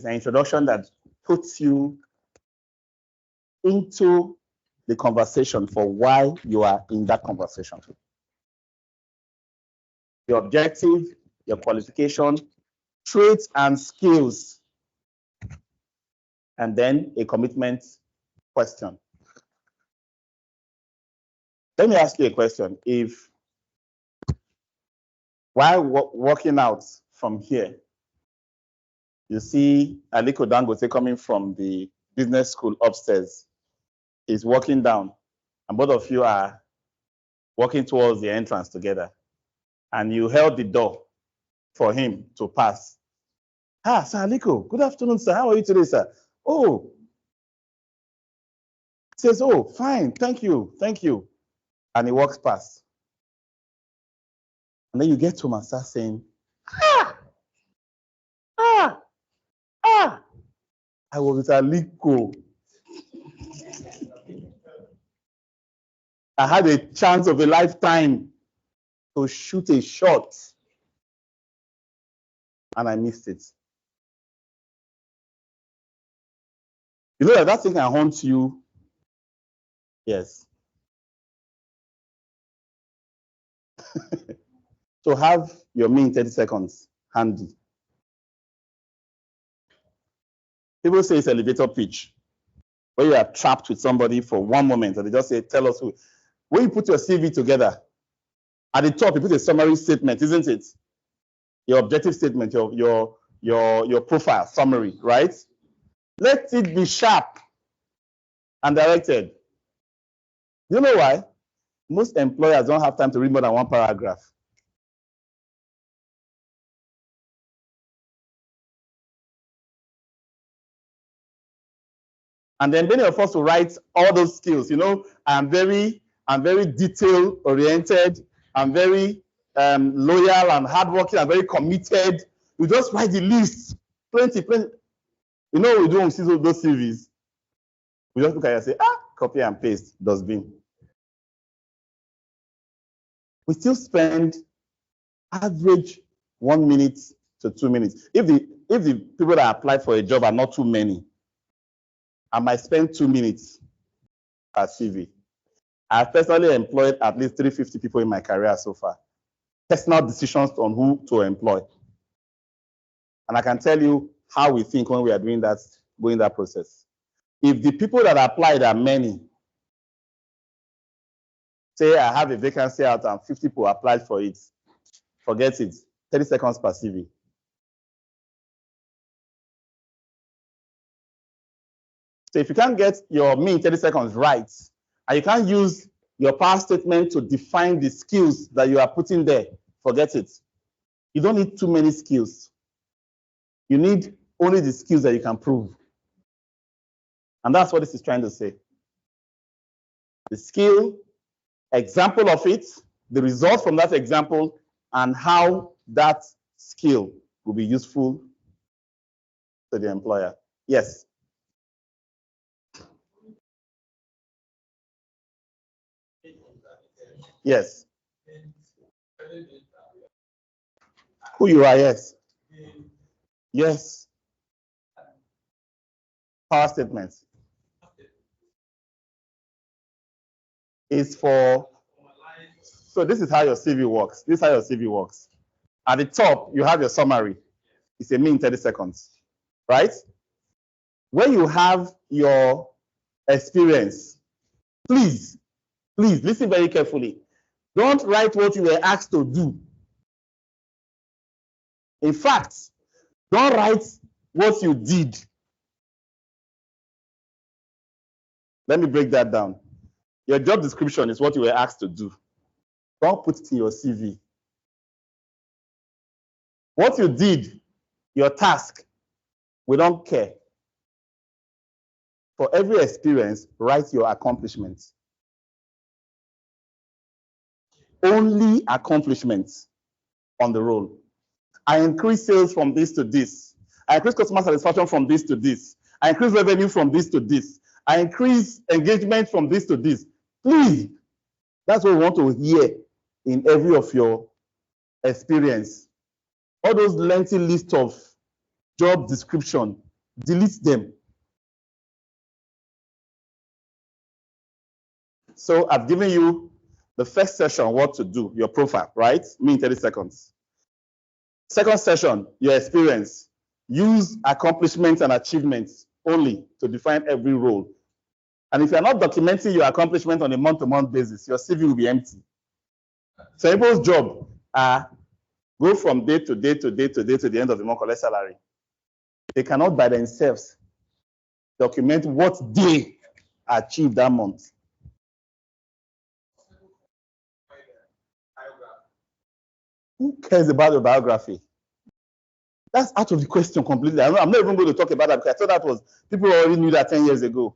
It's an introduction that puts you into the conversation for why you are in that conversation. Your objective, your qualification, traits and skills, and then a commitment question. Let me ask you a question. If while walking out from here, you see Aliko Dangote coming from the business school upstairs, he's walking down, and both of you are walking towards the entrance together, and you held the door for him to pass. Ah, Sir Aliko, good afternoon, sir. How are you today, sir? Oh, he says, oh, fine, thank you, thank you. And he walks past. And then you get to him and start saying, I was with Aliko. I had a chance of a lifetime to shoot a shot, and I missed it. You know that thing can haunt you. Yes. So have your me in 30 seconds handy. People say it's elevator pitch, where you are trapped with somebody for one moment, and they just say, tell us who. When you put your CV together, at the top, you put a summary statement, isn't it? Your objective statement, your profile summary, right? Let it be sharp and directed. You know why? Most employers don't have time to read more than one paragraph. And then many of us will write all those skills. You know, I'm very detail oriented. I'm very loyal and hardworking. I'm very committed. We just write the list, plenty. You know what we do when we see those CVs? We just look at it and say, copy and paste, dustbin. We still spend average 1 minute to 2 minutes. If the people that apply for a job are not too many, I might spend 2 minutes per CV. I've personally employed at least 350 people in my career so far. Personal decisions on who to employ. And I can tell you how we think when we are doing that, going that process. If the people that applied are many, say I have a vacancy out and 50 people applied for it, forget it, 30 seconds per CV. So if you can't get your me in 30 seconds right, and you can't use your past statement to define the skills that you are putting there, forget it. You don't need too many skills. You need only the skills that you can prove. And that's what this is trying to say. The skill, example of it, the result from that example, and how that skill will be useful to the employer. Yes. Yes. Who you are, yes. Yes. Power statements. Is for, so this is how your CV works. This is how your CV works. At the top, you have your summary. It's a me in 30 seconds, right? When you have your experience, please listen very carefully. Don't write what you were asked to do. In fact, don't write what you did. Let me break that down. Your job description is what you were asked to do. Don't put it in your CV. What you did, your task, we don't care. For every experience, write your accomplishments. Only accomplishments on the role. I increase sales from this to this. I increase customer satisfaction from this to this. I increase revenue from this to this. I increase engagement from this to this. Please, that's what we want to hear in every of your experience. All those lengthy list of job description, delete them. So I've given you the first session, what to do, your profile, right? Me in 30 seconds. Second session, your experience. Use accomplishments and achievements only to define every role. And if you're not documenting your accomplishment on a month-to-month basis, your CV will be empty. So people's job are go from day to day to day to day to the end of the month, collect salary. They cannot by themselves document what they achieved that month. Who cares about your biography? That's out of the question completely. I'm not even going to talk about that because I thought that was, people already knew that 10 years ago.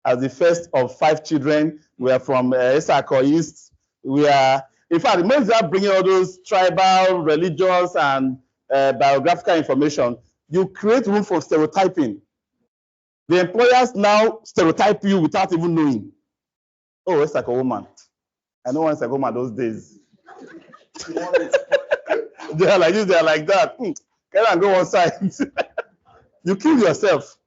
As the first of 5 children, we are from Esako East. We are, in fact, the moment you are bringing all those tribal, religious, and biographical information, you create room for stereotyping. The employers now stereotype you without even knowing. Oh, Esako woman. I know one Esako woman those days. They are like this, they are like that. Can I go one side? You kill yourself.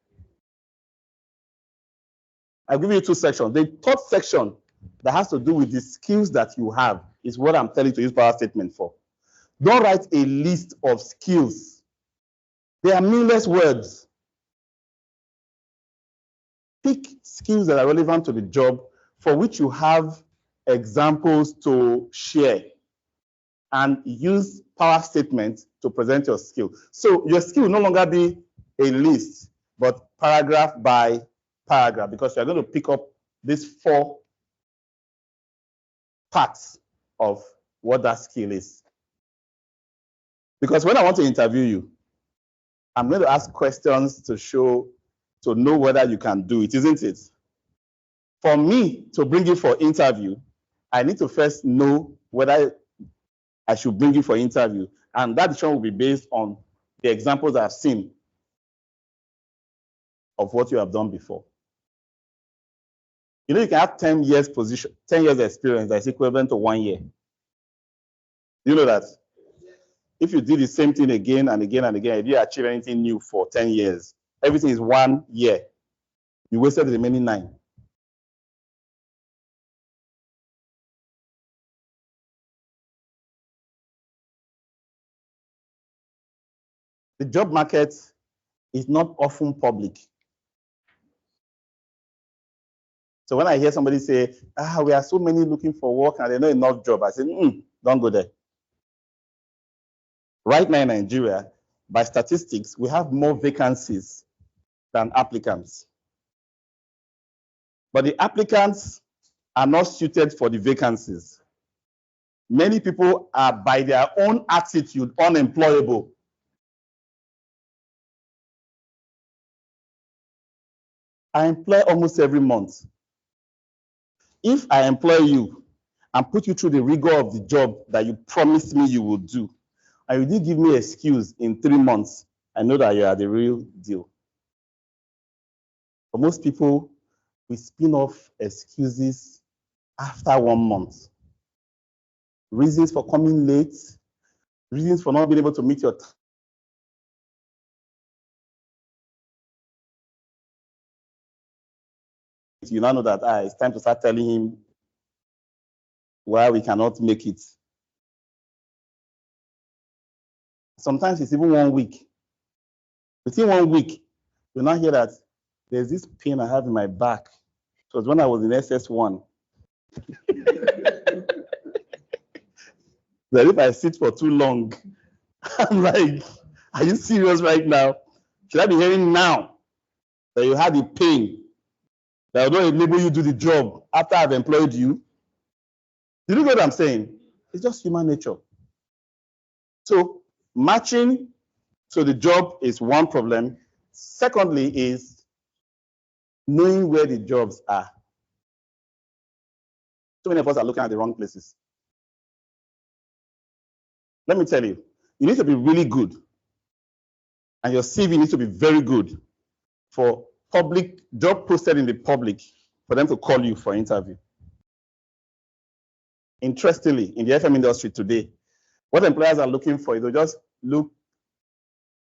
I'll give you 2 sections. The third section that has to do with the skills that you have is what I'm telling you to use power statement for. Don't write a list of skills. They are meaningless words. Pick skills that are relevant to the job for which you have examples to share, and use power statements to present your skill. So your skill will no longer be a list, but paragraph by paragraph, because you're going to pick up these 4 parts of what that skill is. Because when I want to interview you, I'm going to ask questions to know whether you can do it, isn't it? For me to bring you for interview, I need to first know whether I should bring you for interview. And that decision will be based on the examples I've seen of what you have done before. You know, you can have 10 years position, 10 years experience that's equivalent to 1 year. You know that? If you did the same thing again and again and again, you didn't achieve anything new for 10 years. Everything is 1 year. You wasted the remaining 9. The job market is not often public. So when I hear somebody say, we are so many looking for work and there's not enough job, I say, don't go there. Right now in Nigeria, by statistics, we have more vacancies than applicants. But the applicants are not suited for the vacancies. Many people are, by their own attitude, unemployable. I employ almost every month. If I employ you and put you through the rigor of the job that you promised me you would do, and you did give me an excuse in 3 months, I know that you are the real deal. For most people, we spin off excuses after 1 month. Reasons for coming late, reasons for not being able to meet your time. You now know that it's time to start telling him why we cannot make it. Sometimes it's even 1 week. Within 1 week, you now hear that there's this pain I have in my back. It was when I was in SS1. That if I sit for too long, I'm like, are you serious right now? Should I be hearing now that you had the pain that will not enable you to do the job after I've employed you? Do you know what I'm saying? It's just human nature. So matching to the job is one problem. Secondly is knowing where the jobs are. So many of us are looking at the wrong places. Let me tell you, you need to be really good. And your CV needs to be very good for public job posted in the public for them to call you for interview. Interestingly, in the FM industry today, what employers are looking for is to just look,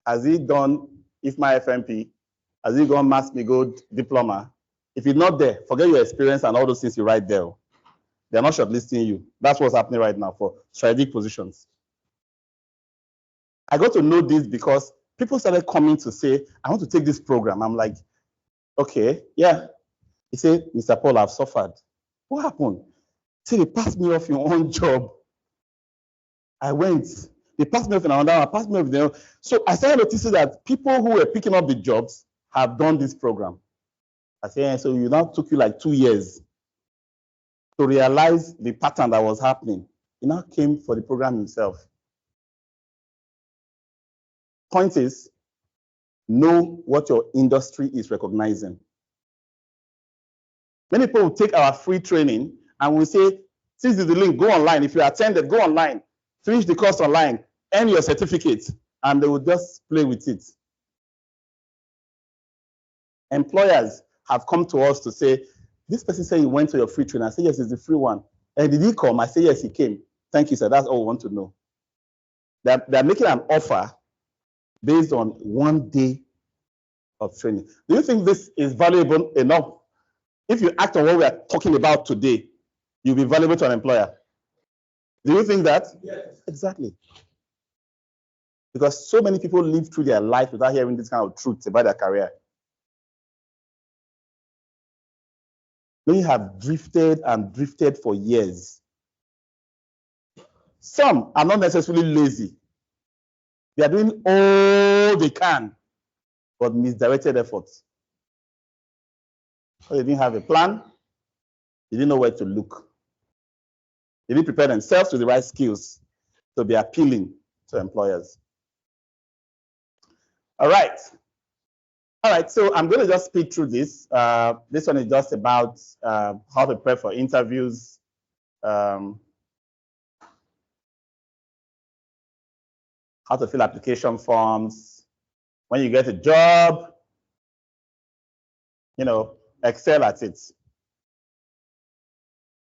has he done if my FMP, has he gone Max-Migold diploma? If it's not there, forget your experience and all those things you write there. They're not shortlisting you. That's what's happening right now for strategic positions. I got to know this because people started coming to say, I want to take this program. I'm like, okay, yeah. He said, Mr. Paul, I've suffered. What happened? He said, they passed me off in one job. I went. They passed me off in another one, passed me off in the other. So I started noticing that people who were picking up the jobs have done this program. I said, yeah, so you now took you like 2 years to realize the pattern that was happening. He now came for the program himself. Point is, know what your industry is recognizing. Many people will take our free training and will say, this is the link, go online. If you attended, go online, finish the course online, earn your certificate, and they will just play with it. Employers have come to us to say, this person said he went to your free training. I say, yes, it's the free one. And did he come? I say, yes, he came. Thank you, sir. That's all we want to know. They're making an offer based on 1 day of training. Do you think this is valuable enough? If you act on what we are talking about today, you'll be valuable to an employer. Do you think that? Yes. Exactly. Because so many people live through their life without hearing this kind of truth about their career. Many have drifted and drifted for years. Some are not necessarily lazy. They are doing all they can, but misdirected efforts. So they didn't have a plan. They didn't know where to look. They didn't prepare themselves with the right skills to be appealing to employers. All right. All right, so I'm going to just speed through this. This one is just about how to prepare for interviews. How to fill application forms. When you get a job, excel at it.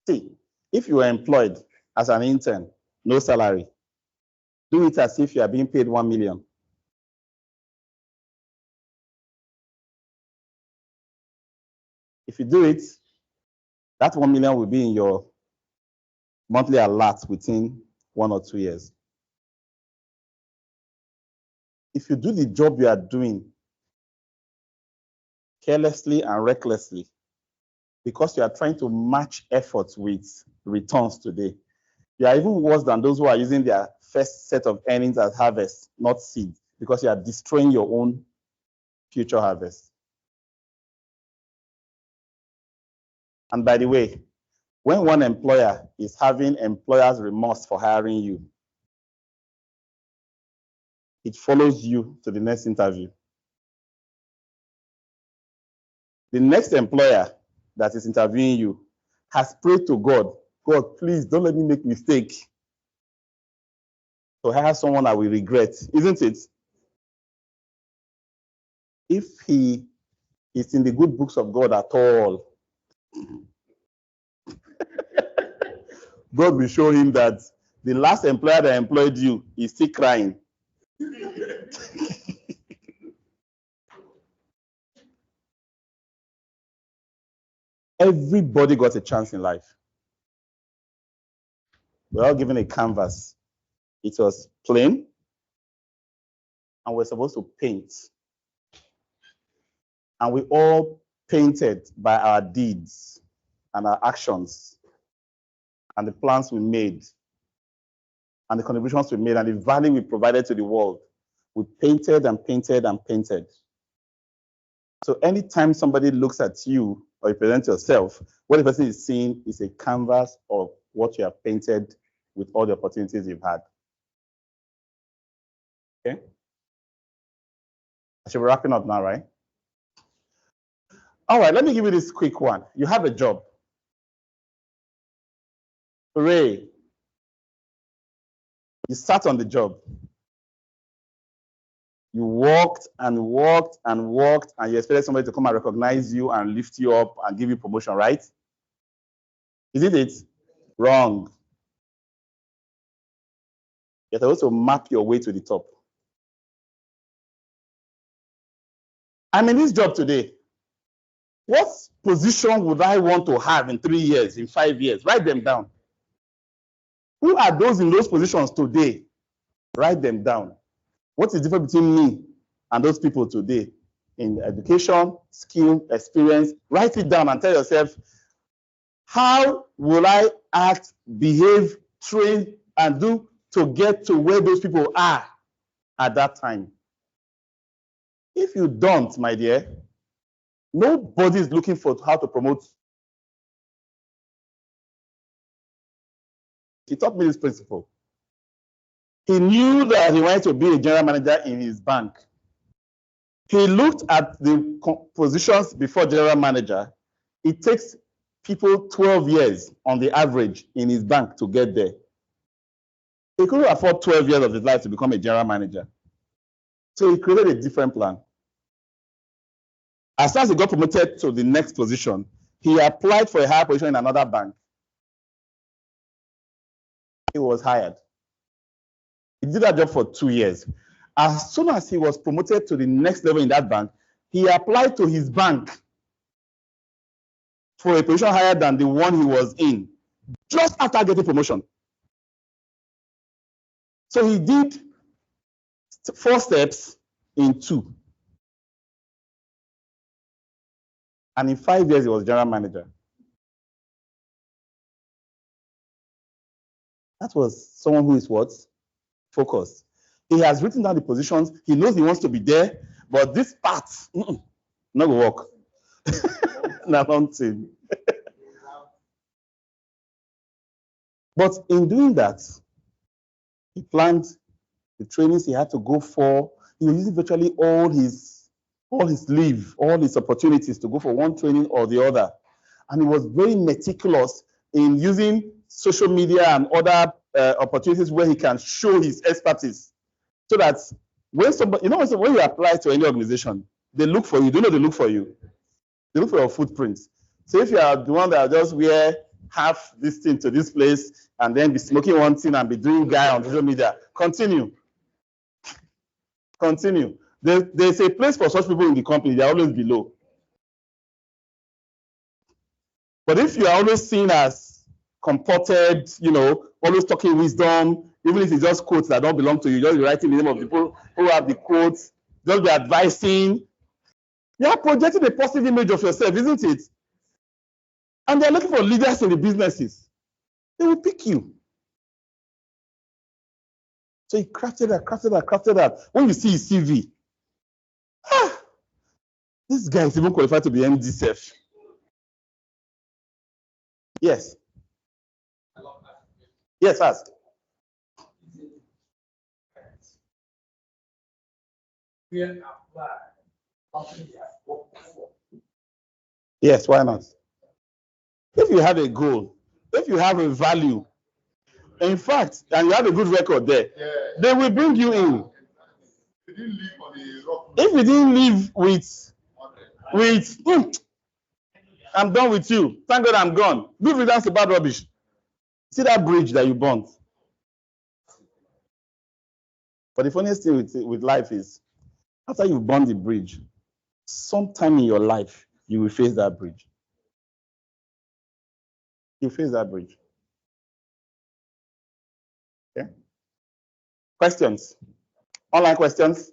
See, if you are employed as an intern, no salary, do it as if you are being paid 1 million. If you do it, that 1 million will be in your monthly alert within 1 or 2 years. If you do the job you are doing carelessly and recklessly, because you are trying to match efforts with returns today, you are even worse than those who are using their first set of earnings as harvest, not seed, because you are destroying your own future harvest. And by the way, when one employer is having employer's remorse for hiring you, it follows you to the next interview. The next employer that is interviewing you has prayed to God, God, please don't let me make a mistake to hire someone I will regret, isn't it? If he is in the good books of God at all, God will show him that the last employer that employed you is still crying. Everybody got a chance in life. We're all given a canvas. It was plain, and we're supposed to paint. And we all painted by our deeds and our actions and the plans we made and the contributions we made and the value we provided to the world. We painted and painted and painted. So anytime somebody looks at you or you present yourself, what the person is seeing is a canvas of what you have painted with all the opportunities you've had. Okay? I should be wrapping up now, right? All right, let me give you this quick one. You have a job. Hooray. You start on the job. You worked and worked and worked, and you expected somebody to come and recognize you and lift you up and give you promotion, right? Isn't it? Wrong. You're supposed to map your way to the top. I'm in this job today. What position would I want to have in 3 years, in 5 years? Write them down. Who are those in those positions today? Write them down. What is the difference between me and those people today in education, skill, experience? Write it down and tell yourself, how will I act, behave, train, and do to get to where those people are at that time? If you don't, my dear, nobody is looking for how to promote. He taught me this principle. He knew that he wanted to be a general manager in his bank. He looked at the positions before general manager. It takes people 12 years on the average in his bank to get there. He couldn't afford 12 years of his life to become a general manager. So he created a different plan. As soon as he got promoted to the next position, he applied for a higher position in another bank. He was hired. He did that job for 2 years. As soon as he was promoted to the next level in that bank, he applied to his bank for a position higher than the one he was in, just after getting promotion. So he did 4 steps in 2. And in 5 years, he was general manager. That was someone who is what? Focused. He has written down the positions. He knows he wants to be there, but this part, not going to work. Nothing. But in doing that, he planned the trainings he had to go for. He was using virtually all his leave, all his opportunities to go for one training or the other. And he was very meticulous in using social media and other opportunities where he can show his expertise. So that when somebody, when you apply to any organization, they look for you. They know they look for you. They look for your footprints. So if you are the one that just wear half this thing to this place and then be smoking one thing and be doing guy on social media, continue. Continue. There's a place for such people in the company. They're always below. But if you are always seen as comported, always talking wisdom, even if it's just quotes that don't belong to you, just be writing the name of people who have the quotes, just be advising, you are projecting a positive image of yourself, isn't it? And they're looking for leaders in the businesses. They will pick you. So he crafted that. When you see his CV, this guy is even qualified to be MDSEF. Yes. Yes, ask. Yes, why not? If you have a goal, if you have a value, in fact, and you have a good record there, they will bring you in. If you didn't live with I'm done with you. Thank God I'm gone. Good riddance to bad rubbish. See that bridge that you burnt? But the funniest thing with life is, after you burn the bridge, sometime in your life, you will face that bridge. You face that bridge. Okay? Questions? Online questions?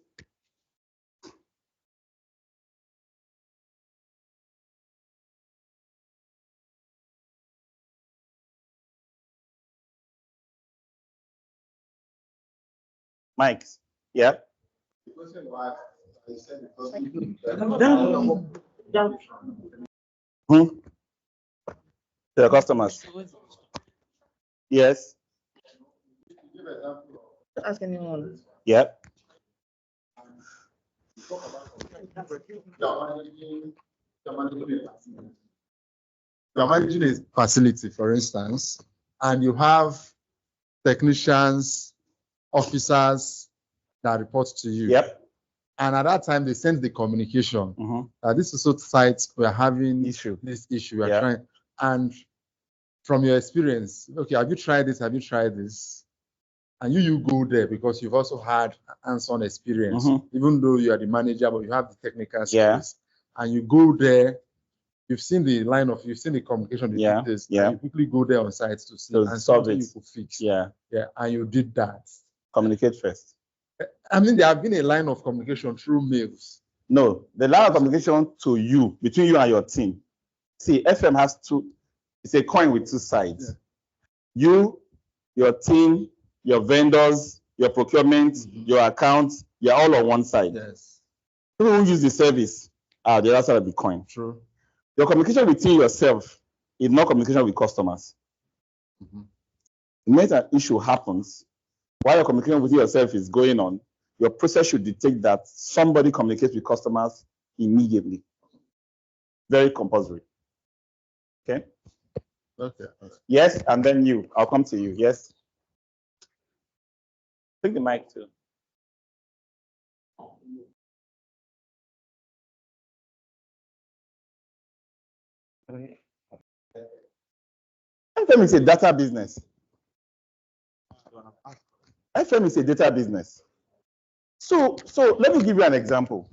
Mike? Yeah? To your customers. Yes. Ask anyone. Yeah. You're managing a facility, for instance, and you have technicians, officers that report to you. Yep. And at that time, they send the communication. This is so tight. We're having this issue. We're trying. And from your experience, okay, have you tried this? Have you tried this? and you go there because you've also had hands-on experience, even though you are the manager, but you have the technical skills, and you go there. You've seen the communication, the details, and you quickly go there on site to see and something you could fix. And you did that. Communicate first. I mean, there have been a line of communication through mails. No, the line of communication to you, between you and your team. See, FM has it's a coin with two sides. You, your team, your vendors, your procurement, your accounts, you're all on one side. Yes. People who use the service are the other side of the coin. True. Your communication within yourself is not communication with customers. The moment an issue happens, while your communication with yourself is going on, your process should detect that somebody communicates with customers immediately. Very compulsory. Okay? Okay. Yes, and then you. I'll come to you. Yes? Take the mic too. FM is a data business. FM is a data business. So let me give you an example.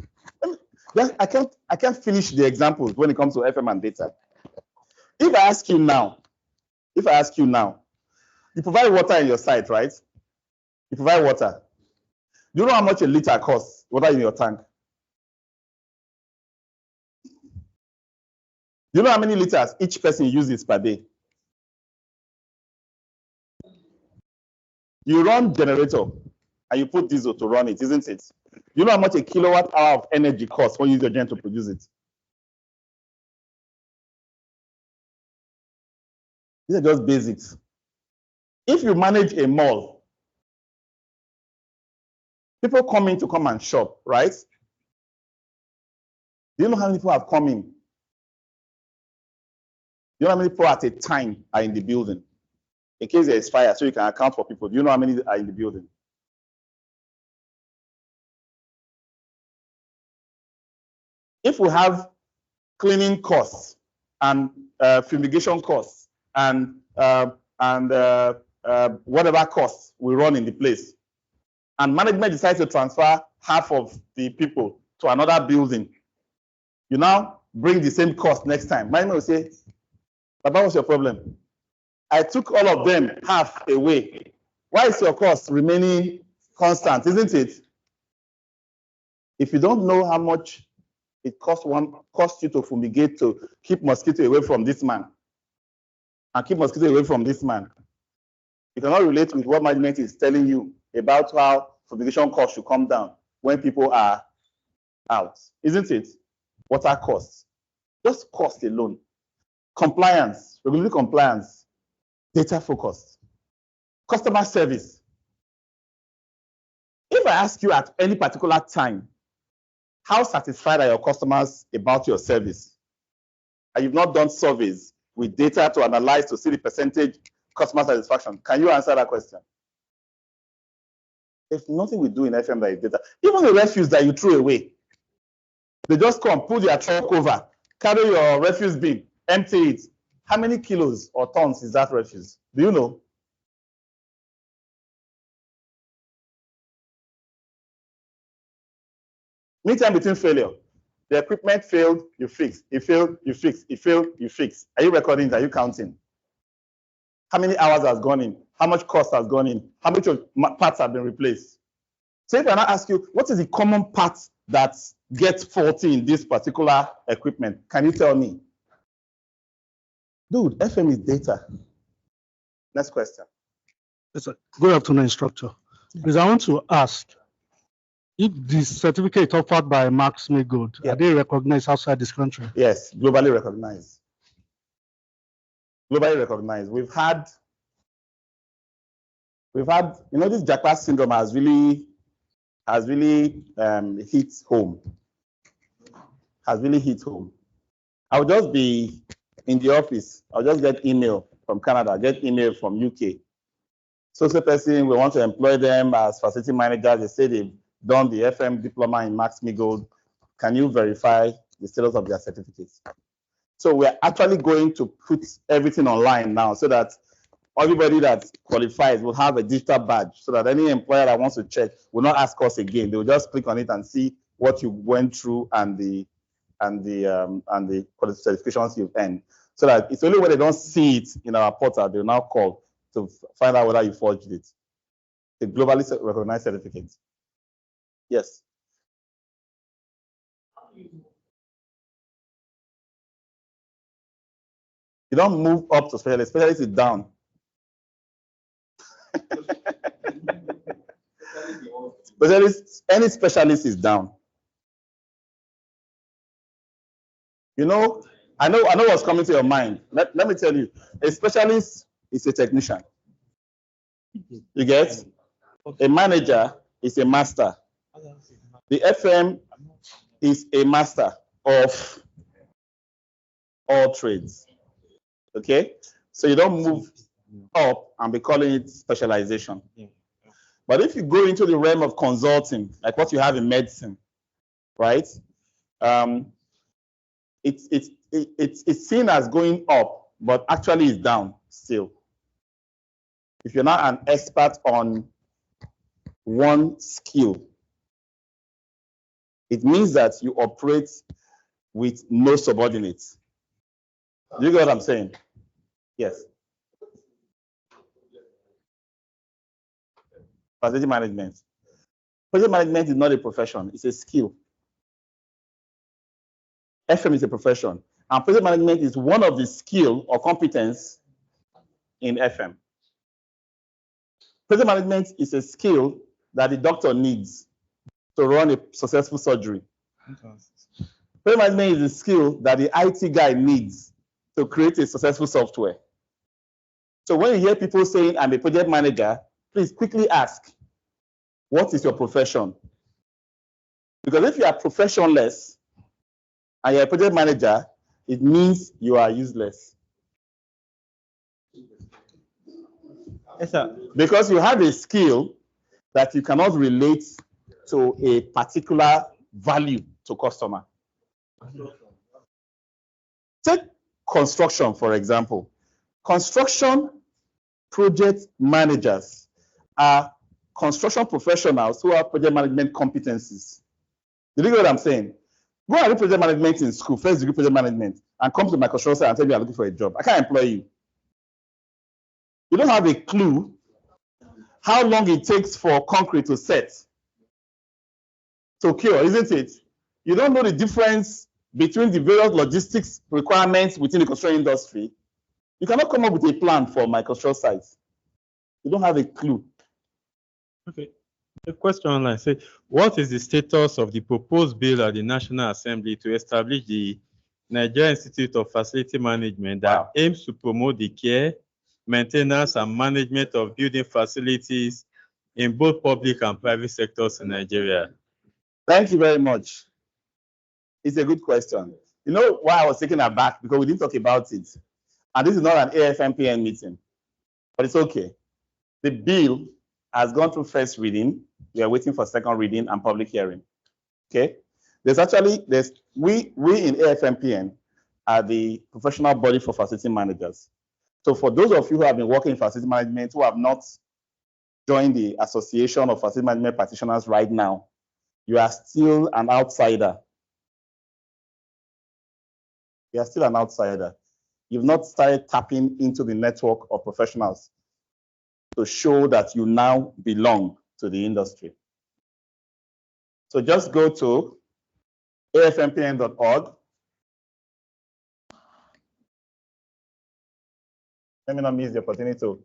I can't finish the examples when it comes to FM and data. If I ask you now, you provide water in your site, right? You provide water. Do you know how much a liter costs, water in your tank? Do you know how many liters each person uses per day? You run generator and you put diesel to run it, isn't it? Do you know how much a kilowatt hour of energy costs when you use your gen to produce it? These are just basics. If you manage a mall, people come in to come and shop, right? Do you know how many people have come in? Do you know how many people at a time are in the building? In case there is fire, so you can account for people. Do you know how many are in the building? If we have cleaning costs and fumigation costs and whatever costs we run in the place, and management decides to transfer half of the people to another building, you now bring the same cost next time. Management will say, Baba, what's your problem? I took all of them half away. Why is your cost remaining constant, isn't it? If you don't know how much it costs you to fumigate to keep mosquito away from this man, and keep mosquito away from this man, you cannot relate with what management is telling you about how fumigation costs should come down when people are out, isn't it? Water costs, just cost alone. Compliance, regulatory compliance, data focus, customer service. If I ask you at any particular time, how satisfied are your customers about your service? And you've not done surveys with data to analyze to see the percentage customer satisfaction. Can you answer that question? There's nothing we do in FM that is data. Even the refuse that you threw away, they just come, pull their truck over, carry your refuse bin, empty it. How many kilos or tons is that refuse? Do you know? Mean time between failure. The equipment failed, you fix. It failed, you fix. It failed, you fix. Are you recording? Are you counting? How many hours has gone in? How much cost has gone in? How much parts have been replaced? So if I now ask you, what is the common part that gets faulty in this particular equipment? Can you tell me? Dude, FM is data. Next question. Yes, sir. Good afternoon, instructor. Because I want to ask, if the certificate offered by Max-Migold, are they recognized outside this country? Yes, globally recognized. Globally recognized. We've had, you know, this Jackpot syndrome has really hit home. I'll just be in the office. I'll just get email from Canada, get email from UK. So person, we want to employ them as facility managers. They say they've done the FM diploma in Max-Migold. Can you verify the status of their certificates? So we're actually going to put everything online now so that everybody that qualifies will have a digital badge so that any employer that wants to check will not ask us again. They will just click on it and see what you went through and the certifications you've earned. So that it's only when they don't see it in our portal, they'll now call to find out whether you forged it. The globally recognized certificate. Yes. You don't move up to specialist. Specialist is down. Specialist, any specialist is down. You know, I know what's coming to your mind. Let me tell you, a specialist is a technician. You get? A manager is a master. The FM is a master of all trades. Okay? So you don't move up and be calling it specialization. But if you go into the realm of consulting, like what you have in medicine, right? It's seen as going up, but actually it's down still. If you're not an expert on one skill, it means that you operate with no subordinates. Do you get what I'm saying? Yes. Facility management. Project management is not a profession, it's a skill. FM is a profession, and project management is one of the skill or competence in FM. Project management is a skill that the doctor needs to run a successful surgery. Project management is a skill that the IT guy needs to create a successful software. So when you hear people saying, I'm a project manager, please quickly ask, what is your profession? Because if you are professionless and you're a project manager, it means you are useless. Yes, sir. Because you have a skill that you cannot relate to a particular value to customer. Take construction, for example. Construction project managers are construction professionals who have project management competencies. Did you get what I'm saying? Go and do project management in school, first degree project management, and come to my construction site and tell me you're looking for a job. I can't employ you. You don't have a clue how long it takes for concrete to set, to cure, isn't it? You don't know the difference between the various logistics requirements within the construction industry. You cannot come up with a plan for my construction site. You don't have a clue. Okay. A question online say, what is the status of the proposed bill at the National Assembly to establish the Nigeria Institute of Facility Management that aims to promote the care, maintenance, and management of building facilities in both public and private sectors in Nigeria? Thank you very much. It's a good question. You know why I was taken aback? Because we didn't talk about it. And this is not an AFMPN meeting, but it's okay. The bill has gone through first reading. We are waiting for second reading and public hearing. Okay? We in AFMPN are the professional body for facility managers. So for those of you who have been working in facility management who have not joined the Association of Facility Management Practitioners right now, you are still an outsider. You are still an outsider. You've not started tapping into the network of professionals to show that you now belong to the industry. So just go to afmpn.org. Let me not miss the opportunity to.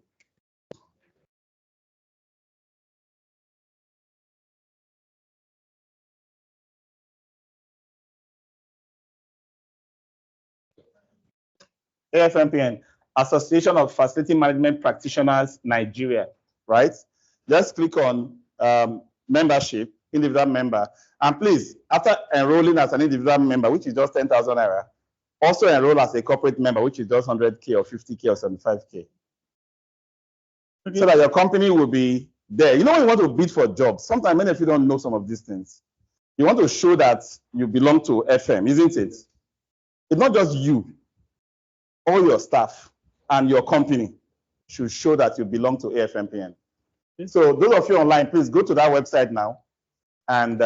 AFMPN, Association of Facility Management Practitioners, Nigeria, right? Just click on membership, individual member, and please, after enrolling as an individual member, which is just 10,000 naira, also enroll as a corporate member, which is just 100K or 50K or 75K. Okay. So that your company will be there. You know when you want to bid for jobs, sometimes many of you don't know some of these things. You want to show that you belong to FM, isn't it? It's not just you, all your staff and your company. should show that you belong to AFMPN. So those of you online, please go to that website now and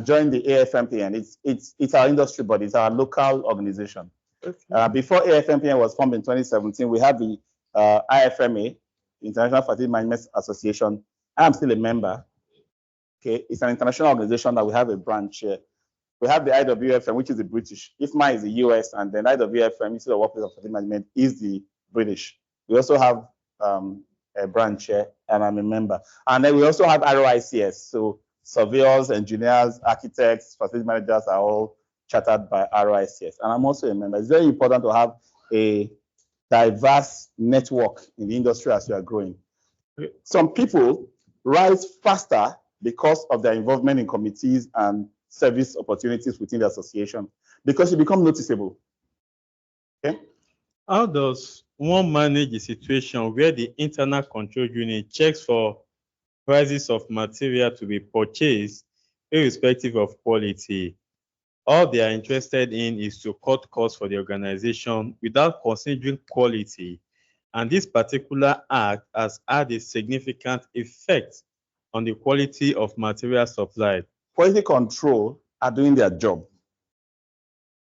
join the AFMPN. It's our industry body, it's our local organization. Okay. Before AFMPN was formed in 2017, we had the IFMA, International Facility Management Association. I'm still a member. Okay, it's an international organization that we have a branch here. We have the IWFM, which is the British. IFMA is the US, and then IWFM, Institute of Workplace of Facility Management, is the British. We also have a branch here, and I'm a member. And then we also have ROICS. So surveyors, engineers, architects, facility managers are all chartered by ROICS. And I'm also a member. It's very important to have a diverse network in the industry as you are growing. Some people rise faster because of their involvement in committees and service opportunities within the association, because you become noticeable. Okay? How does one manage a situation where the internal control unit checks for prices of material to be purchased irrespective of quality? All they are interested in is to cut costs for the organization without considering quality. And this particular act has had a significant effect on the quality of material supplied. Quality control are doing their job.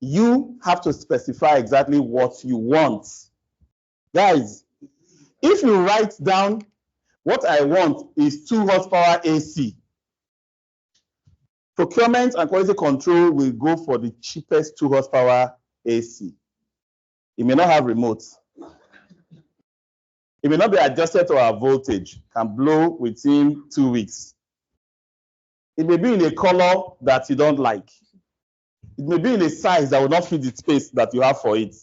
You have to specify exactly what you want. Guys, if you write down what I want is 2 horsepower AC, procurement and quality control will go for the cheapest 2 horsepower AC. It may not have remotes. It may not be adjusted to our voltage, can blow within 2 weeks. It may be in a color that you don't like. It may be in a size that will not fit the space that you have for it.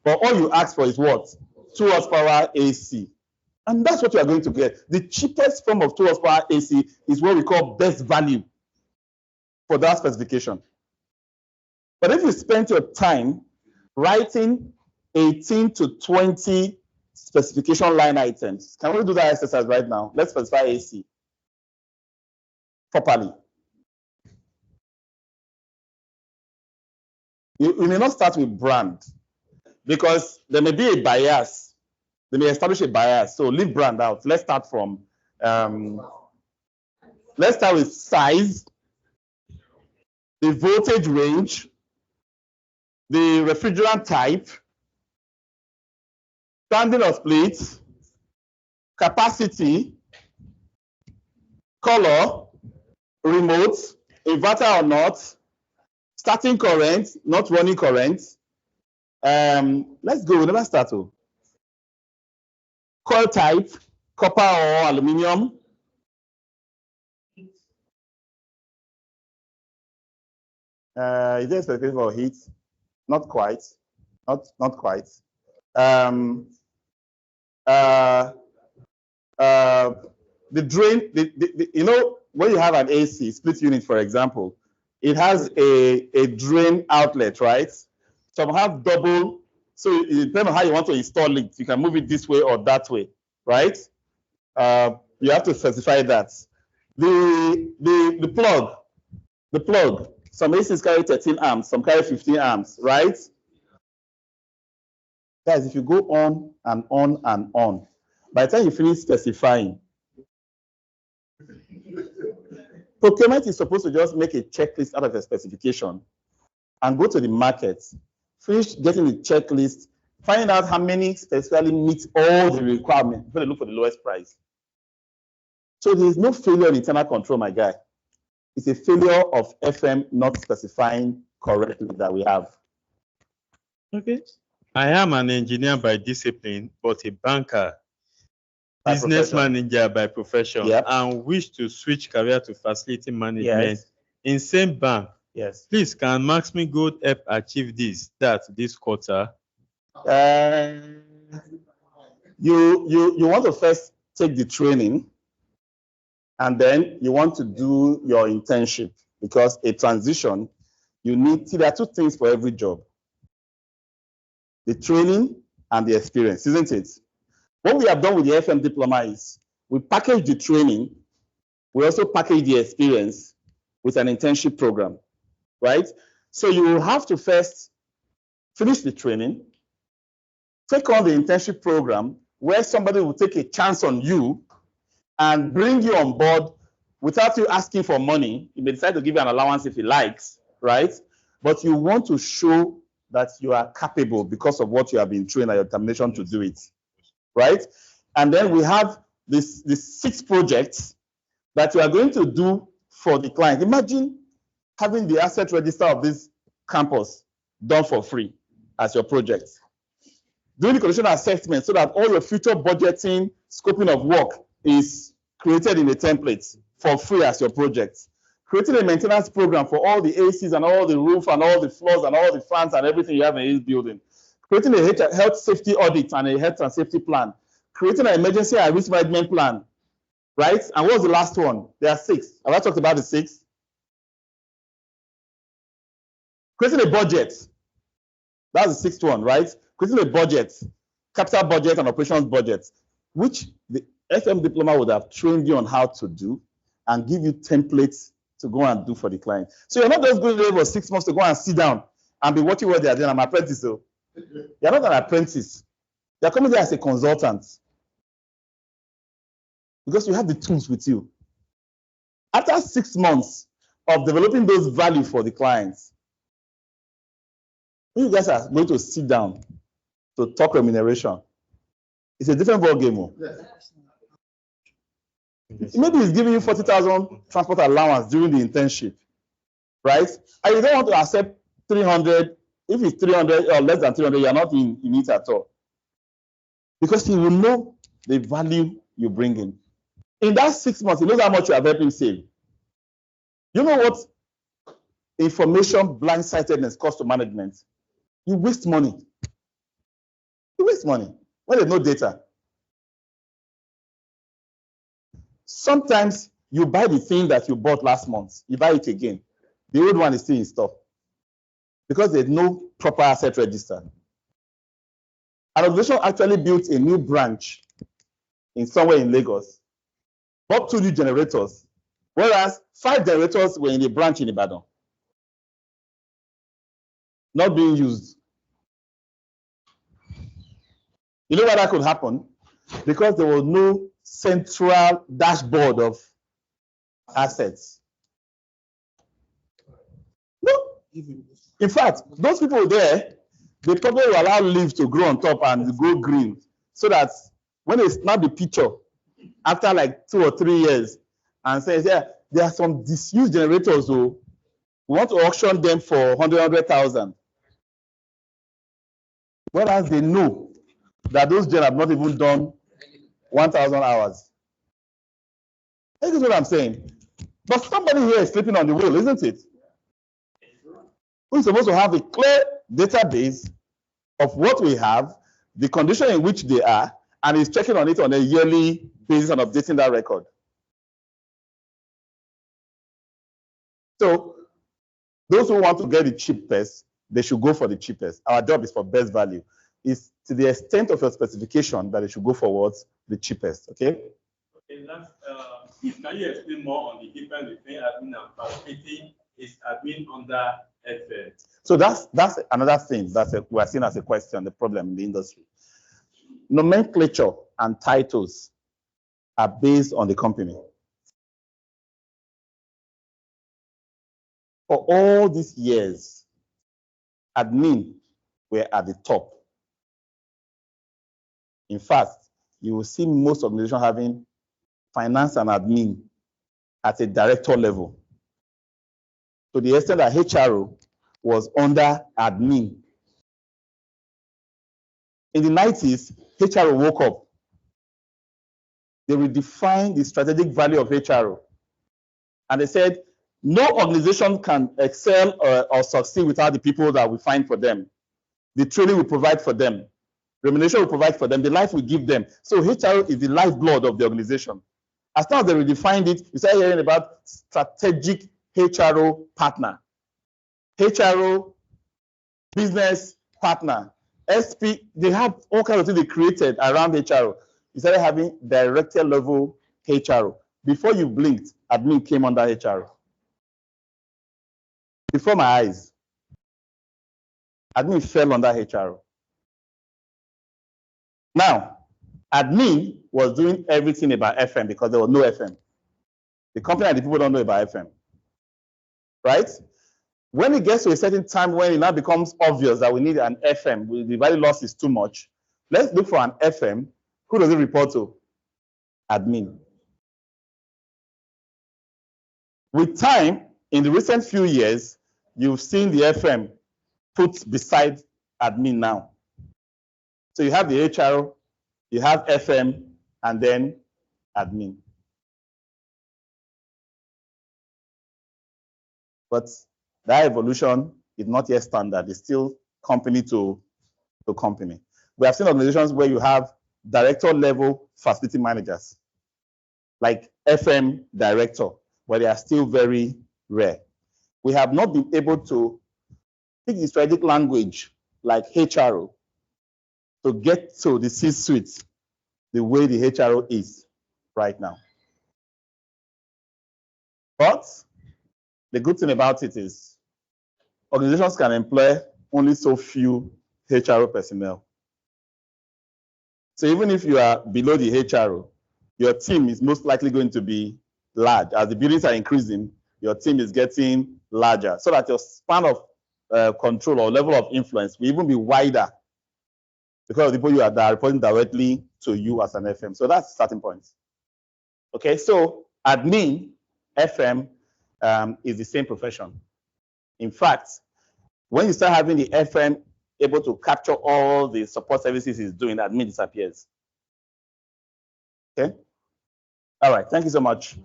But all you ask for is what? 2 horsepower AC. And that's what you are going to get. The cheapest form of 2 horsepower AC is what we call best value for that specification. But if you spend your time writing 18 to 20 specification line items, can we do that exercise right now? Let's specify AC properly. You may not start with brand, because there may be a bias. They may establish a bias. So leave brand out. Let's start from, let's start with size, the voltage range, the refrigerant type, standing or split, capacity, color, remote, inverter or not, starting current, not running current. Let's go, we never start. Coil type, copper or aluminum. Is there a specification for heat? Not quite. Not quite. The drain, you know, when you have an AC split unit, for example, it has a drain outlet, right? Some have double, so it depends on how you want to install it. You can move it this way or that way, right? You have to specify that. The plug. Some ACs carry 13 amps, some carry 15 amps, right? Guys, if you go on and on and on, by the time you finish specifying, procurement is supposed to just make a checklist out of a specification and go to the market, finish getting the checklist, find out how many specifically meet all the requirements before they look for the lowest price. So there is no failure in internal control, my guy. It's a failure of FM not specifying correctly that we have. Okay. I am an engineer by discipline, but a banker, business manager by profession, yep, and wish to switch career to facility management, yes, in same bank. Yes. Please, can Max-Migold help achieve this quarter? You want to first take the training, and then you want to do your internship, because a transition, you need, see, there are 2 things for every job: the training and the experience, isn't it? What we have done with the FM diploma is we package the training, we also package the experience with an internship program, right? So you will have to first finish the training, take on the internship program, where somebody will take a chance on you and bring you on board without you asking for money. He may decide to give you an allowance if he likes, right? But you want to show that you are capable because of what you have been trained and your determination to do it, right? And then we have this 6 projects that you are going to do for the client. Imagine having the asset register of this campus done for free as your project. Doing the condition assessment so that all your future budgeting, scoping of work is created in a template for free as your project. Creating a maintenance program for all the ACs and all the roof and all the floors and all the fans and everything you have in this building. Creating a health safety audit and a health and safety plan. Creating an emergency and risk management plan, right? And what was the last one? There are 6. Have I talked about the 6? Creating a budget. That's the 6th one, right? Creating a budget, capital budget and operations budget, which the FM diploma would have trained you on how to do and give you templates to go and do for the client. So you're not just going there for 6 months to go and sit down and be watching what they are doing. I'm an apprentice, so you're not an apprentice. You're coming there as a consultant because you have the tools with you. After 6 months of developing those values for the clients, you guys are going to sit down to talk remuneration. It's a different ball game. Maybe it's giving you 40,000 transport allowance during the internship, right? And you don't want to accept 300. If it's 300 or less than 300, you're not in it at all. Because he will know the value you bring in. In that 6 months, he knows how much you have helped him save. You know what information blindsidedness costs to management? You waste money. You waste money when there's no data. Sometimes you buy the thing that you bought last month, you buy it again. The old one is still in stock because there's no proper asset register. An organization actually built a new branch in somewhere in Lagos, bought 2 new generators, whereas 5 generators were in a branch in Ibadan, not being used. You know why that could happen? Because there was no central dashboard of assets. No. In fact, those people there, they probably will allow leaves to grow on top and go green so that when they snap the picture after like 2 or 3 years and say, yeah, there are some disused generators, so we want to auction them for 100,000. Whereas they know that those gen have not even done 1,000 hours. This is what I'm saying. But somebody here is sleeping on the wheel, isn't it? We're supposed to have a clear database of what we have, the condition in which they are, and is checking on it on a yearly basis and updating that record. So those who want to get the cheapest, they should go for the cheapest. Our job is for best value. It's to the extent of your specification that they should go for what's the cheapest, okay? Okay, that's, can you explain more on the difference between admin and facility? Is admin under FM? So that's another thing that we are seeing as a question, the problem in the industry. Nomenclature and titles are based on the company. For all these years, admin were at the top. In fact, you will see most organizations having finance and admin at a director level. To the extent that HRO was under admin. In the 90s, HRO woke up. They redefined the strategic value of HRO. And they said, no organization can excel or succeed without the people that we find for them. The training we provide for them. Remuneration we provide for them. The life we give them. So HRO is the lifeblood of the organization. As long as they redefined it, you start hearing about strategic HRO partner. HRO business partner. SP, they have all kinds of things they created around HRO. You started having director level HRO. Before you blinked, admin came under HRO. Before my eyes, admin fell under HRO. Now, Admin was doing everything about FM because there was no FM. The company and the people don't know about FM, right? When it gets to a certain time when it now becomes obvious that we need an FM, the value loss is too much, let's look for an FM. Who does it report to? Admin. With time, in the recent few years, you've seen the FM put beside admin now. So you have the HRO, you have FM, and then admin. But that evolution is not yet standard. It's still company to company. We have seen organizations where you have director level facility managers, like FM director, but they are still very rare. We have not been able to speak the strategic language like HRO to get to the C-suite the way the HRO is right now. But the good thing about it is organizations can employ only so few HRO personnel. So even if you are below the HRO, your team is most likely going to be large. As the buildings are increasing, your team is getting larger, so that your span of control or level of influence will even be wider because of the people you are reporting directly to you as an FM. So that's the starting point. Okay, so admin, FM is the same profession. In fact, when you start having the FM able to capture all the support services it's doing, admin disappears. Okay? All right, thank you so much.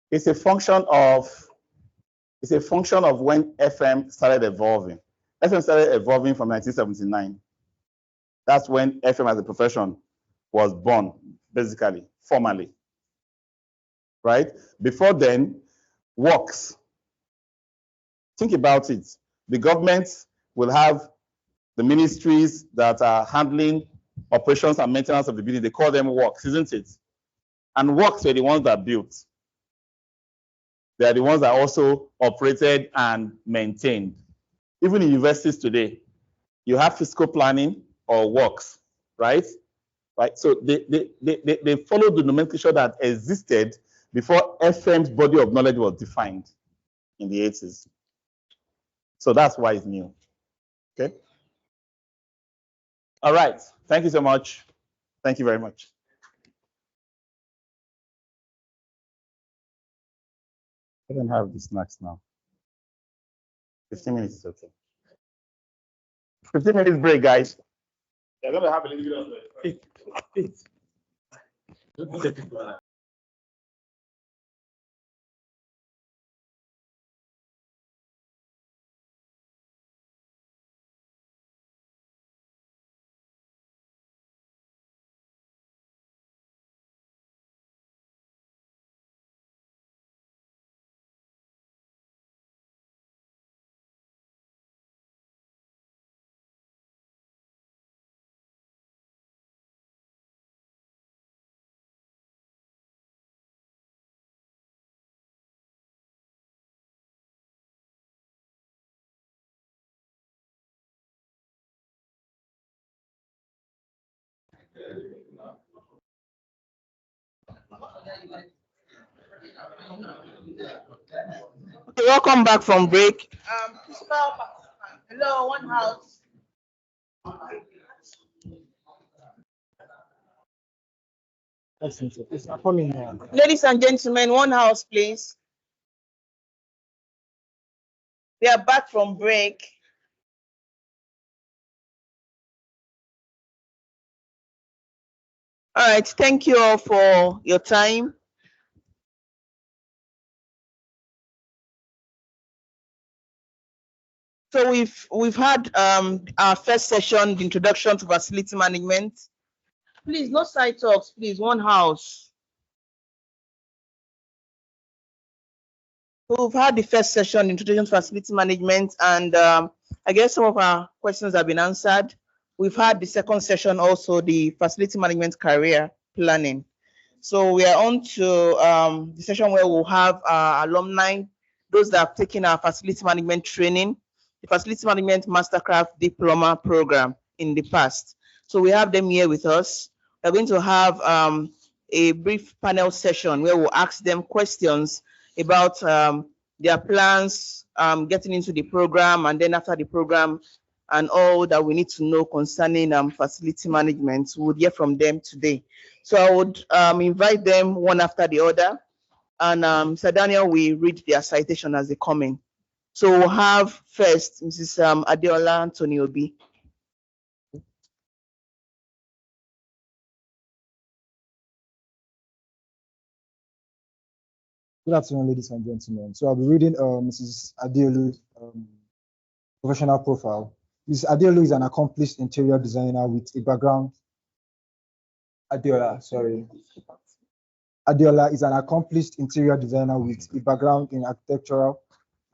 It's a function of when FM started evolving. FM started evolving from 1979. That's when FM as a profession was born, basically, formally. Right? Before then, works. Think about it. The government will have the ministries that are handling operations and maintenance of the building. They call them works, isn't it? And works are the ones that built. They are the ones that also operated and maintained. Even in universities today, you have fiscal planning or works, right? Right. So they follow the nomenclature that existed before FM's body of knowledge was defined in the 80s. So that's why it's new. Okay. All right. Thank you so much. Thank you very much. I don't have the snacks now. 15 minutes is okay. 15 minutes break, guys. They're going to have a little bit of Okay, welcome back from break. Hello, one house. Ladies and gentlemen, one house, please. We are back from break. All right, thank you all for your time. So we've had our first session, the introduction to facility management. Please, no side talks, please, one house. We've had the first session, introduction to facility management, and I guess some of our questions have been answered. We've had the second session also, the facility management career planning. So we are on to the session where we'll have our alumni, those that have taken our facility management training, the facility management mastercraft diploma program in the past. So we have them here with us. We're going to have a brief panel session where we'll ask them questions about their plans, getting into the program, and then after the program, and all that we need to know concerning facility management. We'll hear from them today. So I would invite them one after the other, and Mr. Daniel will read their citation as they come in. So we'll have first Mrs. Adeola Anthony Obi. Good afternoon, ladies and gentlemen. So I'll be reading Mrs. Adeolu's professional profile. Mrs. Adeolu is an accomplished interior designer with a background. Adeola is an accomplished interior designer with a background in architectural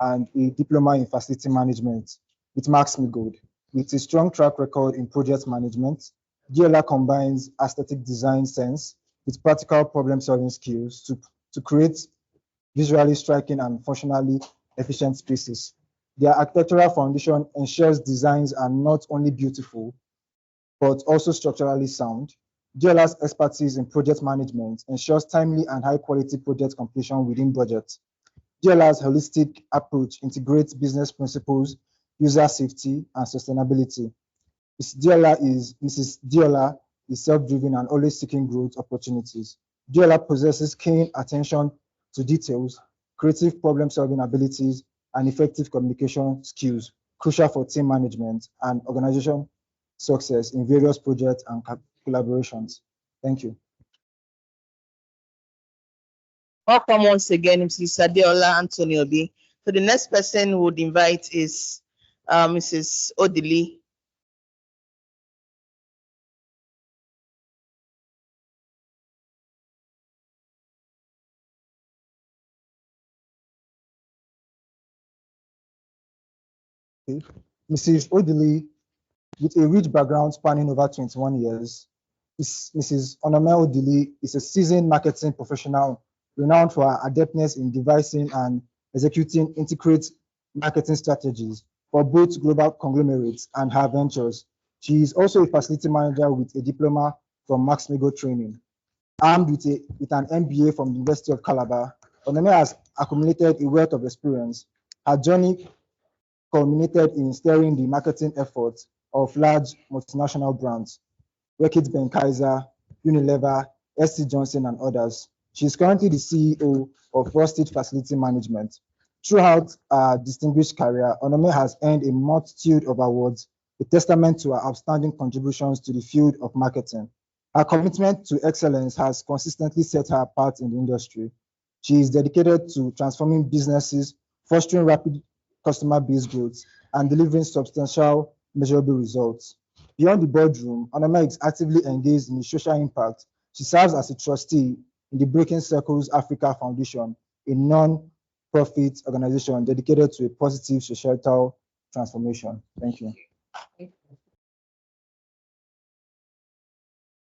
and a diploma in facility management with Max-Migold. With a strong track record in project management, Adeola combines aesthetic design sense with practical problem-solving skills to create visually striking and functionally efficient spaces. Their architectural foundation ensures designs are not only beautiful, but also structurally sound. Adeola's expertise in project management ensures timely and high-quality project completion within budget. Adeola's holistic approach integrates business principles, user safety, and sustainability. Mrs. Adeola is self-driven and always seeking growth opportunities. Adeola possesses keen attention to details, creative problem-solving abilities, and effective communication skills, crucial for team management and organization success in various projects and collaborations. Thank you. Welcome once again, Mrs. Adeola Anthony Obi. So the next person we would invite is Mrs. Odili. Mrs. Odili, with a rich background spanning over 21 years, Mrs. Onome Odili is a seasoned marketing professional renowned for her adeptness in devising and executing intricate marketing strategies for both global conglomerates and her ventures. She is also a facility manager with a diploma from Max-Migold training. Armed with an MBA from the University of Calabar, Onome has accumulated a wealth of experience. Her journey culminated in steering the marketing efforts of large multinational brands, Reckitt Benckiser, Unilever, SC Johnson, and others. She is currently the CEO of Rusted Facility Management. Throughout her distinguished career, Onome has earned a multitude of awards, a testament to her outstanding contributions to the field of marketing. Her commitment to excellence has consistently set her apart in the industry. She is dedicated to transforming businesses, fostering rapid customer base growth, and delivering substantial, measurable results. Beyond the boardroom, Onome is actively engaged in social impact. She serves as a trustee in the Breaking Circles Africa Foundation, a non-profit organization dedicated to a positive societal transformation. Thank you.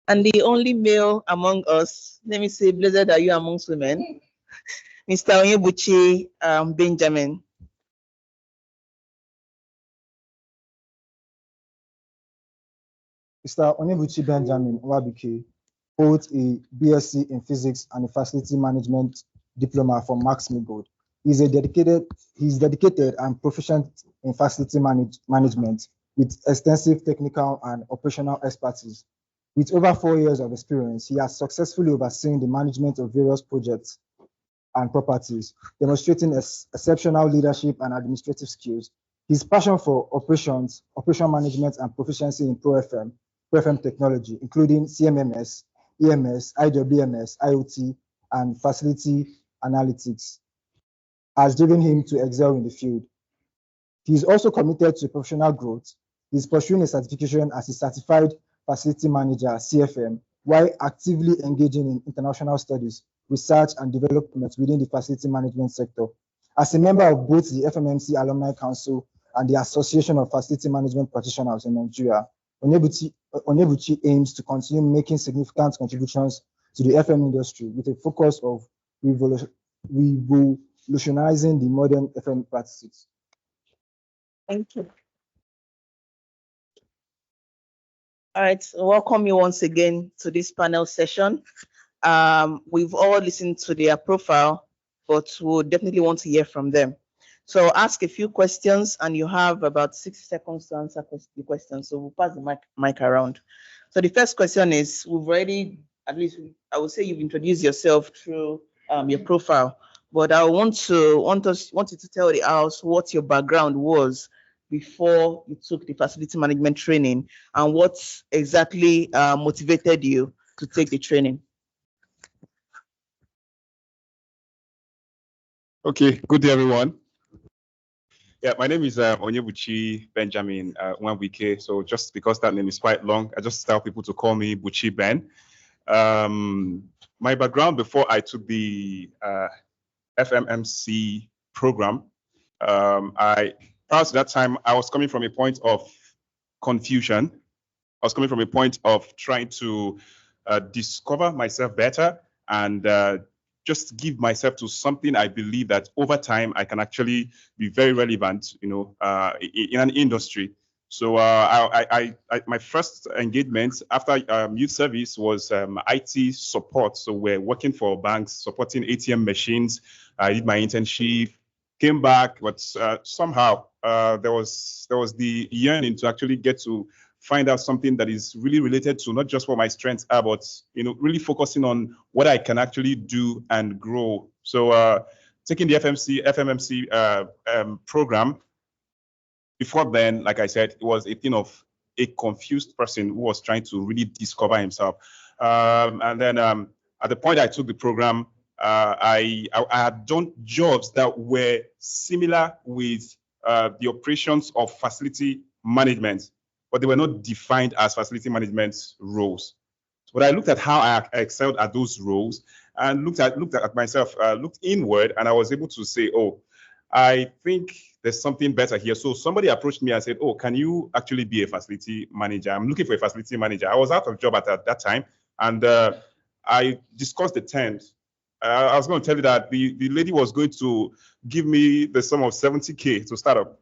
And the only male among us, let me say, blessed are you amongst women, Mr. Onyebuchi Benjamin. Mr. Onyebuchi Benjamin Wabike holds a BSc in Physics and a Facility Management diploma from Max-Migold. He is dedicated and proficient in facility management with extensive technical and operational expertise. With over 4 years of experience, he has successfully overseen the management of various projects and properties, demonstrating exceptional leadership and administrative skills. His passion for operational management, and proficiency in Pro FM technology, including CMMS, EMS, IWMS, IoT, and facility analytics, has driven him to excel in the field. He is also committed to professional growth. He is pursuing a certification as a certified facility manager, CFM, while actively engaging in international studies, research, and development within the facility management sector. As a member of both the FMMC Alumni Council and the Association of Facility Management Practitioners in Nigeria, Onyebuchi aims to continue making significant contributions to the FM industry with a focus of revolutionizing revolutionizing the modern FM practices. Thank you. All right, welcome you once again to this panel session. We've all listened to their profile, but we'll definitely want to hear from them. So I'll ask a few questions, and you have about 60 seconds to answer the questions. So we'll pass the mic around. So the first question is, we've already, at least I would say you've introduced yourself through your profile, but I want you to tell the house what your background was before you took the facility management training, and what exactly motivated you to take the training. Okay, good day, everyone. Yeah, my name is Onyebuchi Benjamin Nwanwike. So just because that name is quite long, I just tell people to call me Buchi Ben. My background before I took the FMMC program, prior to that time, I was coming from a point of confusion. I was coming from a point of trying to discover myself better and just give myself to something I believe that over time I can actually be very relevant, in an industry. So my first engagement after youth service was IT support. So we're working for banks, supporting ATM machines. I did my internship, came back, but somehow there was the yearning to actually get to find out something that is really related to not just what my strengths are, but really focusing on what I can actually do and grow. So taking the FMMC program, before then, like I said, it was a thing of a confused person who was trying to really discover himself. And then at the point I took the program, I had done jobs that were similar with the operations of facility management, but they were not defined as facility management roles. But I looked at how I excelled at those roles and looked at myself, looked inward, and I was able to say, oh, I think there's something better here. So somebody approached me and said, oh, can you actually be a facility manager? I'm looking for a facility manager. I was out of job at that time, and I discussed the terms. I was going to tell you that the lady was going to give me the sum of 70K to start up.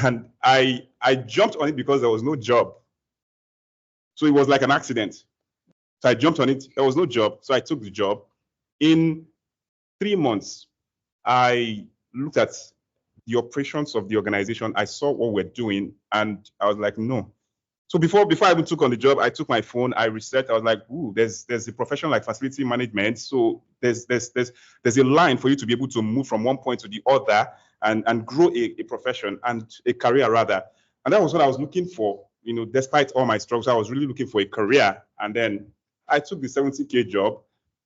And I jumped on it because there was no job. So it was like an accident. So I jumped on it. There was no job. So I took the job. In 3 months, I looked at the operations of the organization. I saw what we're doing, and I was like, no. So before I even took on the job, I took my phone, I researched. I was like, ooh, there's a profession like facility management. So there's a line for you to be able to move from one point to the other and grow a profession and a career rather. And that was what I was looking for. Despite all my struggles, I was really looking for a career. And then I took the 70K job,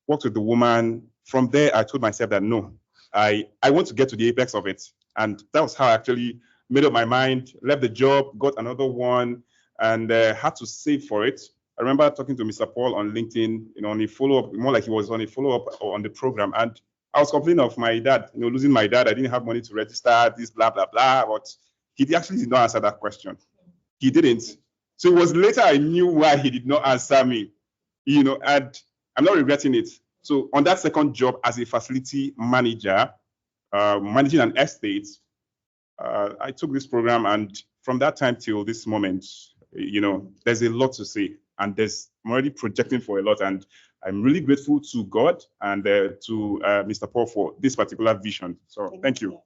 worked with the woman. From there, I told myself that no, I want to get to the apex of it. And that was how I actually made up my mind, left the job, got another one, and had to save for it. I remember talking to Mr. Paul on LinkedIn, on a follow-up, more like he was on a follow-up on the program. And I was complaining of my dad, losing my dad. I didn't have money to register, this, blah, blah, blah. But he actually did not answer that question. He didn't. So it was later I knew why he did not answer me, and I'm not regretting it. So on that second job as a facility manager, managing an estate, I took this program, and from that time till this moment, there's a lot to say, and I'm already projecting for a lot, and I'm really grateful to God and to Mr. Paul for this particular vision. So thank you.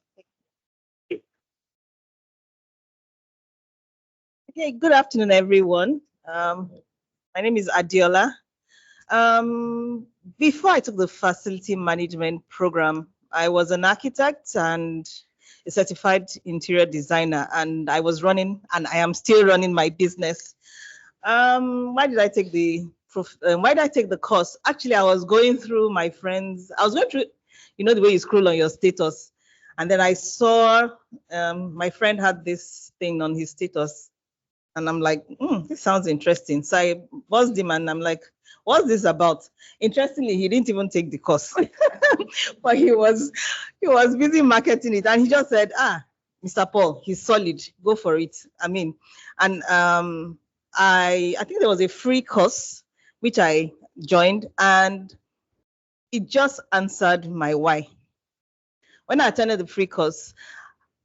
Okay, good afternoon, everyone. My name is Adiola. Before I took the facility management program, I was an architect and a certified interior designer, and I was running, and I am still running my business. Why did I take the course? Actually, I was going through my friends. I was going through, the way you scroll on your status, and then I saw my friend had this thing on his status, and I'm like, this sounds interesting. So I buzzed him, and I'm like, what's this about? Interestingly, he didn't even take the course, but he was busy marketing it, and he just said, Mr. Paul, he's solid, go for it. And I think there was a free course which I joined, and it just answered my why. when I attended the free course,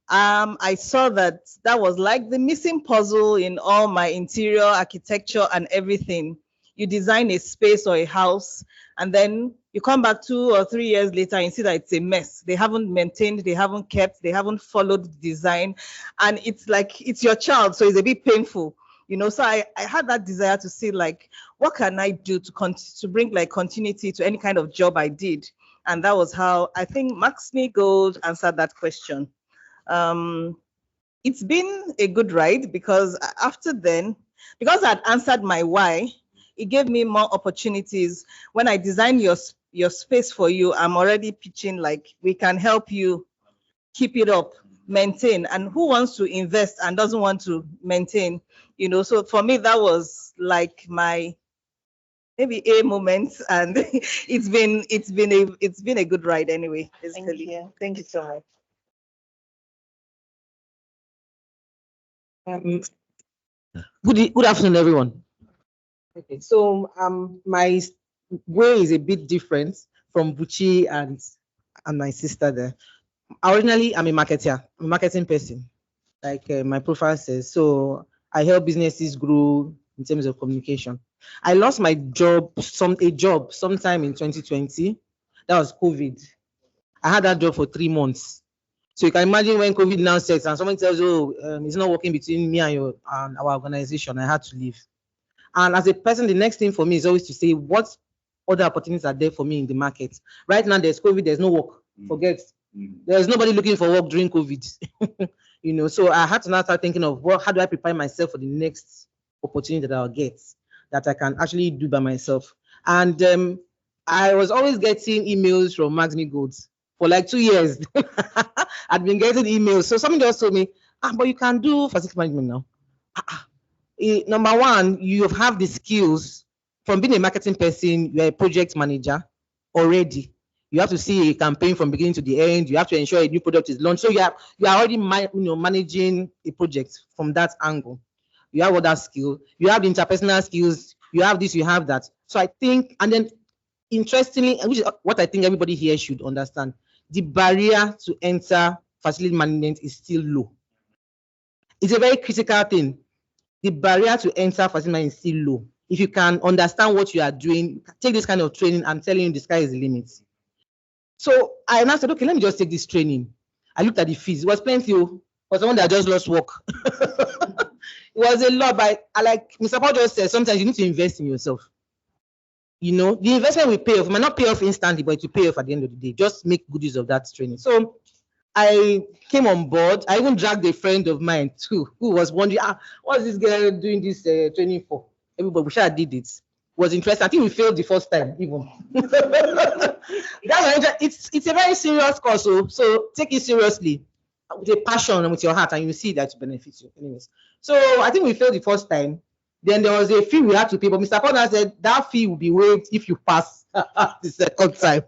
I saw that was like the missing puzzle in all my interior architecture and everything. You design a space or a house, and then you come back 2 or 3 years later and see that it's a mess. They haven't maintained, they haven't kept, they haven't followed the design. And it's like, it's your child, so it's a bit painful. So I had that desire to see, like, what can I do to bring like continuity to any kind of job I did. And that was how I think Max-Migold answered that question. It's been a good ride, because after then, because I'd answered my why, it gave me more opportunities. When I design your space for you, I'm already pitching, like, we can help you keep it up, maintain. And who wants to invest and doesn't want to maintain? So for me, that was like my maybe a moment, and it's been a good ride anyway. Basically. Thank you so much. Good afternoon, everyone. Okay, so my way is a bit different from Buchi and my sister there. Originally, I'm a marketer, I'm a marketing person, like my profile says. So I help businesses grow in terms of communication. I lost my job, a job sometime in 2020. That was COVID. I had that job for 3 months. So you can imagine when COVID now sets and someone tells you, it's not working between me and our organization, I had to leave. And as a person, the next thing for me is always to say, what other opportunities are there for me in the market? Right now, there's COVID, there's no work. Forget. There's nobody looking for work during COVID. So I had to now start thinking of, how do I prepare myself for the next opportunity that I'll get, that I can actually do by myself. And I was always getting emails from Max-Migold for like 2 years. I'd been getting emails. So somebody just told me, but you can do facility management now. Number one, you have the skills. From being a marketing person, you're a project manager already. You have to see a campaign from beginning to the end. You have to ensure a new product is launched. So you are already managing a project from that angle. You have other skills. You have the interpersonal skills. You have this, you have that. So I think, and then interestingly, which is what I think everybody here should understand, the barrier to enter facility management is still low. It's a very critical thing. The barrier to enter facility management is still low. If you can understand what you are doing, take this kind of training, I'm telling you, the sky is the limit. So I now said, okay, let me just take this training. I looked at the fees. It was plenty for someone that just lost work. It was a lot, but like Mr. Paul just said, sometimes you need to invest in yourself. The investment will pay off. It might not pay off instantly, but it will pay off at the end of the day. Just make good use of that training. So I came on board. I even dragged a friend of mine too, who was wondering, what's this girl doing this training for? Everybody, we sure did it. Was interesting. I think we failed the first time even. It's a very serious course, so take it seriously with a passion and with your heart, and you see that it benefits you. Anyways, so I think we failed the first time. Then there was a fee we had to pay, but Mr. Corner said that fee will be waived if you pass the second time.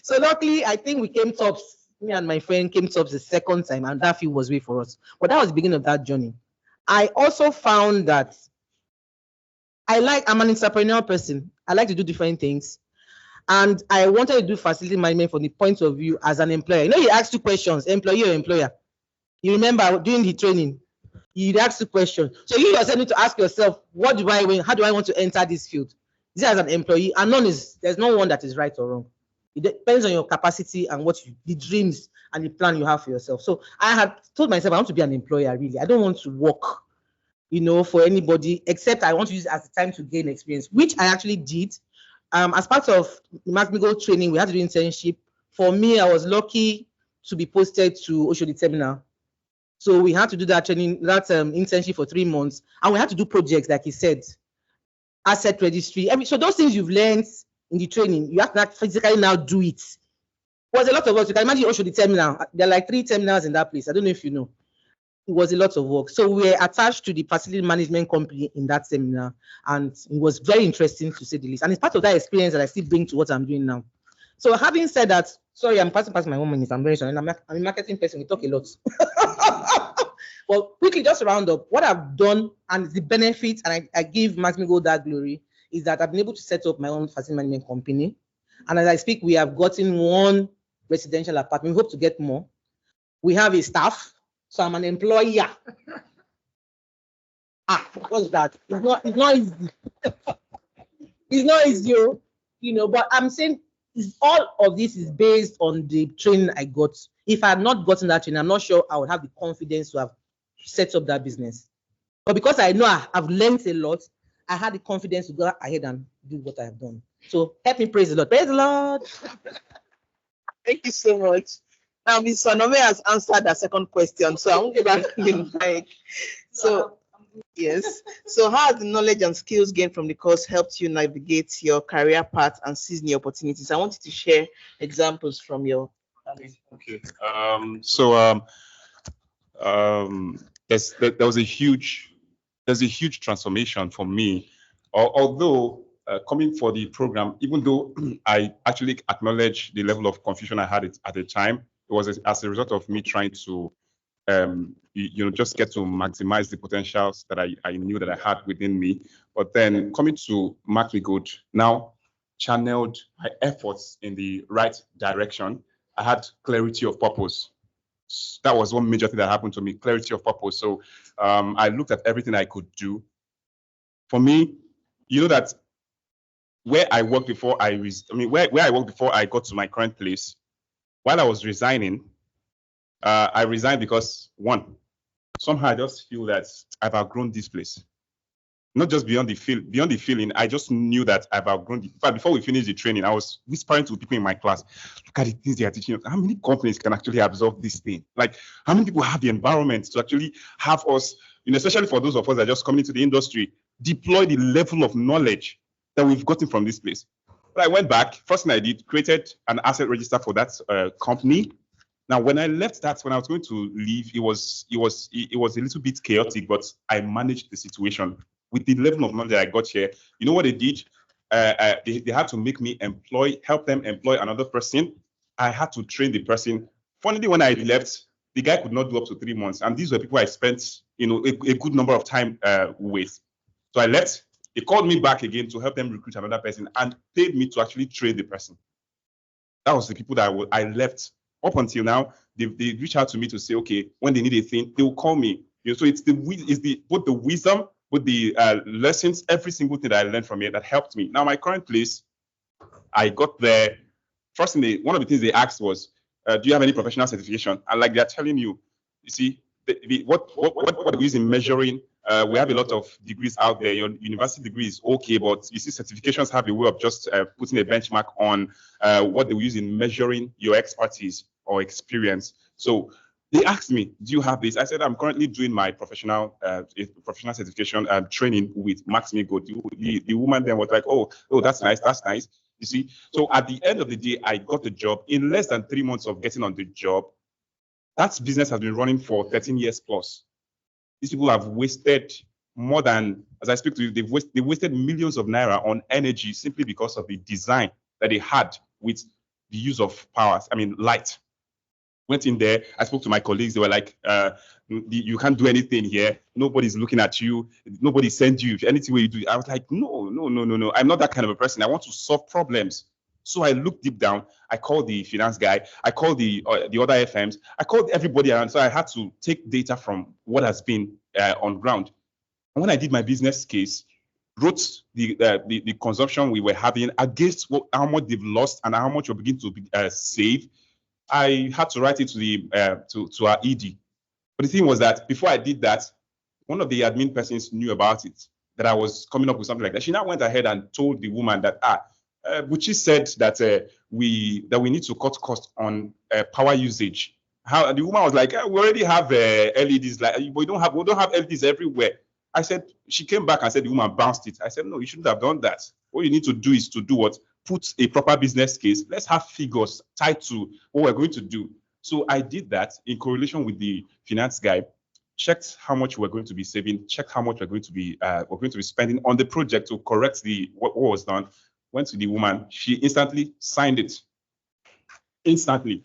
So luckily, I think we came tops. Me and my friend came tops the second time, and that fee was waived for us. But that was the beginning of that journey. I also found that I'm an entrepreneurial person. I like to do different things. And I wanted to do facility management from the point of view as an employer. You asked 2 questions, employee or employer. You remember during the training, you asked 2 questions. So you yourself need to ask yourself, how do I want to enter this field? This as an employee, and there's no one that is right or wrong. It depends on your capacity and the dreams and the plan you have for yourself. So I had told myself I want to be an employer, really. I don't want to work, for anybody, except I want to use it as a time to gain experience, which I actually did. As part of the Max-Migold training, we had to do internship. For me, I was lucky to be posted to Oshodi Terminal. So we had to do that training, internship for 3 months. And we had to do projects, like he said, asset registry. So those things you've learned in the training, you have to physically now do it. It was a lot of work. You can imagine Oshodi Terminal. There are like 3 terminals in that place. I don't know if you know. It was a lot of work. So we were attached to the facility management company in that seminar, and it was very interesting to say the least. And it's part of that experience that I still bring to what I'm doing now. So having said that, sorry, I'm passing past my 1 minute. I'm very sorry. I'm a marketing person. We talk a lot. Well, quickly, just to round up, what I've done and the benefits, and I give Max-Migold that glory, is that I've been able to set up my own facility management company. And as I speak, we have gotten 1 residential apartment. We hope to get more. We have a staff, so I'm an employer. What's that? It's not easy. It's not easy, you know, but I'm saying all of this is based on the training I got. If I had not gotten that training, I'm not sure I would have the confidence to have set up that business. But because I know I've learned a lot, I had the confidence to go ahead and do what I have done. So help me praise the Lord. Praise the Lord. Thank you so much. Now, Ms. Onome has answered the second question, so I won't give back the mic. So, yes. So, how has the knowledge and skills gained from the course helped you navigate your career path and seize new opportunities? I want you to share examples from your. Okay. There's a huge transformation for me. Although coming for the program, even though I actually acknowledge the level of confusion I had at the time, it was as a result of me trying to, just get to maximize the potentials that I knew that I had within me. But then coming to Max-Migold, now channeled my efforts in the right direction. I had clarity of purpose. That was one major thing that happened to me, clarity of purpose. So I looked at everything I could do. For me, you know that where I worked before where I worked before I got to my current place, while I was resigning, I resigned because one, somehow I just feel that I've outgrown this place. Not just beyond the feeling, I just knew that I've outgrown it. In fact, before we finished the training, I was whispering to people in my class, look at the things they are teaching us. How many companies can actually absorb this thing? Like, how many people have the environment to actually have us, especially for those of us that are just coming into the industry, deploy the level of knowledge that we've gotten from this place? But I went back, first thing I did, created an asset register for that company. Now, when I left that, when I was going to leave, it was a little bit chaotic, but I managed the situation. With the level of knowledge that I got here, you know what they did? They had to make me help them employ another person. I had to train the person. Funnily, when I left, the guy could not do up to 3 months. And these were people I spent, a good number of time with. So I left. They called me back again to help them recruit another person and paid me to actually train the person. That was the people that I left. Up until now, they reach out to me to say, okay, when they need a thing, they will call me. So it's both the wisdom, with the lessons, every single thing that I learned from it that helped me. Now, my current place, I got there. First thing, one of the things they asked was, do you have any professional certification? And like they're telling you, see, what we use in measuring, we have a lot of degrees out there. Your university degree is okay, but you see certifications have a way of just putting a benchmark on what they use in measuring your expertise or experience. So they asked me, do you have this? I said, I'm currently doing my professional certification training with Max-Migold. The woman then was like, oh, that's nice. You see, so at the end of the day, I got the job. In less than 3 months of getting on the job, that business has been running for 13 years plus. These people have wasted more than, as I speak to you, they wasted millions of naira on energy simply because of the design that they had with the use of light. Went in there, I spoke to my colleagues, they were like, you can't do anything here. Nobody's looking at you. Nobody sends you. If anything you do, I was like, no. I'm not that kind of a person. I want to solve problems. So I looked deep down. I called the finance guy. I called the other FMs. I called everybody around. So I had to take data from what has been on ground. And when I did my business case, wrote the consumption we were having against how much they've lost and how much we're beginning to save, I had to write it to our ED. But the thing was that before I did that, one of the admin persons knew about it, that I was coming up with something like that. She now went ahead and told the woman that Buchi said that we need to cut costs on power usage. How the woman was like, we already have LEDs, like we don't have LEDs everywhere. I said, she came back and said the woman bounced it. I said, no, you shouldn't have done that. What you need to do is to do what? Put a proper business case. Let's have figures tied to what we're going to do. So I did that in correlation with the finance guy, checked how much we're going to be saving, checked how much we're going to be spending on the project to correct what was done. Went to the woman, she instantly signed it. Instantly.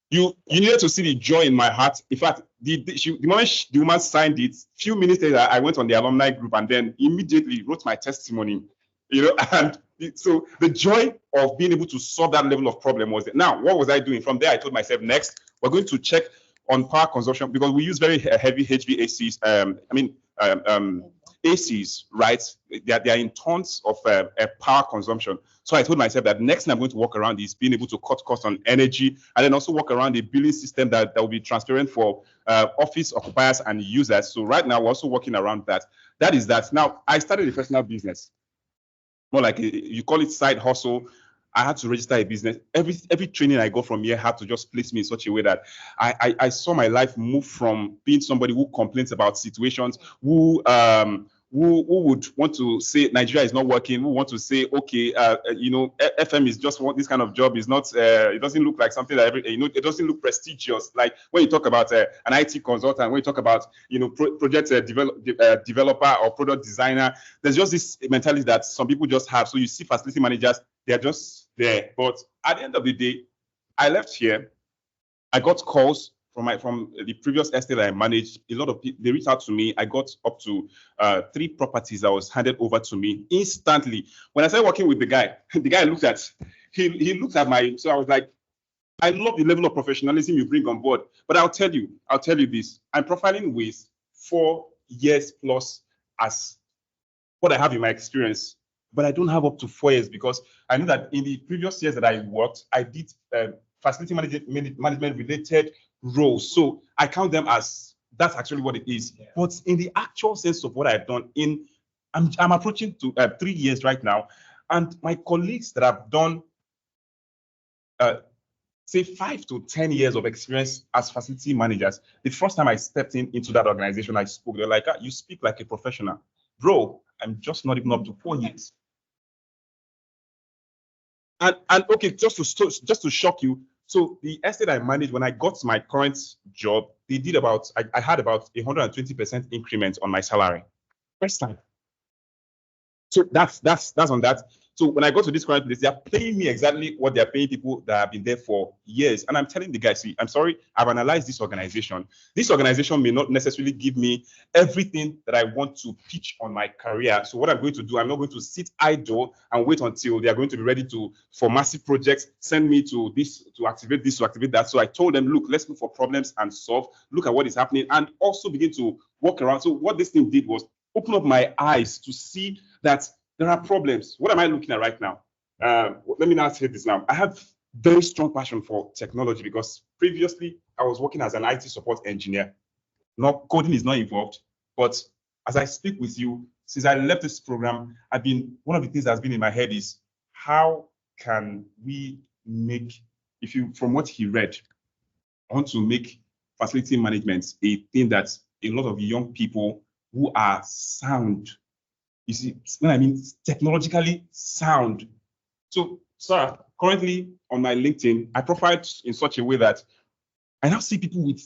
You needed to see the joy in my heart. In fact, the moment the woman signed it, few minutes later, I went on the alumni group and then immediately wrote my testimony. And So the joy of being able to solve that level of problem was there. Now, what was I doing? From there, I told myself, next, we're going to check on power consumption because we use very heavy HVACs. ACs, right? They are in tons of power consumption. So I told myself that next thing I'm going to work around is being able to cut costs on energy, and then also work around a billing system that will be transparent for office occupiers and users. So right now, we're also working around that. That is that. Now, I started a personal business, more like you call it side hustle. I had to register a business. Every training I got from here had to just place me in such a way that I saw my life move from being somebody who complains about situations, who would want to say Nigeria is not working, who want to say, okay, FM is just this kind of job is not, it doesn't look like something that it doesn't look prestigious. Like when you talk about an IT consultant, when you talk about, project developer or product designer, there's just this mentality that some people just have. So you see facility managers, they're just there. But at the end of the day, I left here. I got calls from the previous estate I managed. A lot of people, they reached out to me. I got up to 3 properties that was handed over to me instantly. When I started working with the guy looked at, he looked at so I was like, I love the level of professionalism you bring on board. But I'll tell you this. I'm profiling with 4 years plus as what I have in my experience. But I don't have up to 4 years because I know that in the previous years that I worked, I did facility management related roles. So I count them as that's actually what it is. Yeah. But in the actual sense of what I've done, I'm approaching to 3 years right now, and my colleagues that have done say 5 to 10 years of experience as facility managers, the first time I stepped into that organization, I spoke. They're like, you speak like a professional, bro. I'm just not even up to 4 years. And okay, just to shock you, so the estate I managed when I got my current job, they did I had about 120% increment on my salary. First time. So that's on that. So when I go to this current place, they are paying me exactly what they are paying people that have been there for years. And I'm telling the guys, see, I'm sorry, I've analyzed this organization. This organization may not necessarily give me everything that I want to pitch on my career. So what I'm going to do, I'm not going to sit idle and wait until they are going to be ready for massive projects, send me to activate this, to activate that. So I told them, look, let's look for problems and solve, look at what is happening, and also begin to walk around. So what this thing did was open up my eyes to see that there are problems. What am I looking at right now? Let me now say this now. I have very strong passion for technology because previously I was working as an IT support engineer. Not coding is not involved, but as I speak with you, since I left this program, one of the things that's been in my head is how can we make, from what he read, I want to make facility management a thing that a lot of young people who are sound, you see, when I mean technologically sound. So, sir, currently on my LinkedIn, I profiled in such a way that I now see people with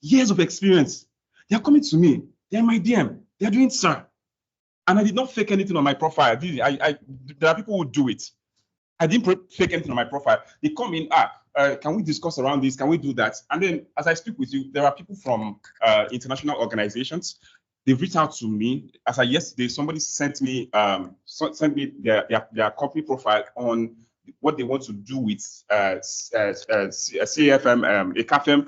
years of experience. They're coming to me. They're in my DM. They're doing, sir. And I did not fake anything on my profile. There are people who do it. I didn't fake anything on my profile. They come in, can we discuss around this? Can we do that? And then as I speak with you, there are people from international organizations. They've reached out to me. As of yesterday, somebody sent me their company profile on what they want to do with CAFM, a CAFM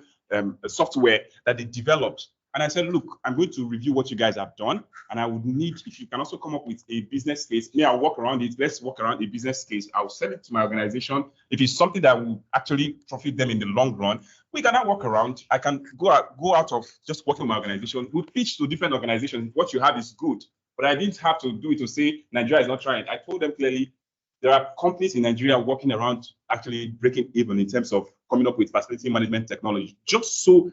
software that they developed. And I said, look, I'm going to review what you guys have done. And I would need, if you can also come up with a business case, I'll work around it. Let's work around a business case. I'll send it to my organization. If it's something that will actually profit them in the long run, we cannot work around. I can go out of just working with my organization. We pitch to different organizations. What you have is good. But I didn't have to do it to say Nigeria is not trying. I told them clearly, there are companies in Nigeria working around actually breaking even in terms of coming up with facility management technology, just so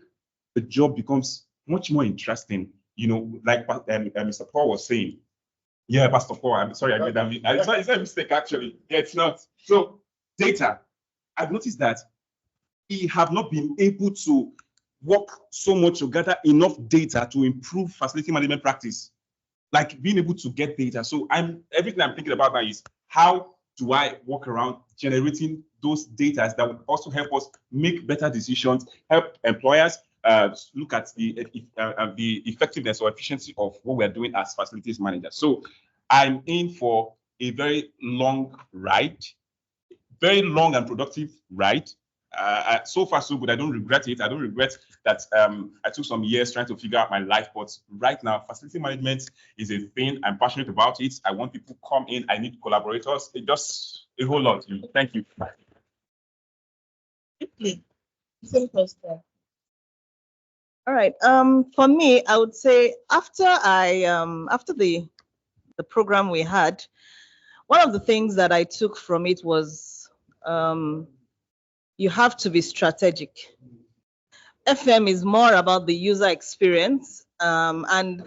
the job becomes much more interesting, like Mr. Paul was saying. Yeah, Pastor Paul, I'm sorry, I made that. It's not a mistake, actually. Yeah, it's not. So, data. I've noticed that we have not been able to work so much to gather enough data to improve facility management practice. Like being able to get data. So, everything I'm thinking about now is how do I work around generating those data that would also help us make better decisions, help employers look at the effectiveness or efficiency of what we're doing as facilities managers. So I'm in for a very long ride, very long and productive ride. So far, so good. I don't regret it. I don't regret that I took some years trying to figure out my life. But right now, facility management is a thing. I'm passionate about it. I want people to come in. I need collaborators. It just a whole lot. Thank you. All right. For me, I would say after the program we had, one of the things that I took from it was you have to be strategic. FM is more about the user experience, and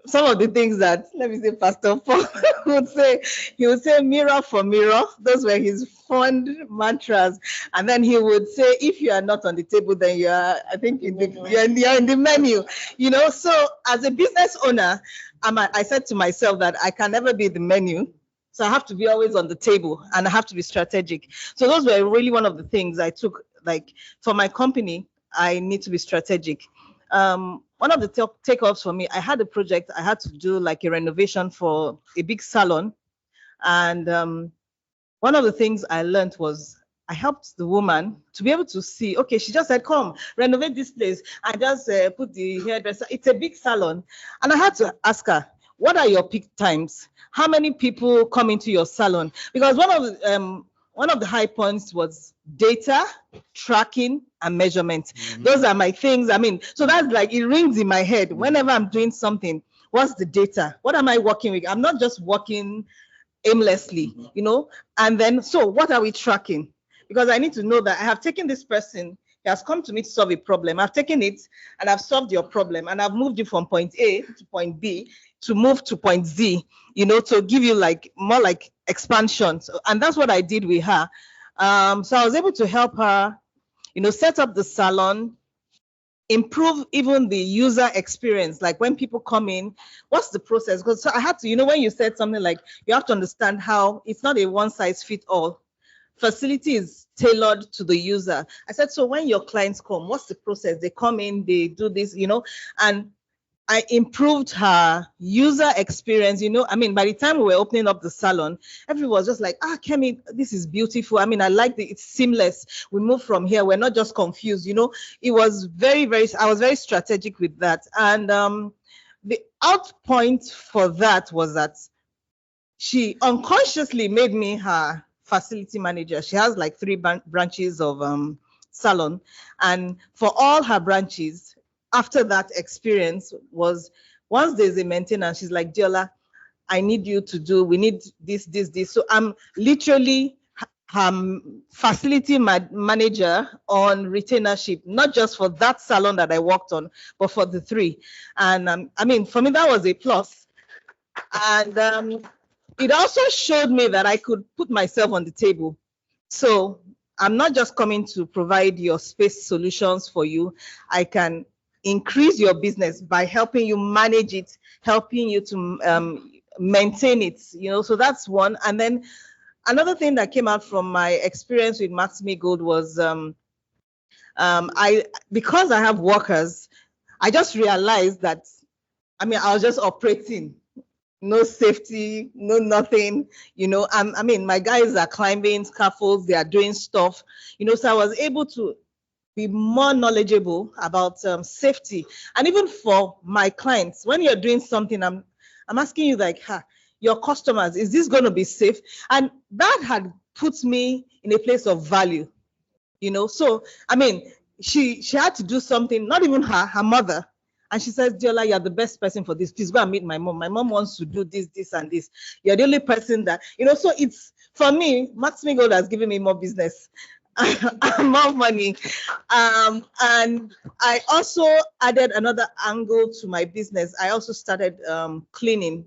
some of the things that, let me say, Pastor Paul would say, he would say mirror for mirror. Those were his fond mantras. And then he would say, if you are not on the table, then you are, I think, you're in the menu. You know, so as a business owner, I said to myself that I can never be the menu. So I have to be always on the table and I have to be strategic. So those were really one of the things I took, like for my company, I need to be strategic. One of the takeoffs for me, I had a project, I had to do like a renovation for a big salon. And one of the things I learned was I helped the woman to be able to see, okay, she just said, come, renovate this place. I just put the hairdresser, it's a big salon. And I had to ask her, what are your peak times? How many people come into your salon? Because one of the high points was data, tracking, and measurement. Those are my things. I mean, so that's like, it rings in my head. Whenever I'm doing something, what's the data? What am I working with? I'm not just working aimlessly, you know? And then, so what are we tracking? Because I need to know that I have taken this person, he has come to me to solve a problem. I've taken it and I've solved your problem and I've moved you from point A to point B to move to point Z, you know, to give you like more like expansion. So, and that's what I did with her. So I was able to help her, you know, set up the salon, improve even the user experience. Like when people come in, what's the process? Because so I had to, you know, when you said something like, you have to understand how it's not a one size fit all. Facility is tailored to the user. I said, so when your clients come, what's the process? They come in, they do this, you know, and I improved her user experience. You know, I mean, by the time we were opening up the salon, everyone was just like, Kemi, this is beautiful. I mean, I like it's seamless. We move from here. We're not just confused. You know, it was very, I was very strategic with that. And the out point for that was that she unconsciously made me her facility manager. She has like 3 branches of salon. And for all her branches, after that experience was, once there's a maintenance, she's like, Diola, I need you to do, we need this. So I'm literally facility manager on retainership, not just for that salon that I worked on, but for the 3. And I mean, for me, that was a plus. And it also showed me that I could put myself on the table. So I'm not just coming to provide your space solutions for you. I can increase your business by helping you manage it, helping you to maintain it, you know, so that's one. And then another thing that came out from my experience with Max-Migold was because I have workers, I just realized that, I mean, I was just operating, no safety, no nothing, you know. I mean, my guys are climbing scaffolds, they are doing stuff, you know, so I was able to be more knowledgeable about safety. And even for my clients, when you're doing something, I'm asking you like, your customers, is this going to be safe? And that had put me in a place of value, you know. So, I mean, she had to do something, not even her mother. And she says, Diola, you're the best person for this. Please go and meet my mom. My mom wants to do this, and this. You're the only person that, you know, so it's, for me, Max-Migold has given me more business. More money. And I also added another angle to my business. I also started cleaning.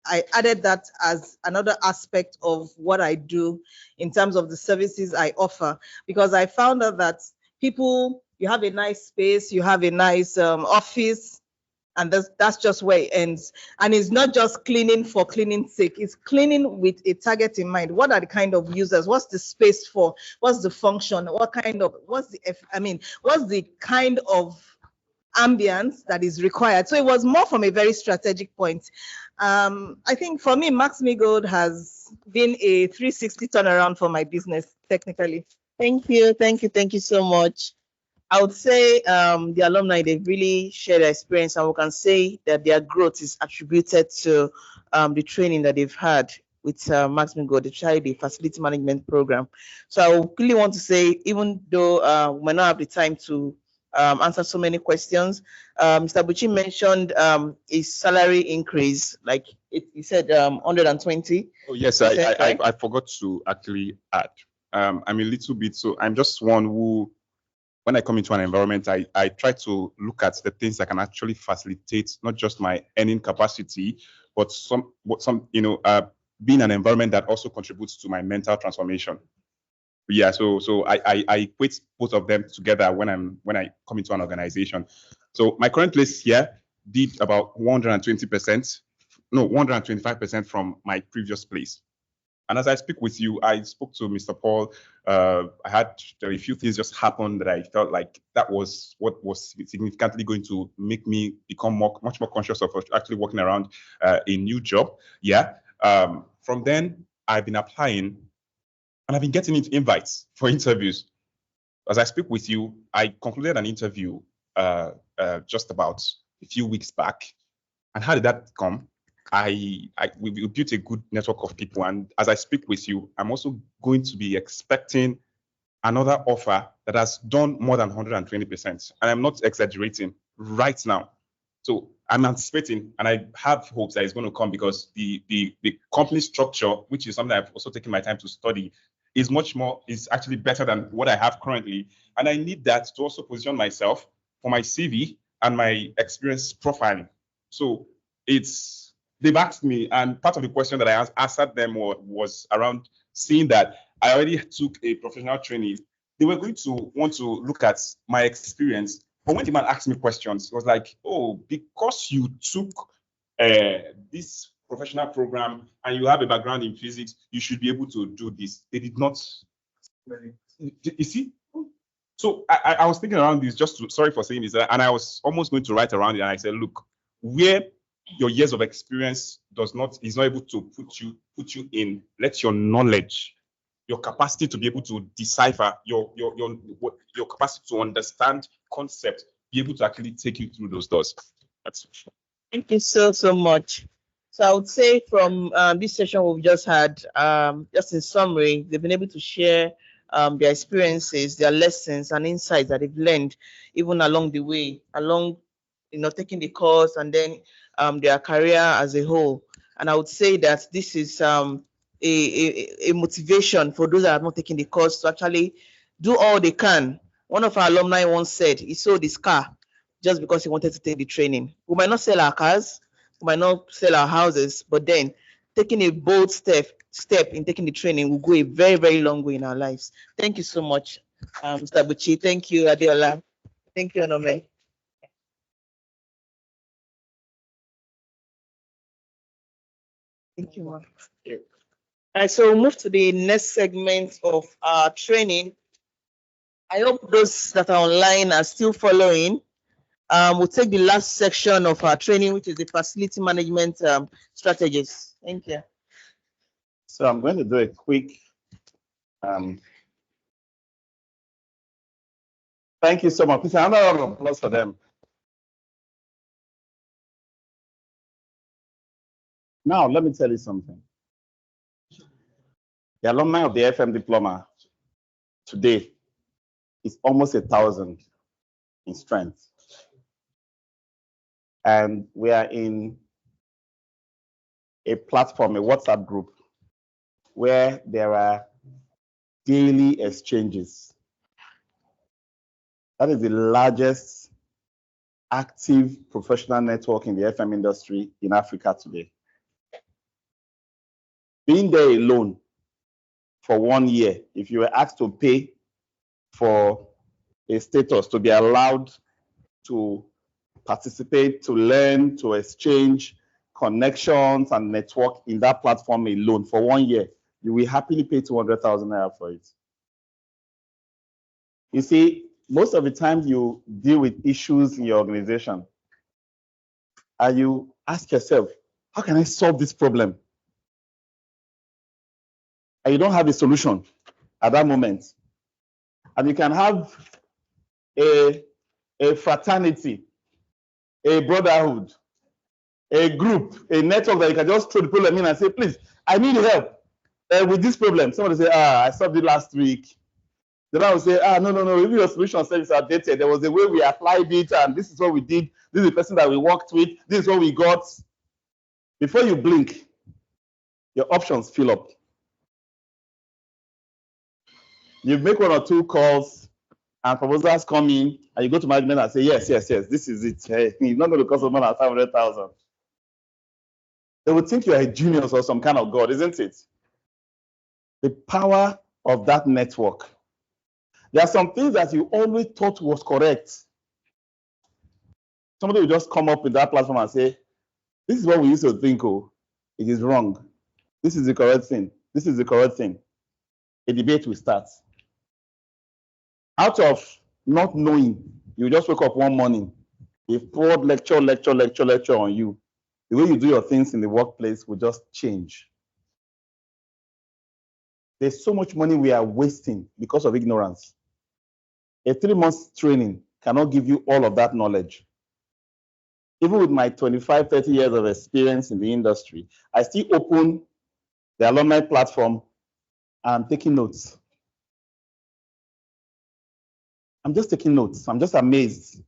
I added that as another aspect of what I do in terms of the services I offer, because I found out that people, you have a nice space, you have a nice office, and that's just where it ends. And it's not just cleaning for cleaning's sake. It's cleaning with a target in mind. What are the kind of users? What's the space for? What's the function? What's the kind of ambience that is required. So it was more from a very strategic point. I think for me, Max-Migold has been a 360 turnaround for my business, technically. Thank you so much. I would say the alumni, they've really shared their experience, and we can say that their growth is attributed to the training that they've had with Max-Migold, especially the facility management program. So I really want to say, even though we might not have the time to answer so many questions, Mr. Buchi mentioned his salary increase, like he said 120. Oh, yes, I forgot to actually add. I'm a little bit, so I'm just one who, when I come into an environment, I try to look at the things that can actually facilitate not just my earning capacity, but some being an environment that also contributes to my mental transformation. Yeah, so I equate both of them together when I come into an organization. So my current place here did about 125% from my previous place. And as I speak with you, I spoke to Mr. Paul. I had a few things just happen that I felt like that was what was significantly going to make me become much more conscious of actually working around a new job. Yeah. From then, I've been applying, and I've been getting invites for interviews. As I speak with you, I concluded an interview just about a few weeks back. And how did that come? We built a good network of people, and as I speak with you, I'm also going to be expecting another offer that has done more than 120%, and I'm not exaggerating right now. So I'm anticipating, and I have hopes that it's going to come, because the company structure, which is something I've also taken my time to study, is actually better than what I have currently, and I need that to also position myself for my CV and my experience profiling. So they've asked me, and part of the question that I answered them was around seeing that I already took a professional training. They were going to want to look at my experience. But when the man asked me questions, it was like, oh, because you took this professional program and you have a background in physics, you should be able to do this. They did not. You see? So I was thinking around this, sorry for saying this, and I was almost going to write around it, and I said, look, where your years of experience is not able to put you in, let your knowledge, your capacity to be able to decipher, your capacity to understand concepts, be able to actually take you through those doors. Thank you so much. So I would say from this session we've just had, just in summary, they've been able to share their experiences, their lessons and insights that they've learned even along the way, taking the course, and then their career as a whole. And I would say that this is a motivation for those that have not taken the course to actually do all they can. One of our alumni once said he sold his car just because he wanted to take the training. We might not sell our cars, we might not sell our houses, but then taking a bold step in taking the training will go a very, very long way in our lives. Thank you so much, Mr. Buchi. Thank you, Adeola. Thank you, Onome. Thank you, ma'am. All right, so we'll move to the next segment of our training. I hope those that are online are still following. We'll take the last section of our training, which is the facility management strategies. Thank you. So I'm going to do a quick. Thank you so much. Please, another round of applause for them. Now, let me tell you something. The alumni of the FM diploma today is almost 1,000 in strength. And we are in a platform, a WhatsApp group, where there are daily exchanges. That is the largest active professional network in the FM industry in Africa today. Being there alone for 1 year, if you were asked to pay for a status to be allowed to participate, to learn, to exchange connections and network in that platform alone for 1 year, you will happily pay 200,000 naira for it. You see, most of the time you deal with issues in your organization, and you ask yourself, how can I solve this problem? And you don't have a solution at that moment. And you can have a fraternity, a brotherhood, a group, a network that you can just throw the problem in and say, please, I need help with this problem. Somebody say, I solved it last week. The man will say, no, if your solution service are outdated, there was a way we applied it, and this is what we did. This is the person that we worked with. This is what we got. Before you blink, your options fill up. You make 1 or 2 calls, and proposals come in, and you go to management and say, yes, this is it. Hey, it's not going to cost more than 500,000. They would think you are a genius or some kind of god, isn't it? The power of that network. There are some things that you always thought was correct. Somebody will just come up with that platform and say, this is what we used to think, it is wrong. This is the correct thing. This is the correct thing. A debate will start. Out of not knowing, you just wake up one morning, they poured lecture on you. The way you do your things in the workplace will just change. There's so much money we are wasting because of ignorance. A 3-month training cannot give you all of that knowledge. Even with my 25, 30 years of experience in the industry, I still open the alumni platform and taking notes. I'm just taking notes. I'm just amazed.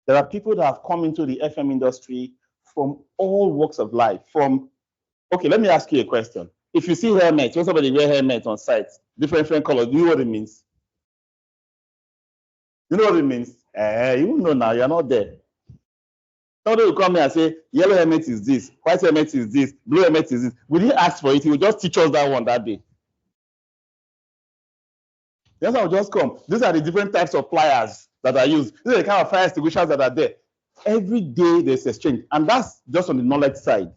There are people that have come into the FM industry from all walks of life. Okay, let me ask you a question. If you see helmets, when somebody wear helmet on site, different colors, do you know what it means? You know what it means? You know now, you're not there. Somebody will come here and say, yellow helmet is this, white helmet is this, blue helmet is this. We didn't ask for it, he will just teach us that one that day. The answer will just come. These are the different types of pliers that are used. These are the kind of fire extinguishers that are there. Every day there's exchange, and that's just on the knowledge side.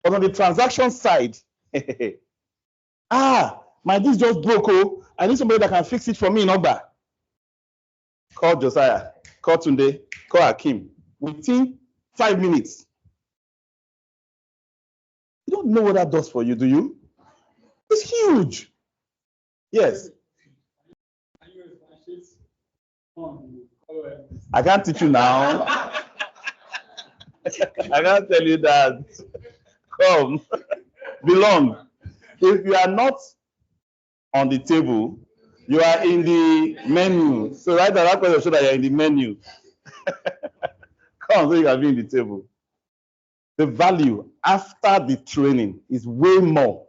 But on the transaction side, my this just broke, I need somebody that can fix it for me in Ogba. Call Josiah, call Tunde, call Hakim. Within 5 minutes. You don't know what that does for you, do you? It's huge. Yes. I can't teach you now. I can't tell you that. Come, belong. If you are not on the table, you are in the menu. So right now, that person show that you're in the menu. Come, so you can be in the table. The value after the training is way more.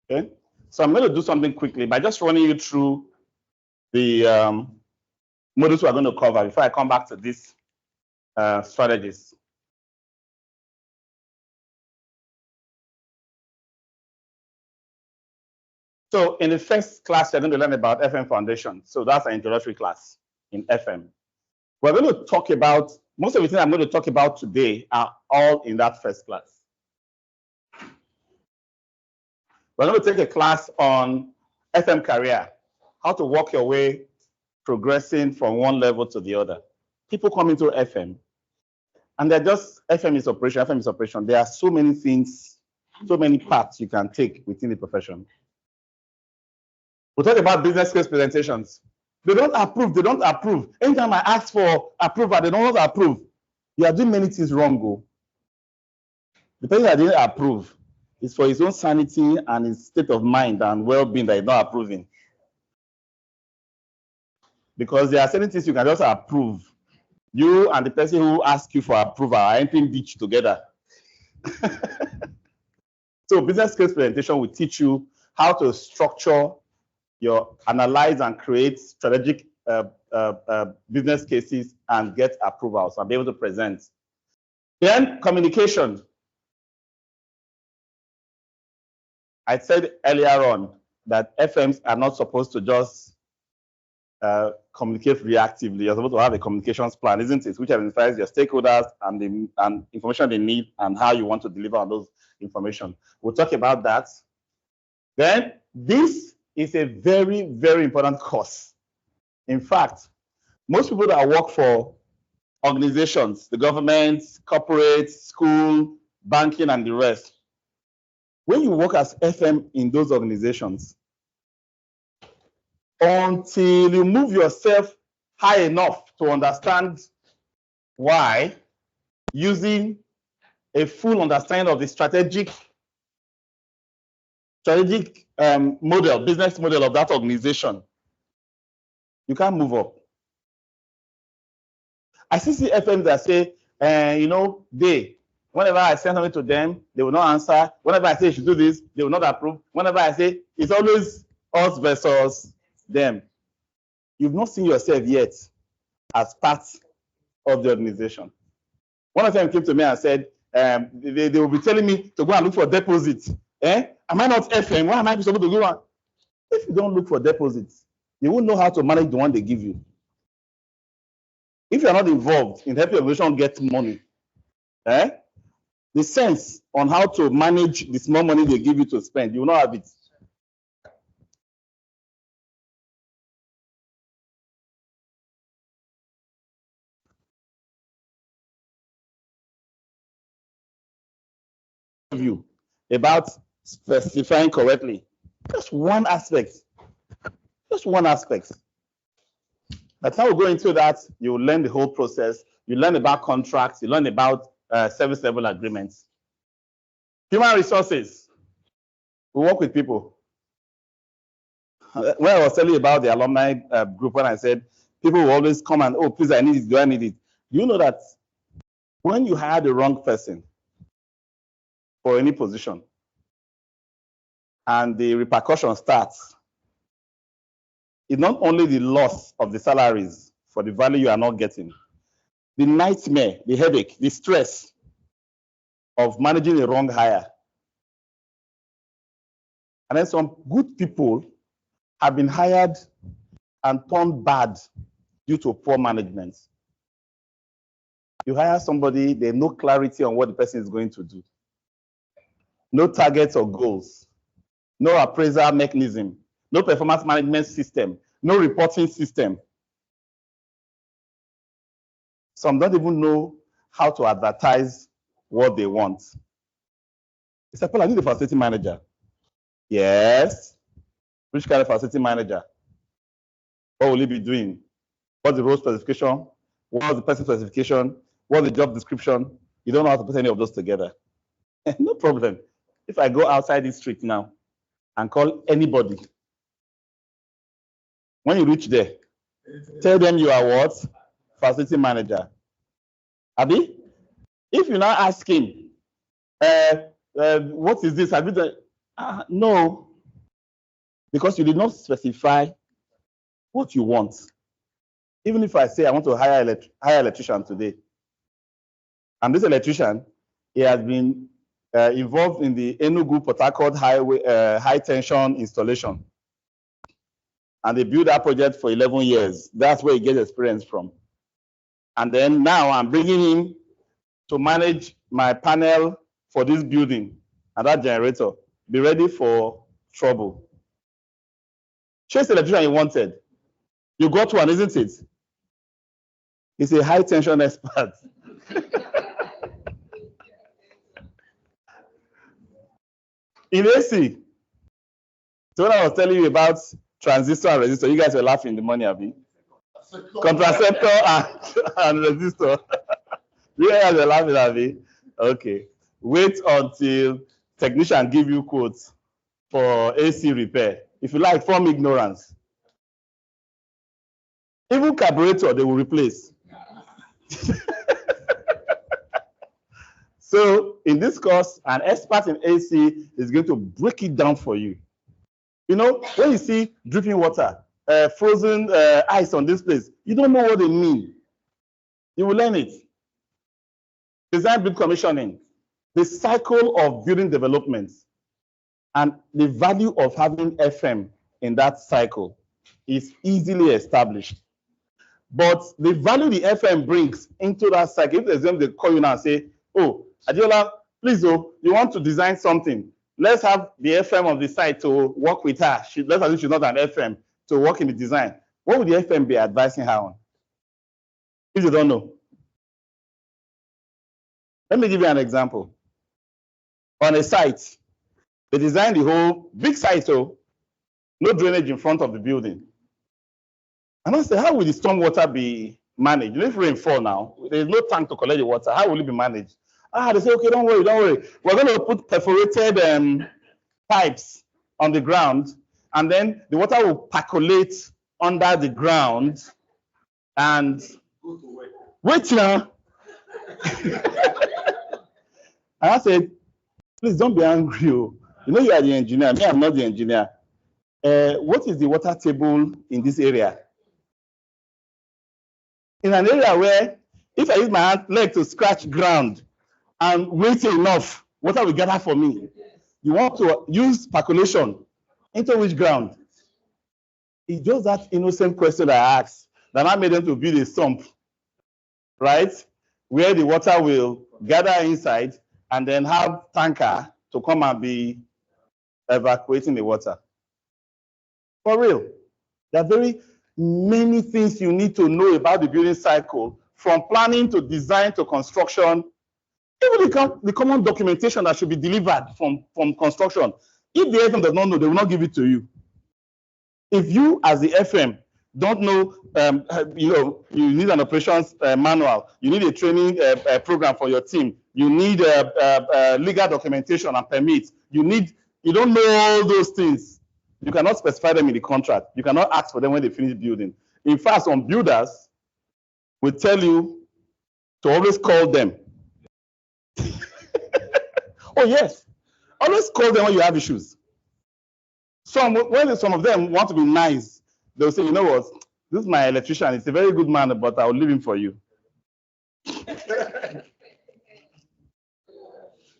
Okay, so I'm going to do something quickly by just running you through the modules we're going to cover before I come back to these strategies. So in the first class, you're going to learn about FM Foundation. So that's an introductory class in FM. We're going to talk about, most of the things I'm going to talk about today are all in that first class. We're going to take a class on FM career, how to work your way, progressing from one level to the other. People come into FM, and they're just, FM is operation. There are so many things, so many paths you can take within the profession. We'll talk about business case presentations. They don't approve. Anytime I ask for approval, they don't approve. You are doing many things wrong, The person that didn't approve is for his own sanity and his state of mind and well-being that he's not approving. Because there are certain things you can just approve. You and the person who asked you for approval are entering ditch together. So business case presentation will teach you how to structure analyze and create strategic business cases and get approvals and be able to present. Then communication. I said earlier on that FMs are not supposed to just communicate reactively. You're supposed to have a communications plan, isn't it? Which identifies your stakeholders and the information they need and how you want to deliver on those information. We'll talk about that. Then this is a very, very important course. In fact, most people that work for organizations, the government, corporate, school, banking, and the rest, when you work as FM in those organizations, until you move yourself high enough to understand why, using a full understanding of the strategic model, business model of that organization, you can't move up. I still see FMs that say, you know, whenever I send something to them, they will not answer. Whenever I say you should do this, they will not approve. Whenever I say, it's always us versus them. You've not seen yourself yet as part of the organization. One of them came to me and said, they will be telling me to go and look for deposits. Am I not FM? Why am I supposed to go on? If you don't look for deposits, you won't know how to manage the one they give you. If you're not involved in helping your organization get money, the sense on how to manage the small money they give you to spend, you will not have it. You about specifying correctly. Just one aspect. Just one aspect. By the time we go into that, you will learn the whole process. You learn about contracts. You learn about service level agreements. Human resources. We work with people. When I was telling you about the alumni group, when I said people will always come and, oh, please, I need it. Do I need it? You know that when you hire the wrong person for any position and the repercussion starts, it's not only the loss of the salaries for the value you are not getting, the nightmare, the headache, the stress of managing a wrong hire. And then some good people have been hired and turned bad due to poor management. You hire somebody, there's no clarity on what the person is going to do. No targets or goals. No appraisal mechanism. No performance management system. No reporting system. Some don't even know how to advertise what they want. It's like, well, I need a facility manager. Yes. Which kind of facility manager? What will he be doing? What's the role specification? What's the person specification? What's the job description? You don't know how to put any of those together. No problem. If I go outside the street now and call anybody, when you reach there, tell them you are what? Facility manager. Abi? If you now ask him, what is this? Have you done? No, because you did not specify what you want. Even if I say I want to hire an electrician today, and this electrician, he has been involved in the Enugu-Port Harcourt highway high tension installation, and they built that project for 11 years. That's where he gets experience from. And then now I'm bringing him to manage my panel for this building and that generator. Be ready for trouble. Chase the electrician you wanted. You got one, isn't it? He's a high tension expert. In AC, so when I was telling you about transistor and resistor, you guys were laughing in the morning, Abi. Contraceptor and resistor. You guys were laughing, Abi. Okay. Wait until technician give you quotes for AC repair. If you like, from ignorance. Even carburetor, they will replace. So in this course, an expert in AC is going to break it down for you. You know, when you see dripping water, frozen ice on this place, you don't know what they mean. You will learn it. Design, build, commissioning, the cycle of building development, and the value of having FM in that cycle is easily established. But the value the FM brings into that cycle, if there's them, they call you now and say, oh, Adiola, please, oh, you want to design something. let's have the FM of the site to work with her. Let's assume she's not an FM to work in the design. What would the FM be advising her on? If you don't know. Let me give you an example. On a site, they designed the whole big site, so no drainage in front of the building. And I said, how will the storm water be managed? If rain fall now, there's no tank to collect the water. How will it be managed? They say, okay, don't worry, don't worry. We're going to put perforated pipes on the ground, and then the water will percolate under the ground. And wait now. And I said, please don't be angry. You know you are the engineer. Me, I'm not the engineer. What is the water table in this area? In an area where if I use my leg to scratch ground and wait enough, water will gather for me. You want to use percolation into which ground? It's just that innocent question I asked that I made them to build a sump, right? Where the water will gather inside and then have tanker to come and be evacuating the water. For real, there are very many things you need to know about the building cycle, from planning to design to construction, even the common documentation that should be delivered from construction. If the FM does not know, they will not give it to you. If you, as the FM, don't know, you need an operations manual, you need a training program for your team, you need legal documentation and permits, you don't know all those things. You cannot specify them in the contract. You cannot ask for them when they finish building. In fact, some builders will tell you to always call them. Oh yes, always call them when you have issues. When some of them want to be nice, they'll say, you know what, this is my electrician, he's a very good man, but I'll leave him for you.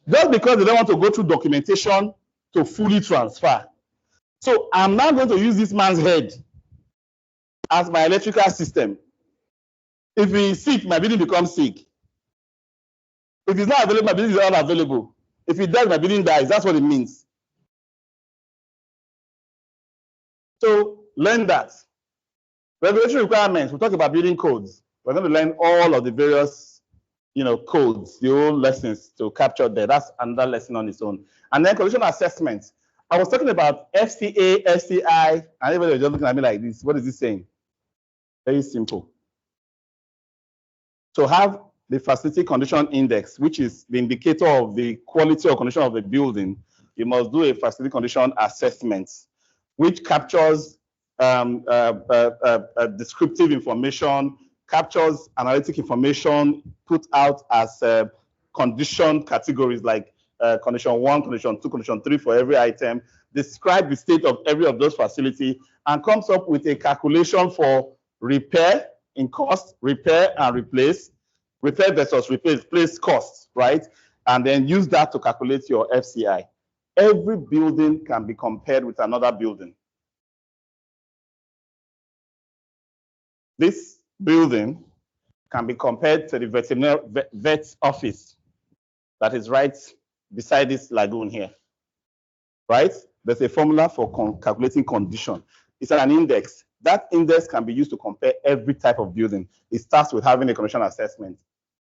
Just because they don't want to go through documentation to fully transfer. So I'm now going to use this man's head as my electrical system. If he's sick, my building becomes sick. If he's not available, my building is not available. If he dies, my building dies. That's what it means. So learn that. Regulatory requirements, we'll talk about building codes. We're going to learn all of the various codes, the old lessons to capture there. That's another lesson on its own. And then condition assessments. I was talking about FCA, FCI, and everybody was just looking at me like this. What is this saying? Very simple. To have the facility condition index, which is the indicator of the quality or condition of the building, you must do a facility condition assessment, which captures descriptive information, captures analytic information, put out as condition categories like condition 1, condition 2, condition 3 for every item, describe the state of every of those facilities, and comes up with a calculation for repair in cost, repair and replace, repair versus replace costs, right? And then use that to calculate your FCI. Every building can be compared with another building. This building can be compared to the vet's office that is right beside this lagoon here, right? There's a formula for calculating condition. It's an index. That index can be used to compare every type of building. It starts with having a condition assessment,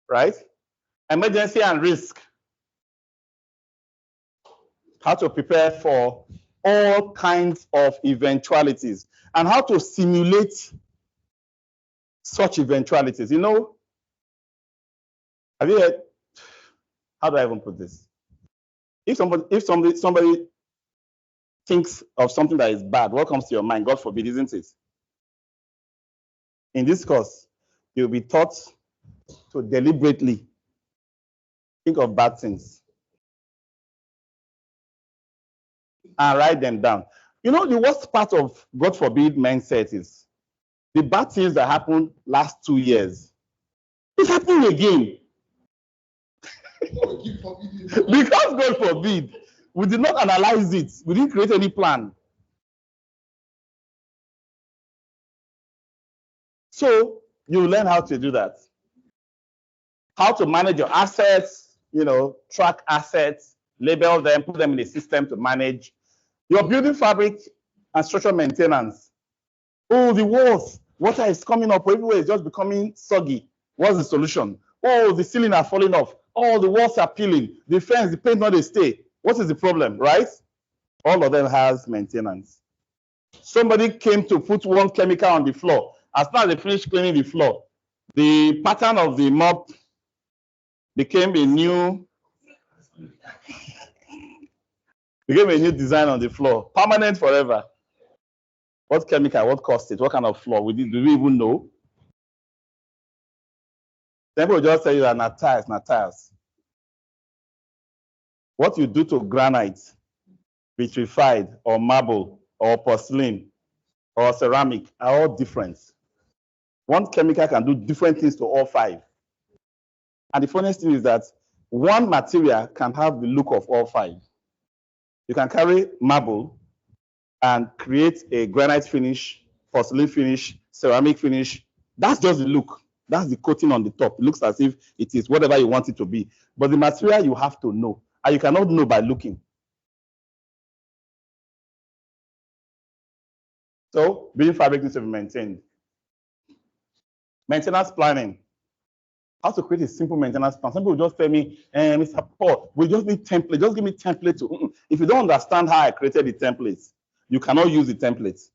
right? Emergency and risk. How to prepare for all kinds of eventualities and how to simulate such eventualities. You know, have you heard, how do I even put this? If somebody thinks of something that is bad, what comes to your mind? God forbid, isn't it? In this course, you'll be taught to deliberately think of bad things and write them down. You know, the worst part of God forbid mindset is the bad things that happened last 2 years. It's happening again. Because God forbid, we did not analyze it. We didn't create any plan. So you learn how to do that. How to manage your assets, track assets, label them, put them in a system to manage. Your building fabric and structural maintenance. Oh, the walls, water is coming up everywhere, it's just becoming soggy. What's the solution? Oh, the ceiling are falling off. Oh, the walls are peeling. The fence, the paint not they stay. What is the problem, right? All of them has maintenance. Somebody came to put one chemical on the floor. As soon as they finished cleaning the floor, the pattern of the mop became a new design on the floor, permanent forever. What chemical? What cost it? What kind of floor? Do we even know? Then people just tell you that not tiles, not tiles. What you do to granite, vitrified, or marble, or porcelain, or ceramic are all different. One chemical can do different things to all five. And the funniest thing is that one material can have the look of all five. You can carry marble and create a granite finish, porcelain finish, ceramic finish. That's just the look. That's the coating on the top. It looks as if it is whatever you want it to be. But the material you have to know, and you cannot know by looking. So building fabric needs to be maintained. Maintenance planning. How to create a simple maintenance plan. Some people just tell me, Mr. Paul, we just need template. Just give me template. If you don't understand how I created the templates, you cannot use the templates.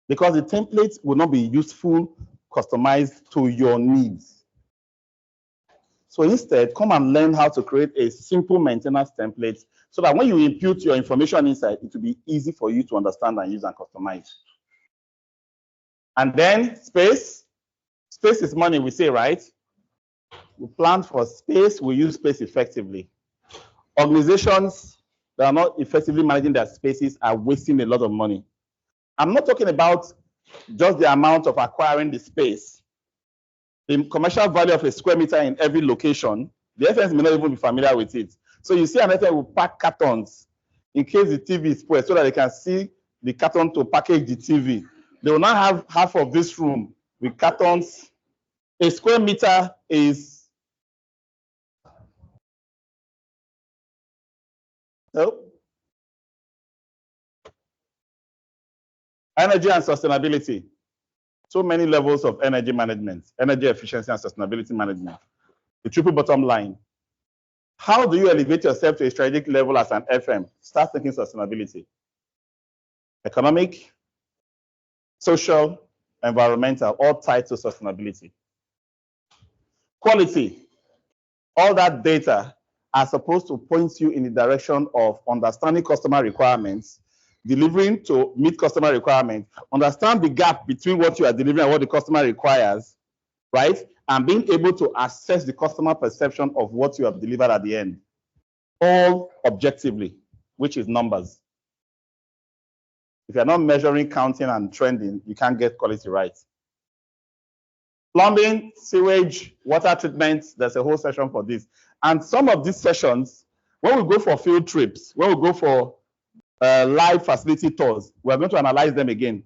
Because the templates will not be useful, customized to your needs. So instead, come and learn how to create a simple maintenance template so that when you input your information inside, it will be easy for you to understand and use and customize. And then space. Space is money, we say, right? We plan for space, we use space effectively. Organizations that are not effectively managing their spaces are wasting a lot of money. I'm not talking about just the amount of acquiring the space. The commercial value of a square meter in every location, the FMs may not even be familiar with it. So you see an FM will pack cartons in case the TV is spoiled so that they can see the carton to package the TV. They will not have half of this room with cartons. A square meter is energy and sustainability. So many levels of energy management, energy efficiency and sustainability management. The triple bottom line. How do you elevate yourself to a strategic level as an FM? Start thinking sustainability. Economic, social, environmental, all tied to sustainability. Quality. All that data are supposed to point you in the direction of understanding customer requirements, delivering to meet customer requirements, understand the gap between what you are delivering and what the customer requires, right? And being able to assess the customer perception of what you have delivered at the end, all objectively, which is numbers. If you're not measuring, counting, and trending, you can't get quality right. Plumbing, sewage, water treatment, there's a whole session for this. And some of these sessions, when we go for field trips, when we go for live facility tours, we're going to analyze them again.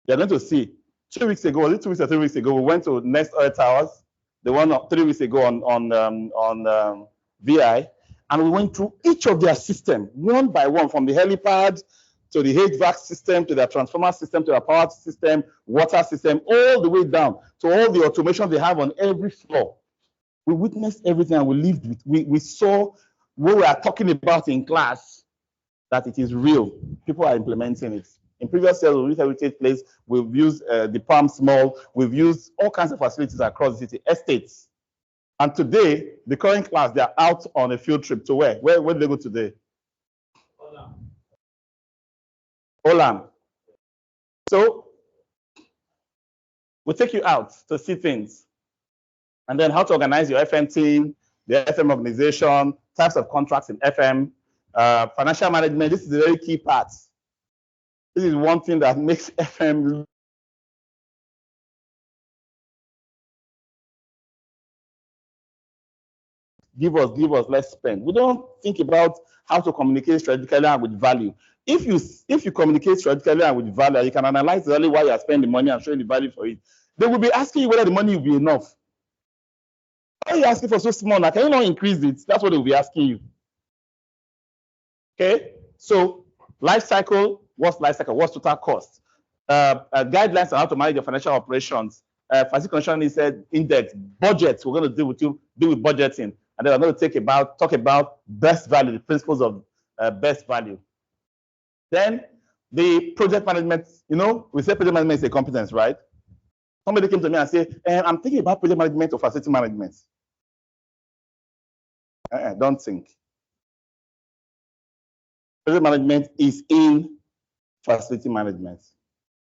You're going to see, 2 weeks ago, was it 2 weeks or 3 weeks ago, we went to Next Oil Towers, the one 3 weeks ago on VI, and we went through each of their systems, one by one, from the helipad to the HVAC system, to their transformer system, to their power system, water system, all the way down to all the automation they have on every floor. We witnessed everything and we lived with, we saw what we are talking about in class, that it is real. People are implementing it. In previous years, with Heritage Place, we've used the Palms Mall, we've used all kinds of facilities across the city, estates. And today, the current class, they're out on a field trip to where? Where did they go today? Olam. So we'll take you out to see things. And then how to organize your FM team, the FM organization, types of contracts in FM, financial management. This is a very key part. This is one thing that makes FM give us, let's spend. We don't think about how to communicate strategically and with value. If you communicate strategically and with value, you can analyze exactly why you are spending money and showing the value for it. They will be asking you whether the money will be enough. are you asking for so small now? Can you not increase it? That's what they'll be asking you. Okay, so life cycle, what's life cycle? What's total cost? Guidelines on how to manage your financial operations. Facility condition index, budgets. We're going to deal with budgeting, and then we're going to talk about best value, the principles of best value. Then the project management. You know, we say project management is a competence, right? Somebody came to me and said, I'm thinking about project management or facility management. Don't think. Project management is in facility management.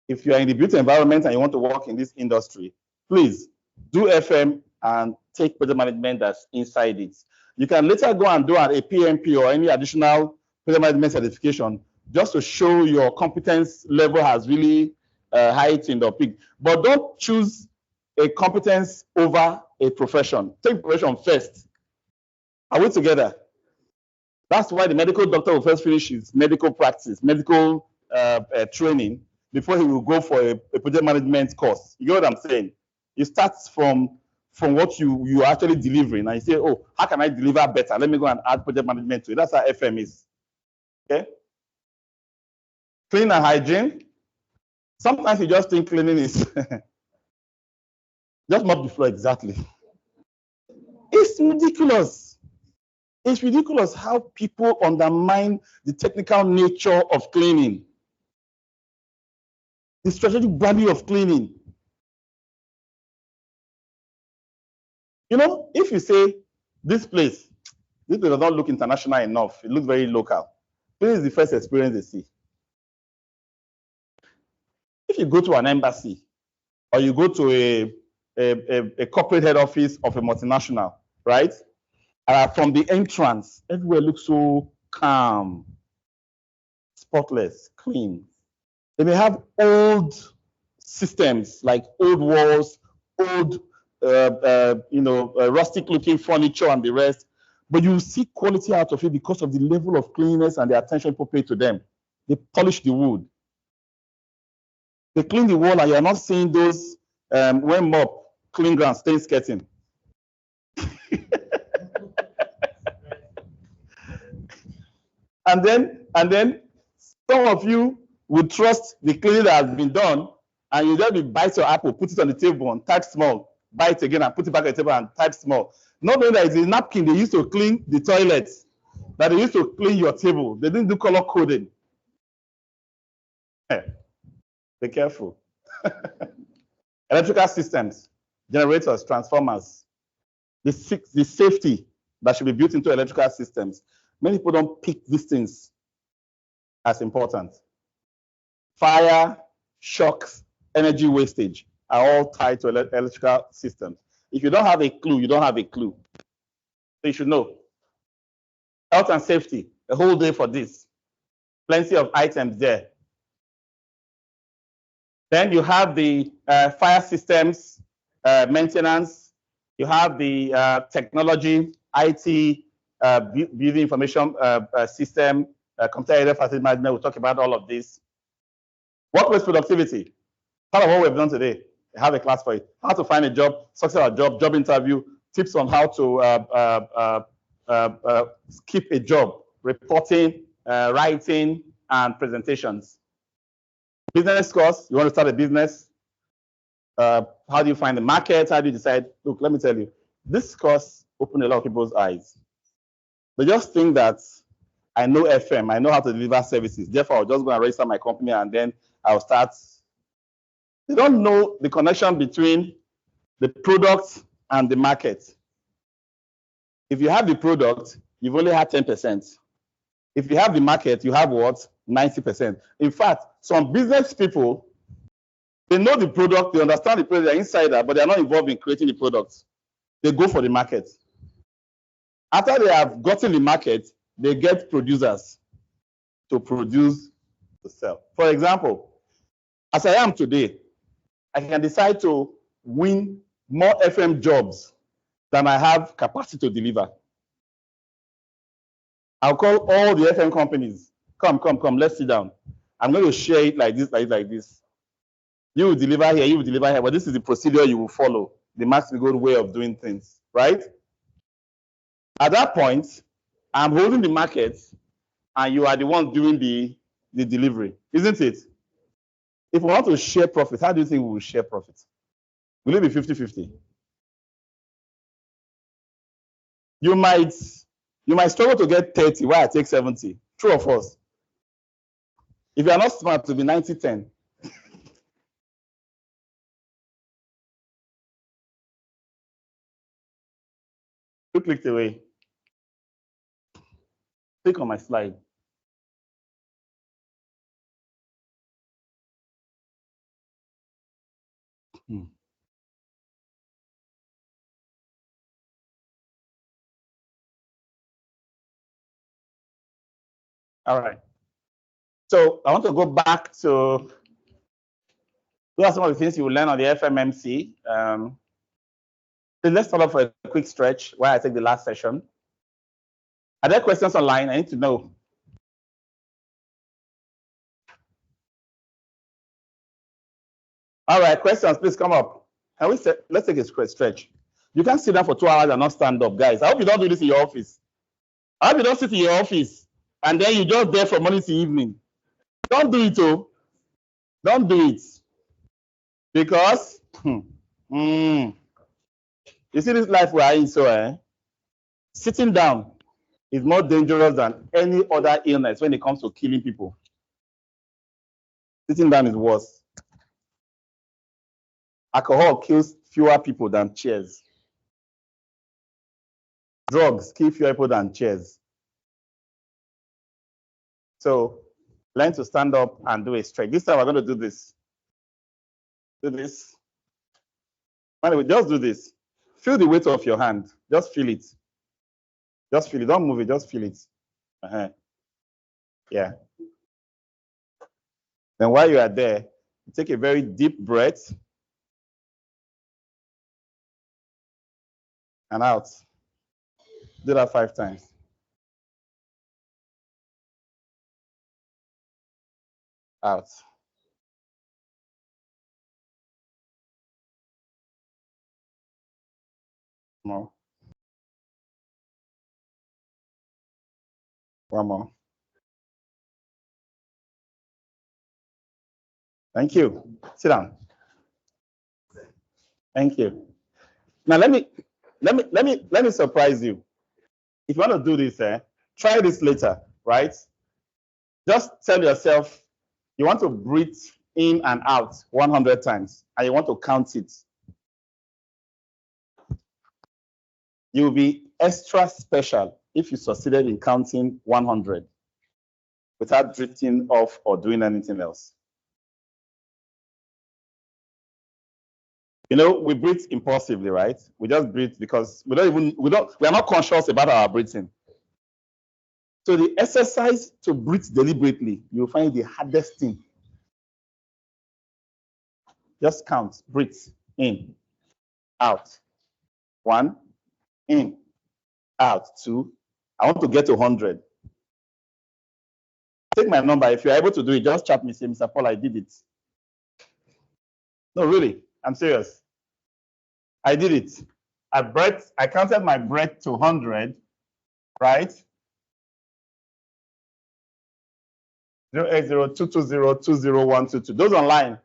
If you are in the built environment and you want to work in this industry, please do FM and take project management that's inside it. You can later go and do a PMP or any additional project management certification just to show your competence level has really heightened or peaked. But don't choose a competence over a profession. Take profession first. Are we together? That's why the medical doctor will first finish his medical practice, medical training, before he will go for a project management course. You get what I'm saying? It starts from what you are actually delivering, and you say, oh, how can I deliver better? Let me go and add project management to it. That's how FM is. Okay? Clean and hygiene. Sometimes you just think cleaning is just mop the floor exactly. It's ridiculous. It's ridiculous how people undermine the technical nature of cleaning, the strategic value of cleaning. You know, if you say this place does not look international enough, it looks very local, this is the first experience they see. If you go to an embassy or you go to a corporate head office of a multinational, right? From the entrance, everywhere looks so calm, spotless, clean. They may have old systems like old walls, old, rustic-looking furniture and the rest, but you see quality out of it because of the level of cleanliness and the attention people pay to them. They polish the wood. They clean the wall, and you're not seeing those when mop, clean ground, stain skirting. And then some of you will trust the cleaning that has been done, and you just bite your apple, put it on the table and type small, bite again and put it back on the table and type small. Not knowing that it's a napkin they used to clean the toilets, that they used to clean your table. They didn't do color coding. Be careful. Electrical systems, generators, transformers, the safety that should be built into electrical systems. Many people don't pick these things as important. Fire, shocks, energy wastage are all tied to electrical systems. If you don't have a clue, you don't have a clue. So you should know. Health and safety, a whole day for this. Plenty of items there. Then you have the fire systems, maintenance. You have the technology, IT, building information system, computer-aided facility management. We'll talk about all of this. Workplace productivity. Part of what we've done today. I have a class for it. How to find a job, success at job interview, tips on how to keep a job, reporting, writing, and presentations. Business course, you want to start a business. How do you find the market? How do you decide? Look, let me tell you, this course opened a lot of people's eyes. They just think that I know FM, I know how to deliver services. Therefore, I'll just go and register my company and then I'll start. They don't know the connection between the product and the market. If you have the product, you've only had 10%. If you have the market, you have what? 90%. In fact, some business people, they know the product, they understand the product, they're insider, but they're not involved in creating the product. They go for the market. After they have gotten the market, they get producers to produce, to sell. For example, as I am today, I can decide to win more FM jobs than I have capacity to deliver. I'll call all the FM companies. Come, let's sit down. I'm going to share it like this, like this. You will deliver here, you will deliver here, but this is the procedure you will follow, the Max-Migold way of doing things. right? At that point, I'm holding the market and you are the one doing the delivery, isn't it? If we want to share profit, how do you think we will share profit? Will it be 50-50? You might struggle to get 30 while I take 70. True or false? If you are not smart, to be 90-10. Who clicked away? Click on my slide. All right. So I want to go back to those are some of the things you will learn on the FMMC. So let's start off for a quick stretch while I take the last session. Are there questions online? I need to know. All right, questions, please come up. Let's take a stretch. You can't sit down for 2 hours and not stand up, guys. I hope you don't do this in your office. I hope you don't sit in your office and then you just there from morning to evening. Don't do it, oh. Don't do it. Because, you see this life we are in, so sitting down is more dangerous than any other illness when it comes to killing people. Sitting down is worse. Alcohol kills fewer people than chairs. Drugs kill fewer people than chairs. So learn to stand up and do a stretch. This time we're going to do this. Do this. Anyway, just do this. Feel the weight of your hand. Just feel it. Just feel it. Don't move it. Just feel it. Yeah. Then while you are there, you take a very deep breath and out. Do that 5 times. Out. More. One more. Thank you. Sit down. Thank you. Now let me surprise you. If you want to do this, try this later, right? Just tell yourself you want to breathe in and out 100 times, and you want to count it. You'll be extra special if you succeeded in counting 100 without drifting off or doing anything else. You know, we breathe impulsively, right? We just breathe because we are not conscious about our breathing. So the exercise to breathe deliberately, you'll find the hardest thing. Just count, breathe, in, out. 1, in, out. 2. I want to get to 100. Take my number. If you're able to do it, just chat me, say, Mr. Paul, I did it. No, really, I'm serious. I did it. I counted my breath to 100, right? 080-220-20122. Those online,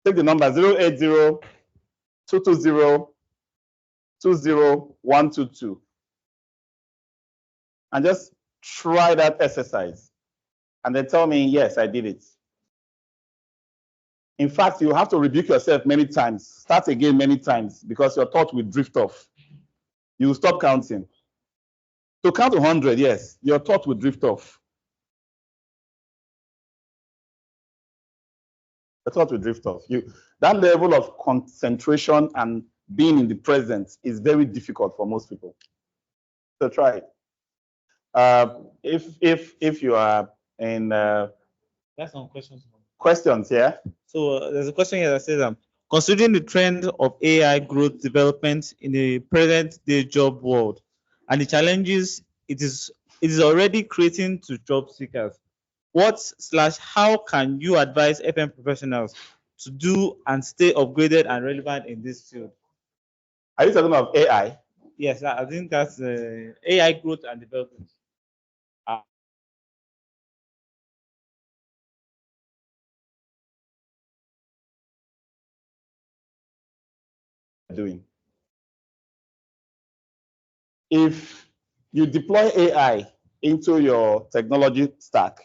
take the number 080-220-20122 and just try that exercise and then tell me, yes, I did it. In fact, you have to rebuke yourself many times. Start again many times because your thought will drift off. You will stop counting. To count to 100, yes, your thought will drift off. The thought will drift off. That level of concentration and being in the present is very difficult for most people. So try it. If you are in that's some questions. Questions, yeah. So there's a question here that says, considering the trend of AI growth development in the present day job world and the challenges it is already creating to job seekers, how can you advise FM professionals to do and stay upgraded and relevant in this field? Are you talking about AI? Yes, I think that's AI growth and development. Doing. If you deploy AI into your technology stack,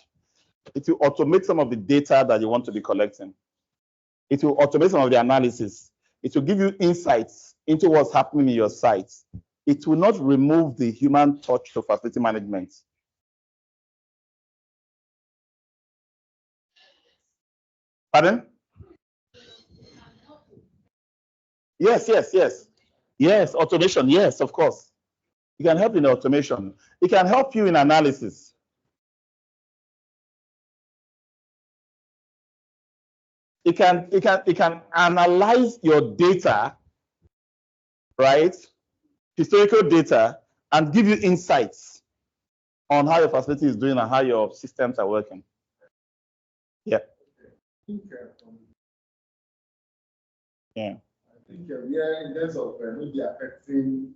it will automate some of the data that you want to be collecting. It will automate some of the analysis. It will give you insights into what's happening in your site. It will not remove the human touch to facility management. Pardon? Yes, yes, yes. Yes, automation, yes, of course. It can help in automation. It can help you in analysis. It can analyze your data, right? Historical data, and give you insights on how your facility is doing and how your systems are working. Yeah. Yeah. I think we are in terms of maybe affecting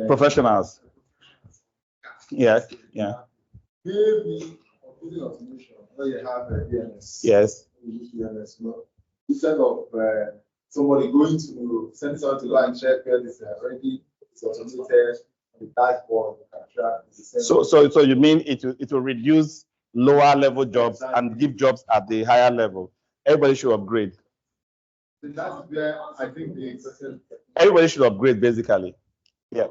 professionals. Yes. Yeah. Maybe computing automation where you have a DNS. Yes. DNS, instead of somebody going to send someone to go and check where this already is automated on the dashboard. So you mean it will reduce lower level jobs and give jobs at the higher level? Everybody should upgrade. That's where I think everybody should upgrade basically. Yeah.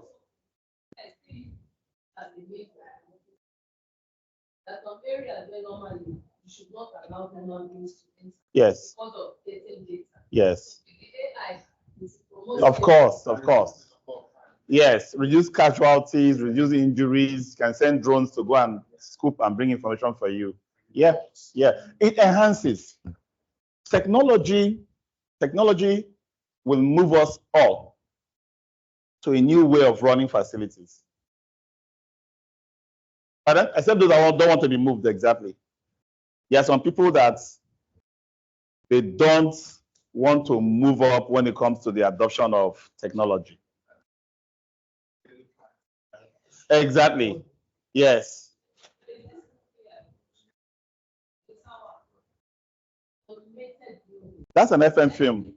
That some areas where normally you should not allow human beings to enter. Yes. Because of getting data. Yes. AI is of course. Yes, reduce casualties, reduce injuries, can send drones to go and scoop and bring information for you. Yeah, yeah. It enhances. Technology will move us all to a new way of running facilities. Pardon? Except those that don't want to be moved, exactly. There are some people that they don't want to move up when it comes to the adoption of technology. Exactly. Yes. That's an FM film.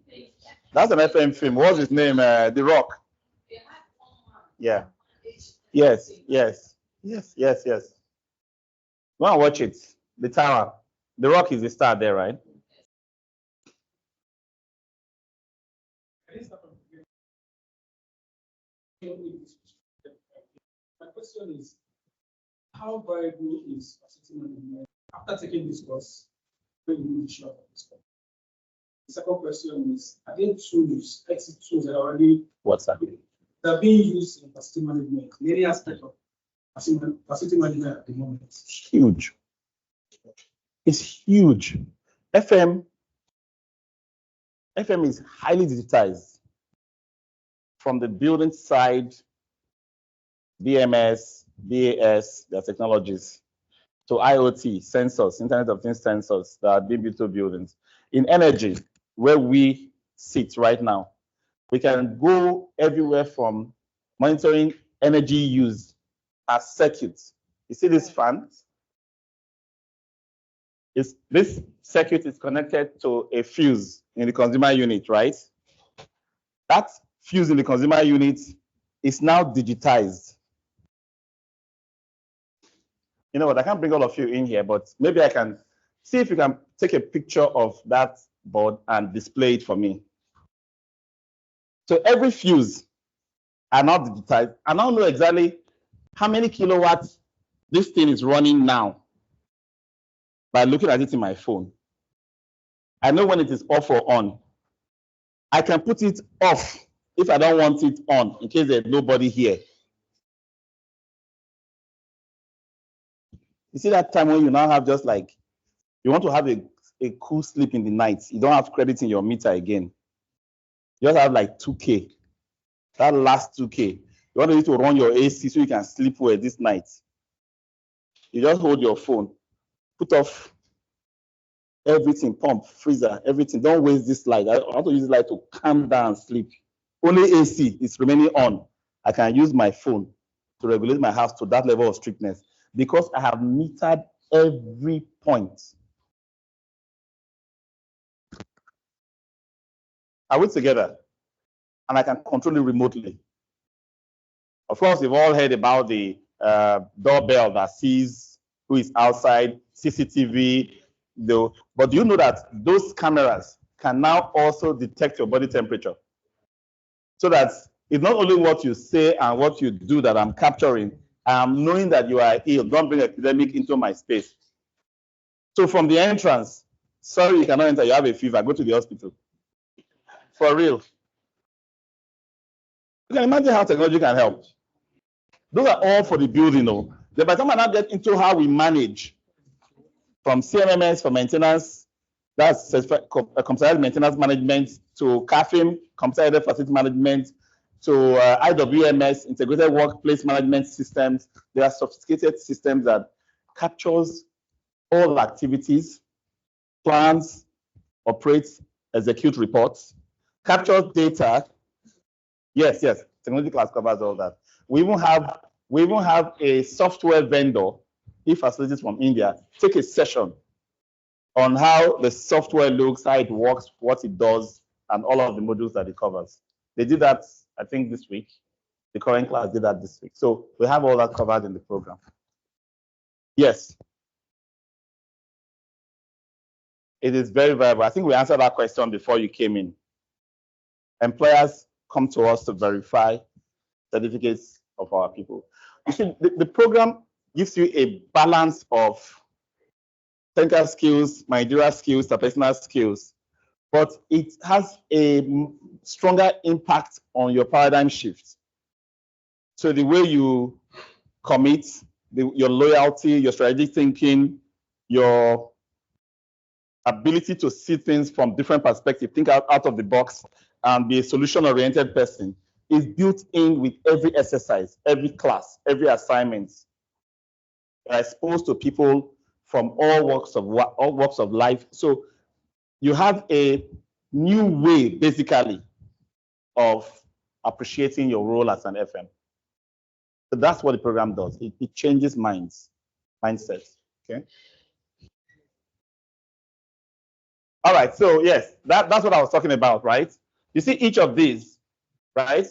That's an FM film. What's his name? The Rock. Yeah. Yes. Yes. Yes. Yes. Yes. Go and watch it. The Tower. The Rock is the star there, right? My question is, how viable is facility management after taking this course? When you this course? The second question is, are there tools, exit tools that are already that are being used in facility management, in any aspect of facility management at the moment? It's huge. It's huge. FM is highly digitized from the building side, BMS, BAS, their technologies, to IoT, sensors, Internet of Things sensors that are being built to buildings. In energy, where we sit right now, we can go everywhere from monitoring energy use as circuits. You see this fan? This circuit is connected to a fuse in the consumer unit, right? That fuse in the consumer unit is now digitized. You know what, I can't bring all of you in here, but maybe I can see if you can take a picture of that board and display it for me. So every fuse are now digitized. I now know exactly how many kilowatts this thing is running now by looking at it in my phone. I know when it is off or on. I can put it off if I don't want it on, in case there's nobody here. You see that time when you now have just like, you want to have a cool sleep in the night. You don't have credit in your meter again. You just have like 2K. That last 2K. You want to run your AC so you can sleep well this night. You just hold your phone, put off everything, pump, freezer, everything. Don't waste this light. I want to use this light to calm down and sleep. Only AC is remaining on. I can use my phone to regulate my house to that level of strictness because I have metered every point. Are we together? And I can control it remotely. Of course, you've all heard about the doorbell that sees who is outside, CCTV. But do you know that those cameras can now also detect your body temperature? So that it's not only what you say and what you do that I'm capturing, I'm knowing that you are ill. Don't bring an epidemic into my space. So from the entrance, sorry, you cannot enter, you have a fever, go to the hospital. For real. You can imagine how technology can help. Those are all for the building, though. By the time I now get into how we manage, from CMMS for maintenance, that's computer maintenance management, to CAFIM, computer facility management, to IWMS, integrated workplace management systems. There are sophisticated systems that captures all activities, plans, operates, execute reports, captures data. Yes, technology class covers all that. We even have a software vendor, e-facilities from India, take a session on how the software looks, how it works, what it does, and all of the modules that it covers. They did that, I think, this week. The current class did that this week. So we have all that covered in the program. Yes. It is very viable. I think we answered that question before you came in. Employers come to us to verify certificates of our people. You see, the program gives you a balance of technical skills, managerial skills, interpersonal skills, but it has a stronger impact on your paradigm shift. So the way you commit, your loyalty, your strategic thinking, your ability to see things from different perspectives, think out of the box, and be a solution-oriented person is built in with every exercise, every class, every assignment. You're exposed to people from all walks of life. So you have a new way, basically, of appreciating your role as an FM. So that's what the program does. It changes mindsets. Okay. All right. So yes, that's what I was talking about, right? You see each of these, right?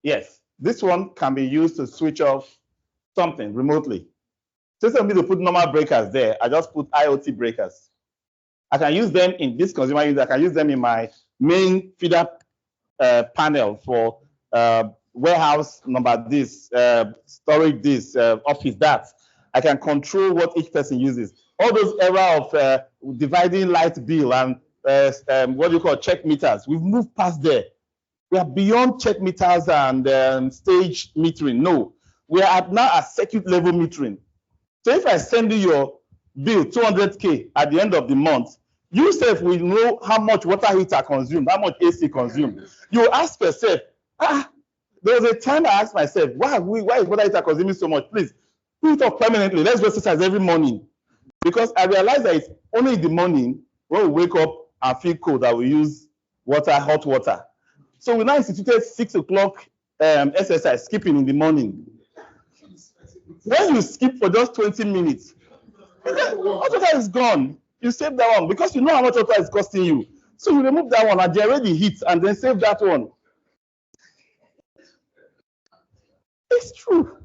Yes. This one can be used to switch off something remotely. So instead of me to put normal breakers there, I just put IoT breakers. I can use them in this consumer user. I can use them in my main feeder panel for warehouse number this, storage this, office that. I can control what each person uses. All those era of dividing light bill and what do you call check meters, we've moved past there. We are beyond check meters and stage metering. No, we are now at circuit level metering. So if I send you your bill, 200K at the end of the month, you yourself will know how much water heater consumed, how much AC consumed. You ask yourself, there was a time I asked myself, why is water heater consuming so much? Please, put it off permanently. Let's do exercise every morning. Because I realized that it's only in the morning when we wake up and feel cold that we use water, hot water. So we now instituted 6 o'clock exercise, skipping in the morning. When you skip for just 20 minutes, hot water is gone. You save that one because you know how much water is costing you. So you remove that one and generate the heat and then save that one. It's true.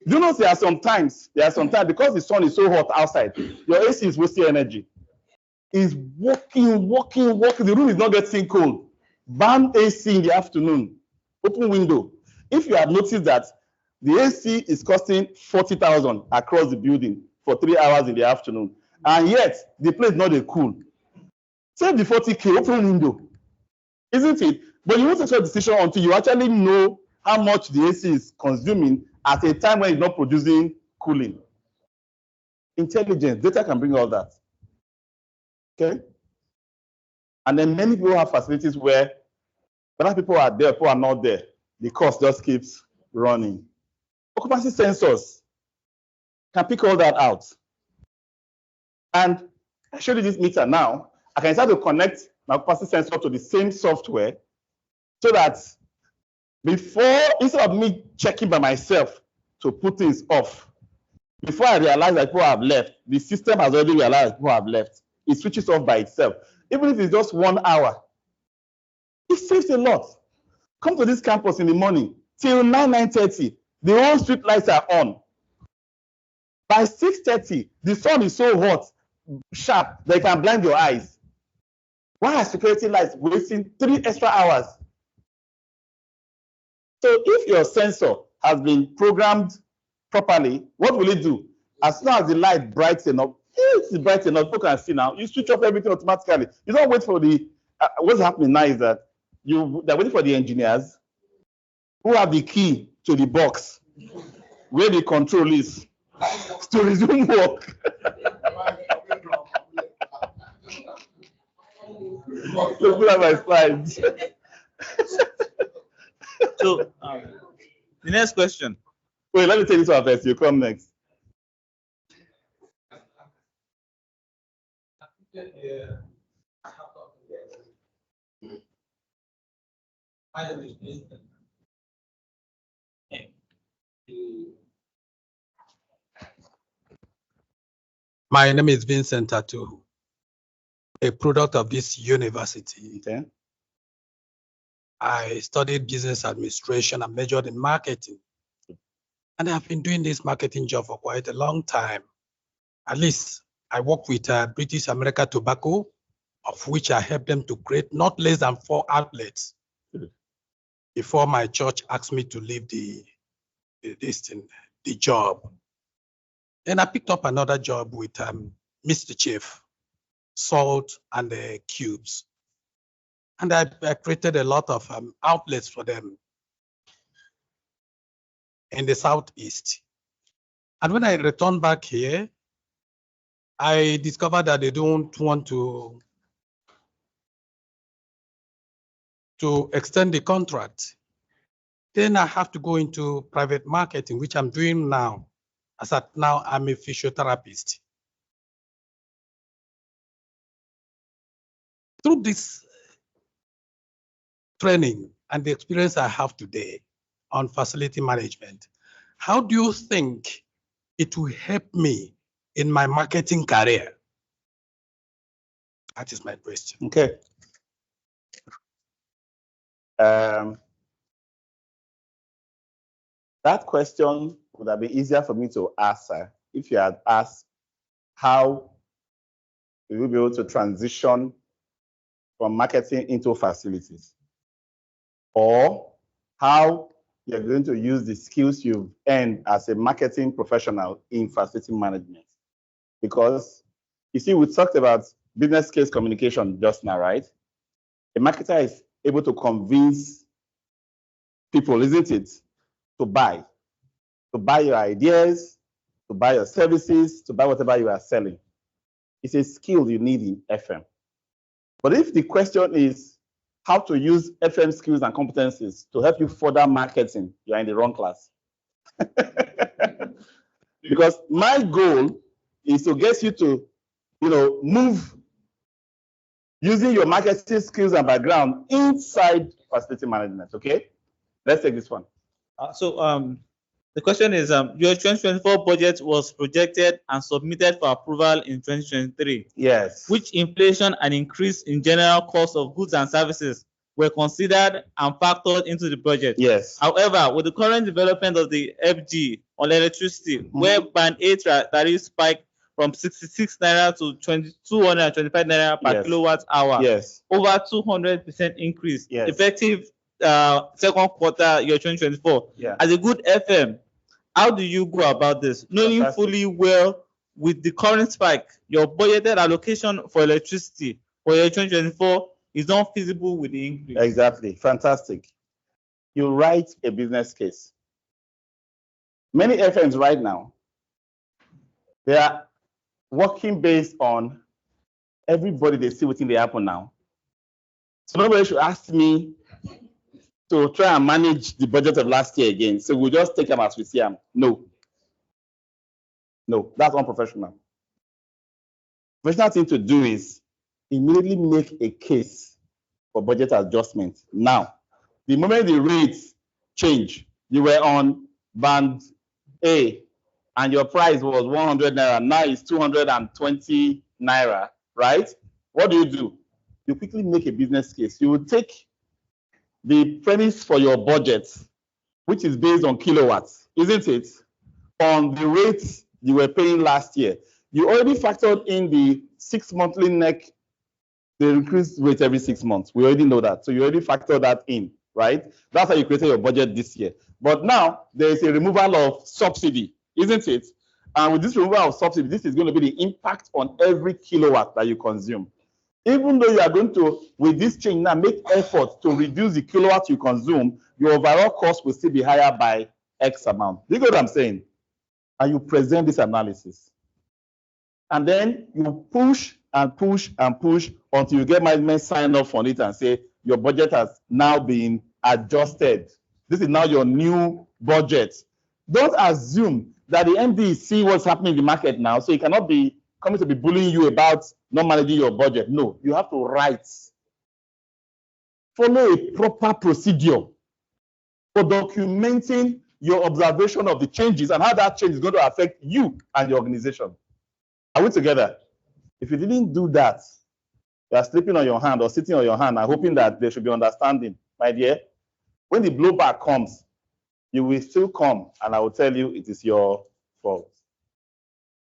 You know, there are some times because the sun is so hot outside, your AC is wasting energy. It's working. The room is not getting cold. Ban AC in the afternoon. Open window. If you have noticed that the AC is costing 40,000 across the building for 3 hours in the afternoon, and yet the place is not a cool. Save the 40K, open window, isn't it? But you won't take a decision until you actually know how much the AC is consuming at a time when it's not producing cooling. Intelligence, data can bring all that. Okay? And then many people have facilities where whether people are there, people are not there, the cost just keeps running. Occupancy sensors can pick all that out. And I showed you this meter now. I can start to connect my occupancy sensor to the same software so that Before, instead of me checking by myself to put things off, before I realize that people have left, the system has already realized people have left. It switches off by itself. Even if it's just 1 hour, it saves a lot. Come to this campus in the morning till 9:30, the whole street lights are on. By 6:30, the sun is so hot, sharp, that it can blind your eyes. Why are security lights wasting 3 extra hours? So if your sensor has been programmed properly, what will it do? As soon as the light brights enough, it's bright enough, people can see now, you switch off everything automatically. You don't wait for the, what's happening now is that they're waiting for the engineers who have the key to the box where the control is to resume work. Look at my slides. So, the next question. Wait, let me take this one first. You come next. My name is Vincent Tatu, a product of this university. Okay. I studied business administration and majored in marketing. And I've been doing this marketing job for quite a long time. At least I work with British America Tobacco, of which I helped them to create not less than 4 outlets before my church asked me to leave the job. Then I picked up another job with Mr. Chief, Salt and the Cubes. And I created a lot of outlets for them in the Southeast. And when I returned back here, I discovered that they don't want to extend the contract. Then I have to go into private marketing, which I'm doing now. As at now, I'm a physiotherapist. Through this training and the experience I have today on facility management, how do you think it will help me in my marketing career? That is my question. Okay. That question would have been easier for me to answer if you had asked how we will be able to transition from marketing into facilities, or how you're going to use the skills you've earned as a marketing professional in facility management. Because you see, we talked about business case communication just now, right? A marketer is able to convince people, isn't it, to buy your ideas, to buy your services, to buy whatever you are selling. It's a skill you need in FM. But if the question is how to use FM skills and competencies to help you further marketing, you're in the wrong class. Because my goal is to get you to, move using your marketing skills and background inside facility management. Okay, let's take this one. The question is, your 2024 budget was projected and submitted for approval in 2023. Yes. Which inflation and increase in general cost of goods and services were considered and factored into the budget? Yes. However, with the current development of the FG on electricity, where band 8 tariff spiked from 66 naira to 225 naira per kilowatt hour, over 200% increase, effective second quarter year 2024. As a good FM, how do you go about this? Knowing fully well with the current spike, your budgeted allocation for electricity for year 2024 is not feasible with the increase. Exactly. Fantastic. You write a business case. Many FMs right now, they are working based on everybody they see within the Apple now. So nobody should ask me to try and manage the budget of last year again. So we'll just take them as we see them. No, that's unprofessional. Professional thing to do is immediately make a case for budget adjustment. Now, the moment the rates change. You were on band A and your price was 100 naira. Now it's 220 naira, right? What do? You quickly make a business case. You will take the premise for your budget, which is based on kilowatts, isn't it? On the rates you were paying last year. You already factored in the 6 monthly NEC, the increased rate every 6 months. We already know that. So you already factored that in, right? That's how you created your budget this year. But now there is a removal of subsidy, isn't it? And with this removal of subsidy, this is going to be the impact on every kilowatt that you consume. Even though you are going to, with this change now, make effort to reduce the kilowatts you consume, your overall cost will still be higher by X amount. Do you get what I'm saying? And you present this analysis. And then you push and push and push until you get management sign off on it and say, your budget has now been adjusted. This is now your new budget. Don't assume that the MD see what's happening in the market now, so he cannot be coming to be bullying you about not managing your budget. No, you have to write. Follow a proper procedure for documenting your observation of the changes and how that change is going to affect you and your organization. Are we together? If you didn't do that, you are sleeping on your hand or sitting on your hand and hoping that there should be understanding. My dear, when the blowback comes, you will still come and I will tell you it is your fault.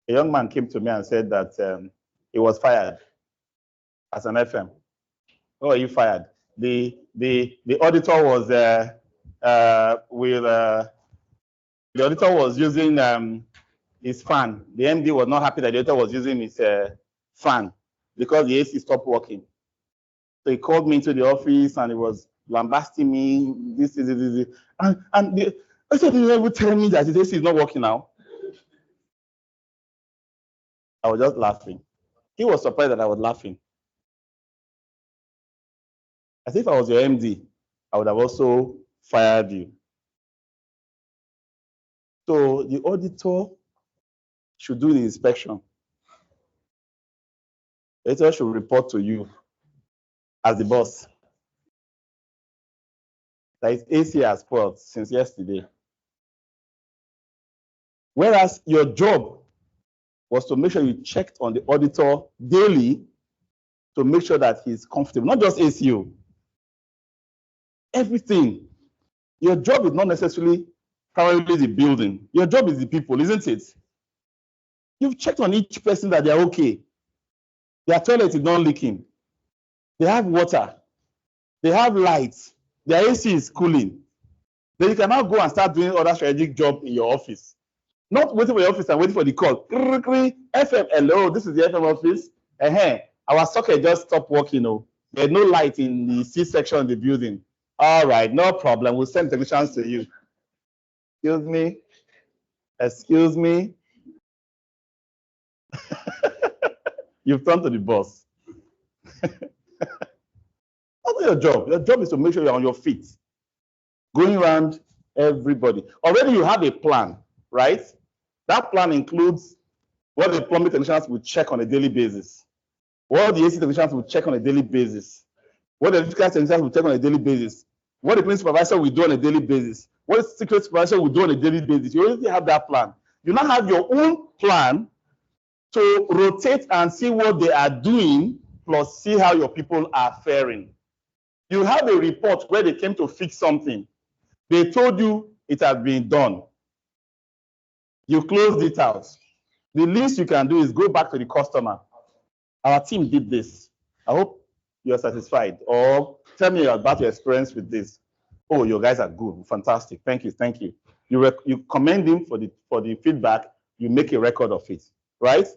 A young man came to me and said that he was fired as an FM. Oh, are you fired? The auditor was the auditor was using his fan. The MD was not happy that the auditor was using his fan because the AC stopped working. So he called me into the office and he was lambasting me. This. And I said, "You ever tell me that his AC is not working now?" I was just laughing. He was surprised that I was laughing. As if I was your MD, I would have also fired you. So the auditor should do the inspection. The auditor should report to you as the boss. That his AC has spoiled since yesterday. Whereas your job was to make sure you checked on the auditor daily to make sure that he's comfortable, not just ACO. Everything. Your job is not necessarily primarily the building. Your job is the people, isn't it? You've checked on each person that they're okay. Their toilet is not leaking. They have water. They have lights. Their AC is cooling. Then you can now go and start doing other strategic job in your office. Not waiting for your office and waiting for the call. FM, hello, this is the FM office. Our socket just stopped working. There's no light in the C section of the building. All right, no problem. We'll send technicians to you. Excuse me. Excuse me. You've turned to the boss. That's not your job. Your job is to make sure you're on your feet, going around everybody. Already you have a plan, right? That plan includes what the plumbing technicians will check on a daily basis, what the AC technicians will check on a daily basis, what the electrical technicians will check on a daily basis, what the cleaning supervisor will do on a daily basis, what the secret supervisor will do on a daily basis. You already have that plan. You now have your own plan to rotate and see what they are doing, plus see how your people are faring. You have a report where they came to fix something. They told you it has been done. You closed it out. The least you can do is go back to the customer. Our team did this. I hope you're satisfied. Or tell me about your experience with this. Oh, your guys are good. Fantastic. Thank you. Thank you. You commend him for the feedback. You make a record of it, right?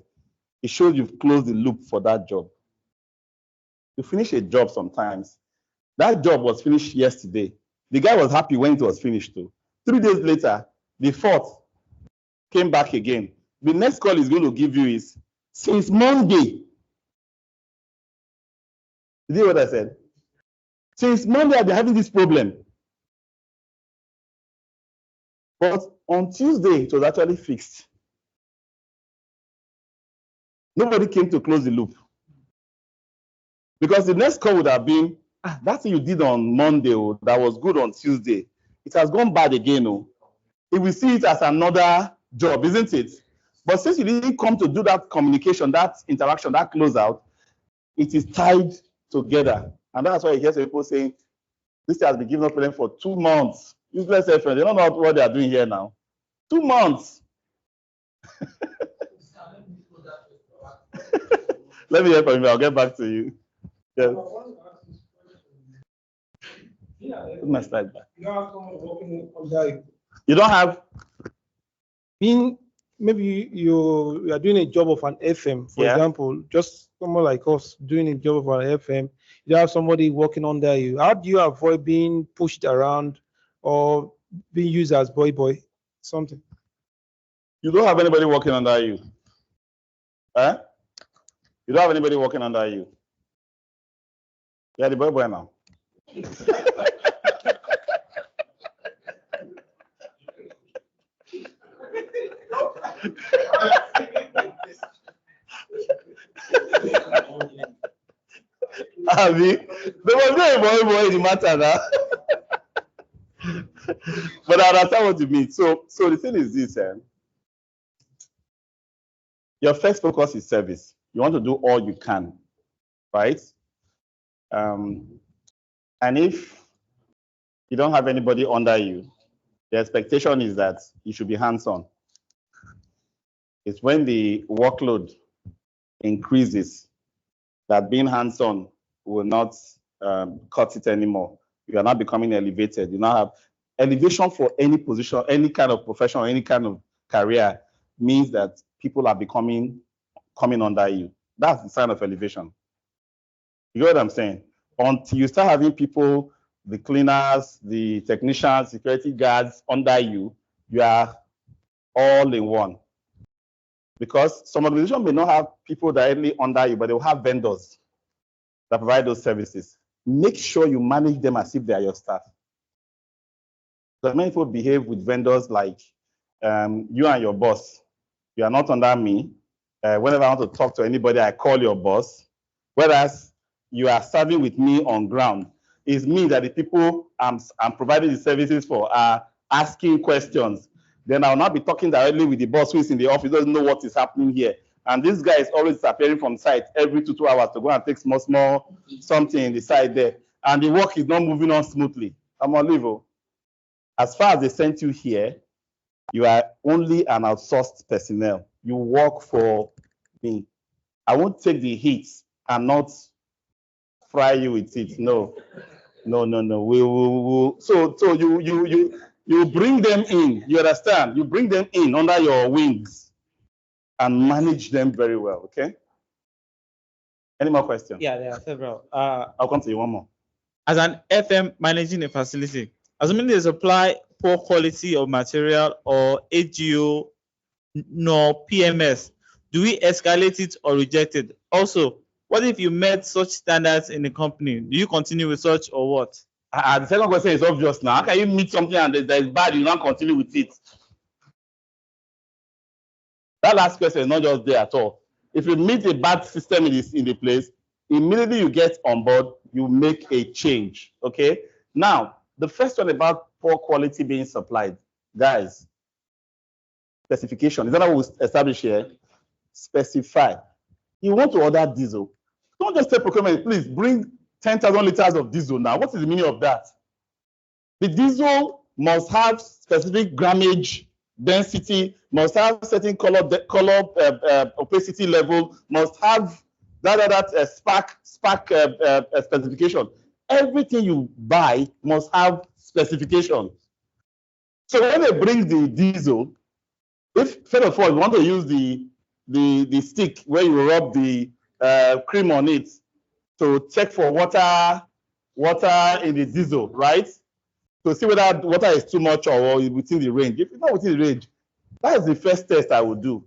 It shows you've closed the loop for that job. You finish a job sometimes. That job was finished yesterday. The guy was happy when it was finished too. 3 days later, the fourth came back again. The next call is going to give you is, since Monday. Did you hear what I said? Since Monday, I've been having this problem. But on Tuesday, it was actually fixed. Nobody came to close the loop. Because the next call would have been, that thing you did on Monday, that was good on Tuesday. it has gone bad again. Oh. If we see it as another job, isn't it? But since you didn't come to do that communication, that interaction, that closeout, it is tied together. And that's why you hear some people saying, this has been given up for them for 2 months. Useless effort. They don't know what they are doing here now. 2 months. Let me hear from you. I'll get back to you. Yes. Put my slide back. You don't have someone working under you. You don't have? Maybe you are doing a job of an FM, for example, just someone like us doing a job of an FM. You have somebody working under you. How do you avoid being pushed around or being used as boy, something? You don't have anybody working under you. Eh? You don't have anybody working under you. Yeah, the boy now. Abi, there was no boy in the matter now. But I understand what you mean. So the thing is this, your first focus is service. You want to do all you can, right? And if you don't have anybody under you, the expectation is that you should be hands-on. It's when the workload increases that being hands-on will not cut it anymore. You are not becoming elevated. You now have elevation for any position, any kind of profession, any kind of career means that people are coming under you. That's the sign of elevation. You know what I'm saying? Until you start having people, the cleaners, the technicians, security guards under you, you are all in one. Because some organizations may not have people directly under you, but they will have vendors that provide those services. Make sure you manage them as if they are your staff. Because many people behave with vendors like you and your boss. You are not under me. Whenever I want to talk to anybody, I call your boss. Whereas you are serving with me on ground. It's me that the people I'm providing the services for are asking questions. Then I'll not be talking directly with the boss who is in the office, doesn't know what is happening here. And this guy is always appearing from site every 2 hours to go and take small something in the side there. And the work is not moving on smoothly. I'm on level. As far as they sent you here, you are only an outsourced personnel. You work for me. I won't take the heat and not fry you with it. No. We will. So you bring them in. You understand? You bring them in under your wings and manage them very well. Okay. Any more questions? Yeah, there are several. I'll come to you one more. As an FM managing a facility, assuming they supply poor quality of material or AGO nor PMS, do we escalate it or reject it? Also, what if you met such standards in the company? Do you continue with such or what? The second question is obvious now. How can you meet something and that is bad, you don't continue with it? That last question is not just there at all. If you meet a bad system in the place, immediately you get on board, you make a change. Okay? Now, the first one about poor quality being supplied. Guys, specification. Is that what we establish here? Specify. You want to order diesel. Don't just say procurement, please bring 10,000 liters of diesel now. What is the meaning of that? The diesel must have specific grammage, density, must have certain color opacity level, must have that spark specification. Everything you buy must have specifications. So when they bring the diesel, if first of all you want to use the stick where you rub the cream on it to check for water in the diesel, right? To see whether water is too much or within the range. If it's not within the range, that is the first test I would do.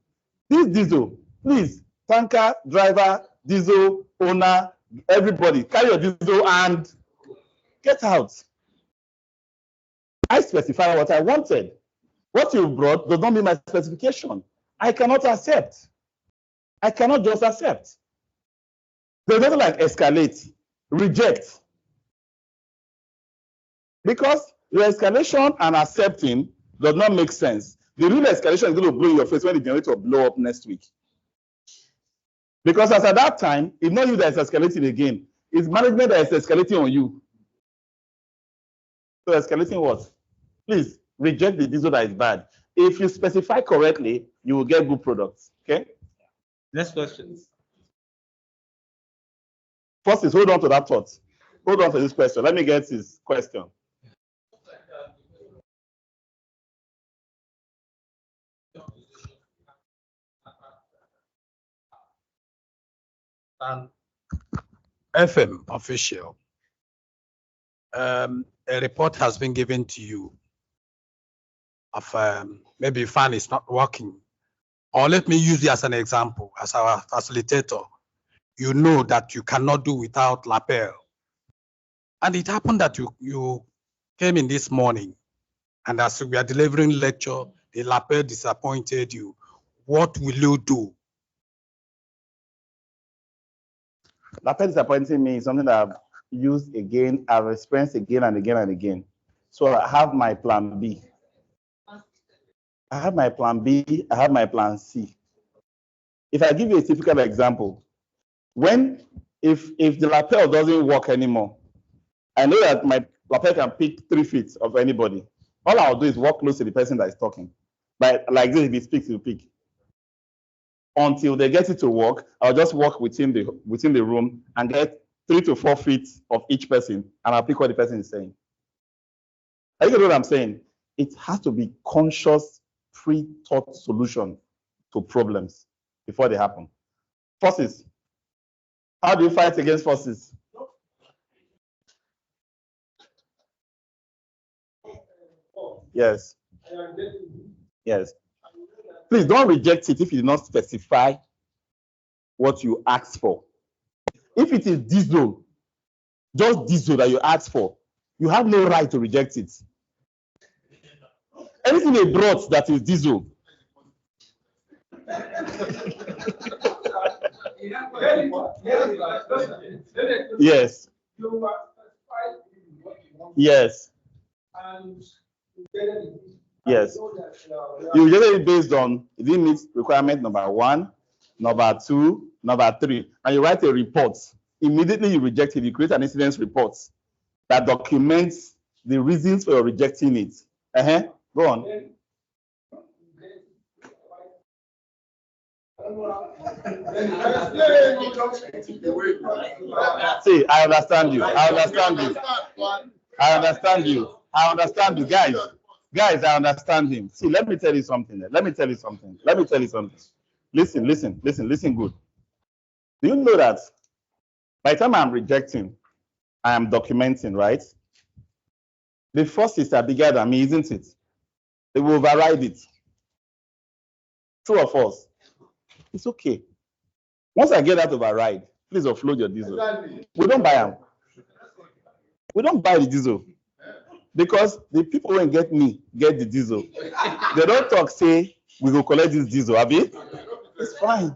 This diesel, please, tanker, driver, diesel, owner, everybody, carry your diesel and get out. I specify what I wanted. What you brought does not meet my specification. I cannot accept. I cannot just accept. There's nothing like escalate, reject. Because Your escalation and accepting does not make sense. The real escalation is going to blow in your face when the generator blow up next week. Because as at that time, it's not you that is escalating again. It's management that is escalating on you. So escalating what? Please reject the diesel that is bad. If you specify correctly, you will get good products. Okay? Next question. First is hold on to that thought. Hold on to this question. Let me get his question. FM official, a report has been given to you of maybe fan is not working. Or let me use it as an example, as our facilitator. You know that you cannot do without lapel. And it happened that you came in this morning, and as we are delivering lecture, the lapel disappointed you. What will you do? Lapel disappointing me is something that I've used again, I've experienced again and again and again. So I have my plan B. I have my plan B, I have my plan C. If I give you a typical example, if the lapel doesn't work anymore, I know that my lapel can pick 3 feet of anybody. All I'll do is walk close to the person that is talking. But like this, if he speaks, he'll pick. Until they get it to work, I'll just walk within the room and get 3 to 4 feet of each person, and I'll pick what the person is saying. Are you getting what I'm saying? It has to be conscious, pre-thought solution to problems before they happen. Forces. How do you fight against forces? Yes. Yes. Please don't reject it if you do not specify what you asked for. If it is diesel, just diesel that you asked for, you have no right to reject it. Anything they brought that is diesel. Yes. Yes. Yes. You get it based on if it meets requirement number 1, number 2, number 3, and you write a report. Immediately you reject it. You create an incident report that documents the reasons for rejecting it. Go on. See, I understand you. I understand you. I understand you. I understand you, guys. Guys, I understand him. See, let me tell you something. Let me tell you something. Listen good. Do you know that by the time I'm rejecting, I am documenting, right? The forces are bigger than me, isn't it? They will override it. True or false? It's okay. Once I get that override, please offload your diesel. We don't buy them. We don't buy the diesel. Because the people who get the diesel. They don't talk, say, we go collect this diesel, Abi. It's fine.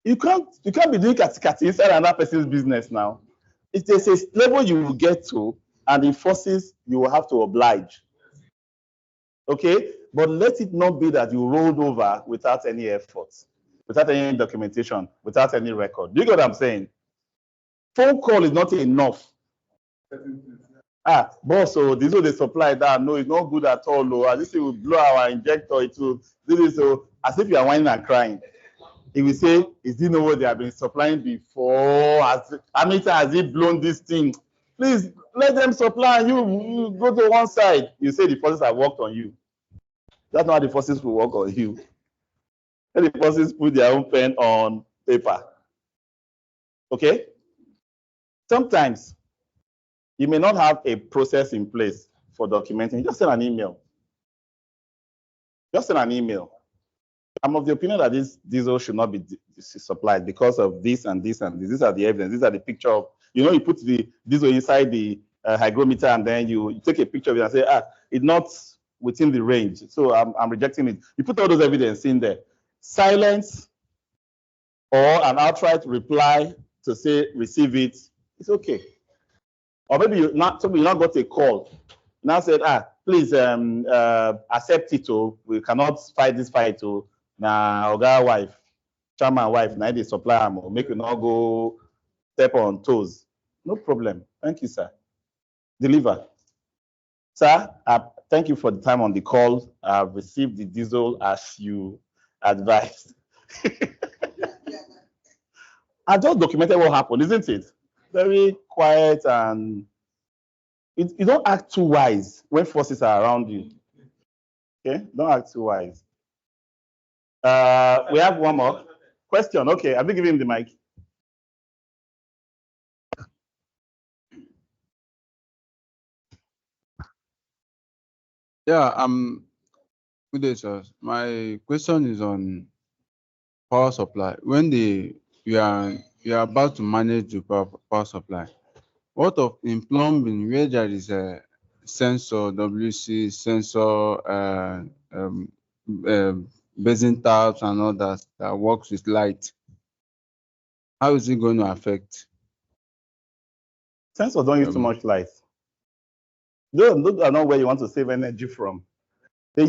You can't be doing katikati inside another person's business now. It's a level you will get to, and the forces you will have to oblige. Okay? But let it not be that you rolled over without any effort, without any documentation, without any record. Do you get what I'm saying? Phone call is not enough. Boss, so this is the supply that no, it's not good at all. No, this will blow our injector. It will do this. So as if you are whining and crying. He will say, is this know what they have been supplying before? How many times has he blown this thing? Please let them supply. You go to one side. You say the forces have worked on you. That's not how the forces will work on you. Let the forces put their own pen on paper. Okay? Sometimes you may not have a process in place for documenting. Just send an email. Just send an email. I'm of the opinion that this diesel should not be supplied because of this and this and this. These are the evidence. These are the picture of, you put the diesel inside the hygrometer and then you take a picture of it and say, it's not within the range. So I'm rejecting it. You put all those evidence in there. Silence or an outright reply to say, receive it, it's okay. Or maybe you not got a call Now said, please accept it. Oh, we cannot fight this fight. Oh, now Oga wife, chairman wife, now they supply ammo. Make you not go step on toes. No problem. Thank you, sir. Deliver. Sir, thank you for the time on the call. I've received the diesel as you advised. I just documented what happened, isn't it? Very quiet, and you don't act too wise when forces are around you. Okay, don't act too wise. We have one more question. Okay, I'll be giving him the mic. Yeah, good day, sir. My question is on power supply. When you are about to manage the power supply, what of in plumbing where there is a sensor, WC sensor, basin taps and all that works with light? How is it going to affect? Sensors don't use too much light. Those are not where you want to save energy from. They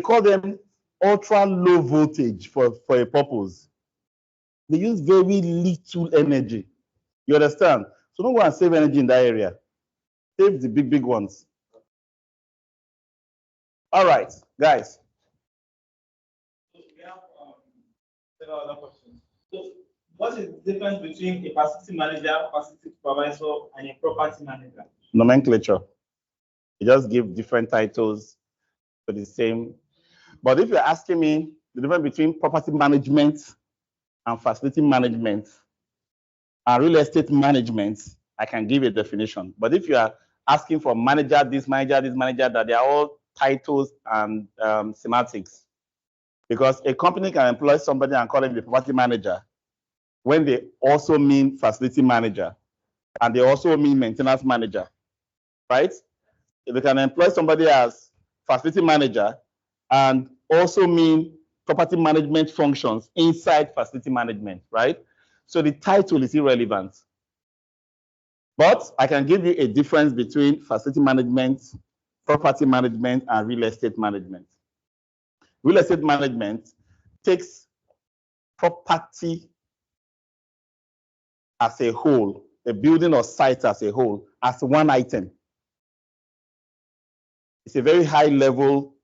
call them ultra low voltage for a purpose. They use very little energy. You understand? So don't go and save energy in that area. Save the big ones. All right, guys. We have several other questions. So what is the difference between a facility manager, facility supervisor, and a property manager? Nomenclature. You just give different titles for the same. But if you're asking me the difference between property management and facility management and real estate management, I can give a definition. But if you are asking for manager, this manager, that, they are all titles and semantics. Because a company can employ somebody and call him the property manager when they also mean facility manager and they also mean maintenance manager, right? They can employ somebody as facility manager and also mean property management functions inside facility management, right? So the title is irrelevant. But I can give you a difference between facility management, property management, and real estate management. Real estate management takes property as a whole, a building or site as a whole, as one item. It's a very high level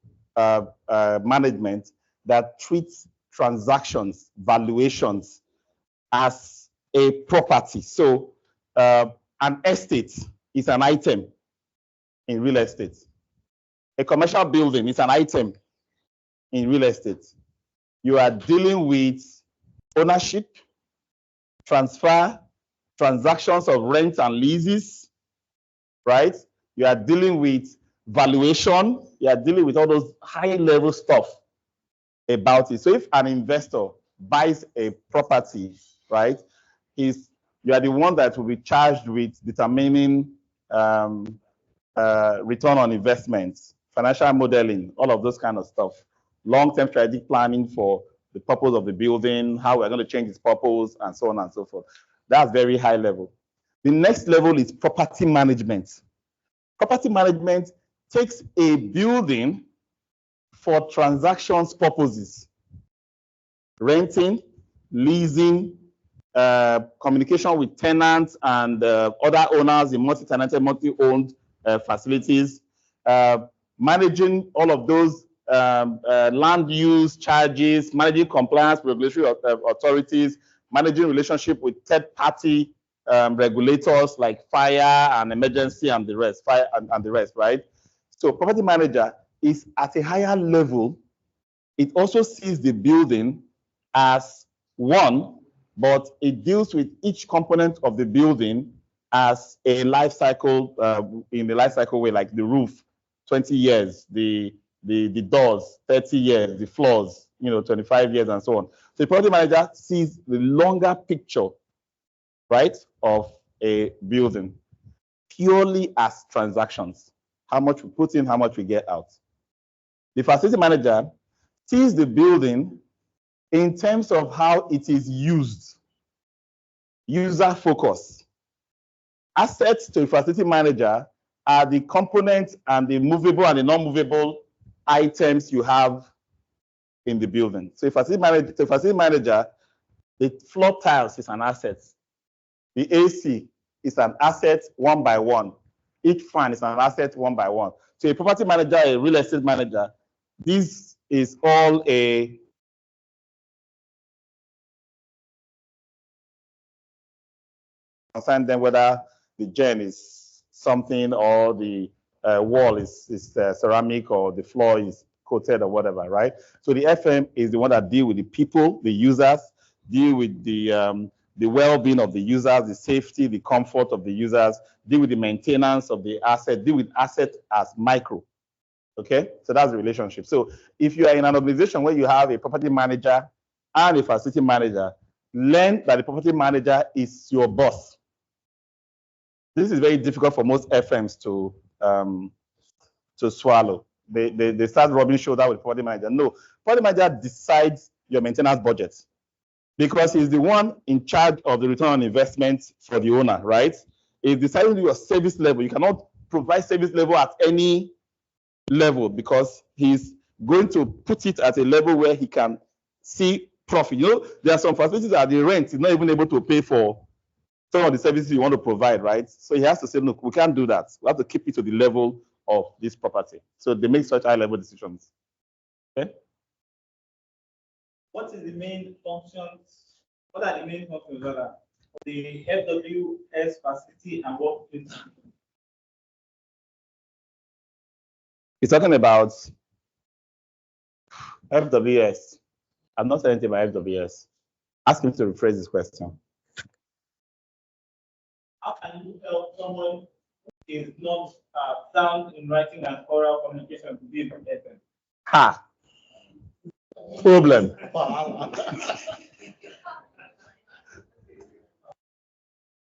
management that treats transactions, valuations as a property. So an estate is an item in real estate. A commercial building is an item in real estate. You are dealing with ownership, transfer, transactions of rent and leases, right? You are dealing with valuation. You are dealing with all those high level stuff about it. So if an investor buys a property, right, you are the one that will be charged with determining return on investments, financial modeling, all of those kind of stuff. Long-term strategic planning for the purpose of the building, how we're going to change its purpose, and so on and so forth. That's very high level. The next level is property management. Property management takes a building for transactions purposes, renting, leasing, communication with tenants and other owners in multi-tenanted, multi-owned facilities, managing all of those land use charges, managing compliance with regulatory authorities, managing relationship with third-party regulators like fire and emergency and the rest, right? So property manager is at a higher level. It also sees the building as one, but it deals with each component of the building as a life cycle, in the life cycle way, like the roof, 20 years, the doors, 30 years, the floors, 25 years and so on. So the property manager sees the longer picture, right, of a building purely as transactions. How much we put in, how much we get out. The facility manager sees the building in terms of how it is used, user focus. Assets to a facility manager are the components and the movable and the non-movable items you have in the building. So if facility manager, the floor tiles is an asset. The AC is an asset one by one. Each fan is an asset one by one. So a property manager, a real estate manager, this is all a concern them whether the gen is something or the wall is ceramic or the floor is coated or whatever, right? So the FM is the one that deal with the people, the users, deal with the well-being of the users, the safety, the comfort of the users, deal with the maintenance of the asset, deal with asset as micro. Okay, so that's the relationship. So if you are in an organization where you have a property manager and a facility manager, learn that the property manager is your boss. This is very difficult for most FMs to swallow. They start rubbing shoulder with property manager. No, property manager decides your maintenance budget because he's the one in charge of the return on investment for the owner, right? He's deciding your service level. You cannot provide service level at any level because he's going to put it at a level where he can see profit. You know, there are some facilities that the rent is not even able to pay for some of the services you want to provide, right? So he has to say, look, we can't do that. We have to keep it to the level of this property. So they make such high-level decisions. Okay. What is the main functions? What are the main functions of the FWS facility and workplace? He's talking about FWS. I'm not saying anything about FWS. Ask him to rephrase this question. How can you help someone who is not sound in writing and oral communication to be an FM? Ha! Problem.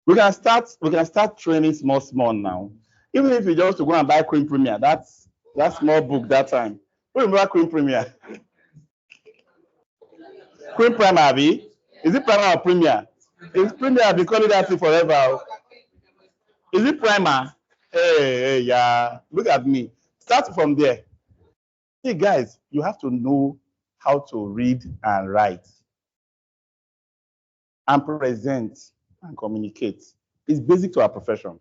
We can start training small now. Even if you just to go and buy Cream Premier, that's small book that time. Who remember Cream Premier? Cream Premier, Abby? Is it Primer or Premier? It's Premier. I've been calling that thing forever. Is it Primer? Hey, yeah. Look at me. Start from there. See, guys, you have to know how to read and write and present and communicate. It's basic to our profession.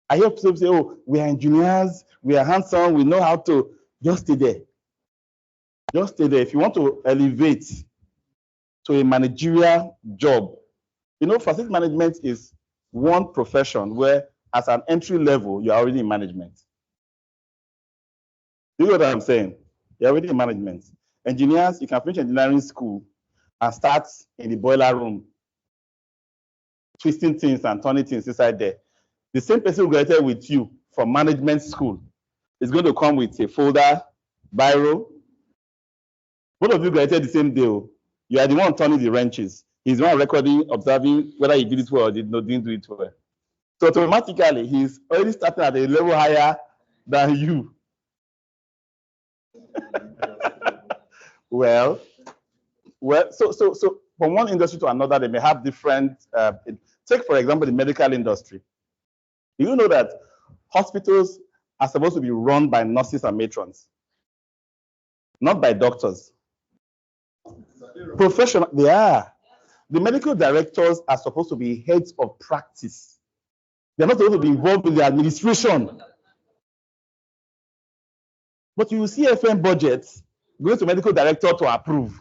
I hear people say, oh, we are engineers, we are hands-on, we know how to. Just stay there. Just stay there. If you want to elevate to a managerial job, you know, facility management is one profession where as an entry level, you're already in management. You know what I'm saying? You're already in management. Engineers, you can finish engineering school and start in the boiler room, twisting things and turning things inside there. The same person who graduated with you from management school is going to come with a folder, biro. Both of you graduated the same day. You are the one turning the wrenches. He's the one recording, observing whether he did it well or didn't do it well. So automatically, he's already starting at a level higher than you. Well, so from one industry to another, they may have different. Take for example the medical industry. Do you know that hospitals are supposed to be run by nurses and matrons, not by doctors? Professional, they are. The medical directors are supposed to be heads of practice. They're not supposed to be involved in the administration. But you see FM budgets going to medical director to approve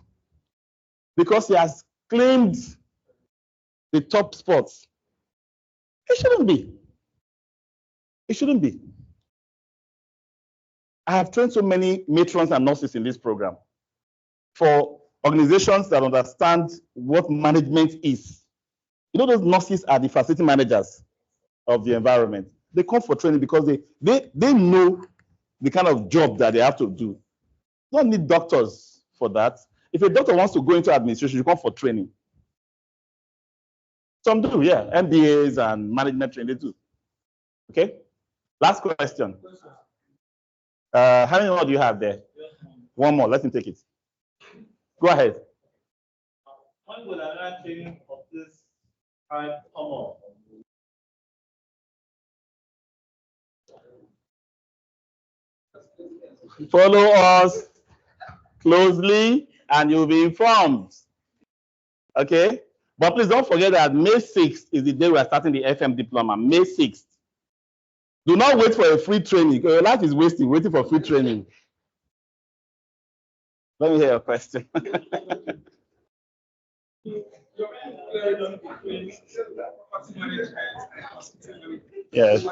because he has claimed the top spots. It shouldn't be. It shouldn't be. I have trained so many matrons and nurses in this program for organizations that understand what management is. You know, those nurses are the facility managers of the environment. They come for training because they know the kind of job that they have to do. You don't need doctors for that. If a doctor wants to go into administration, you come for training. Some do, yeah. MBAs and management training, they do. Okay? Last question. How many more do you have there? One more. Let me take it. Go ahead. When will another training of this kind come up? Follow us closely and you'll be informed. Okay? But please don't forget that May 6th is the day we are starting the FM diploma. May 6th. Do not wait for a free training. Your life is wasting waiting for free training. Let me hear your question. Yes.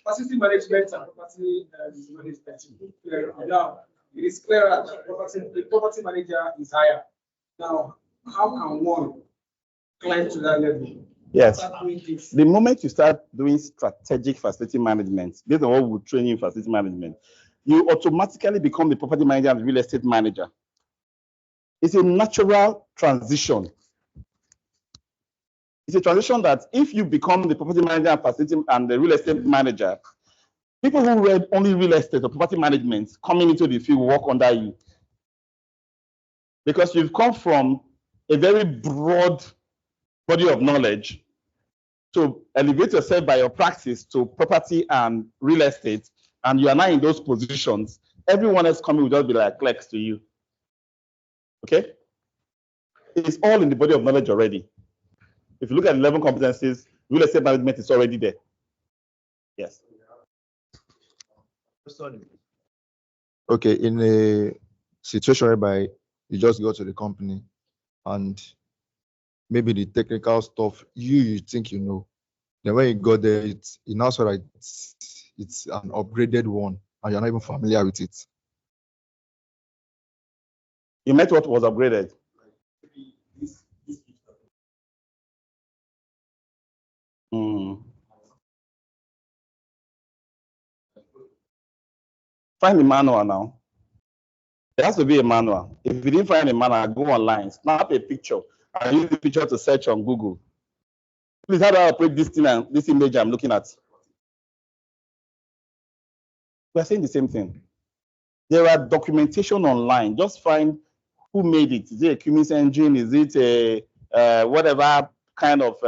Facility management and property management. Now, it is clear that the property manager is higher. Now, how can one climb to that level? Yes. The moment you start doing strategic facility management, based on what we train you in facility management, you automatically become the property manager and the real estate manager. It's a natural transition. It's a transition that if you become the property manager and facility and the real estate manager, people who read only real estate or property management coming into the field work under you. Because you've come from a very broad body of knowledge to elevate yourself by your practice to property and real estate, and you are now in those positions, everyone else coming will just be like clerks to you. Okay? It's all in the body of knowledge already. If you look at 11 competencies, real estate management is already there. Yes. Okay, in a situation whereby you just go to the company and maybe the technical stuff you think you know, then when you go there, it's now so that it's an upgraded one and you're not even familiar with it. You met what was upgraded? Find the manual now. There has to be a manual. If you didn't find a manual, go online, snap a picture, and use the picture to search on Google. Please, how do I operate this thing and this image I'm looking at? We are saying the same thing. There are documentation online. Just find who made it. Is it a Cummins engine? Is it a whatever kind of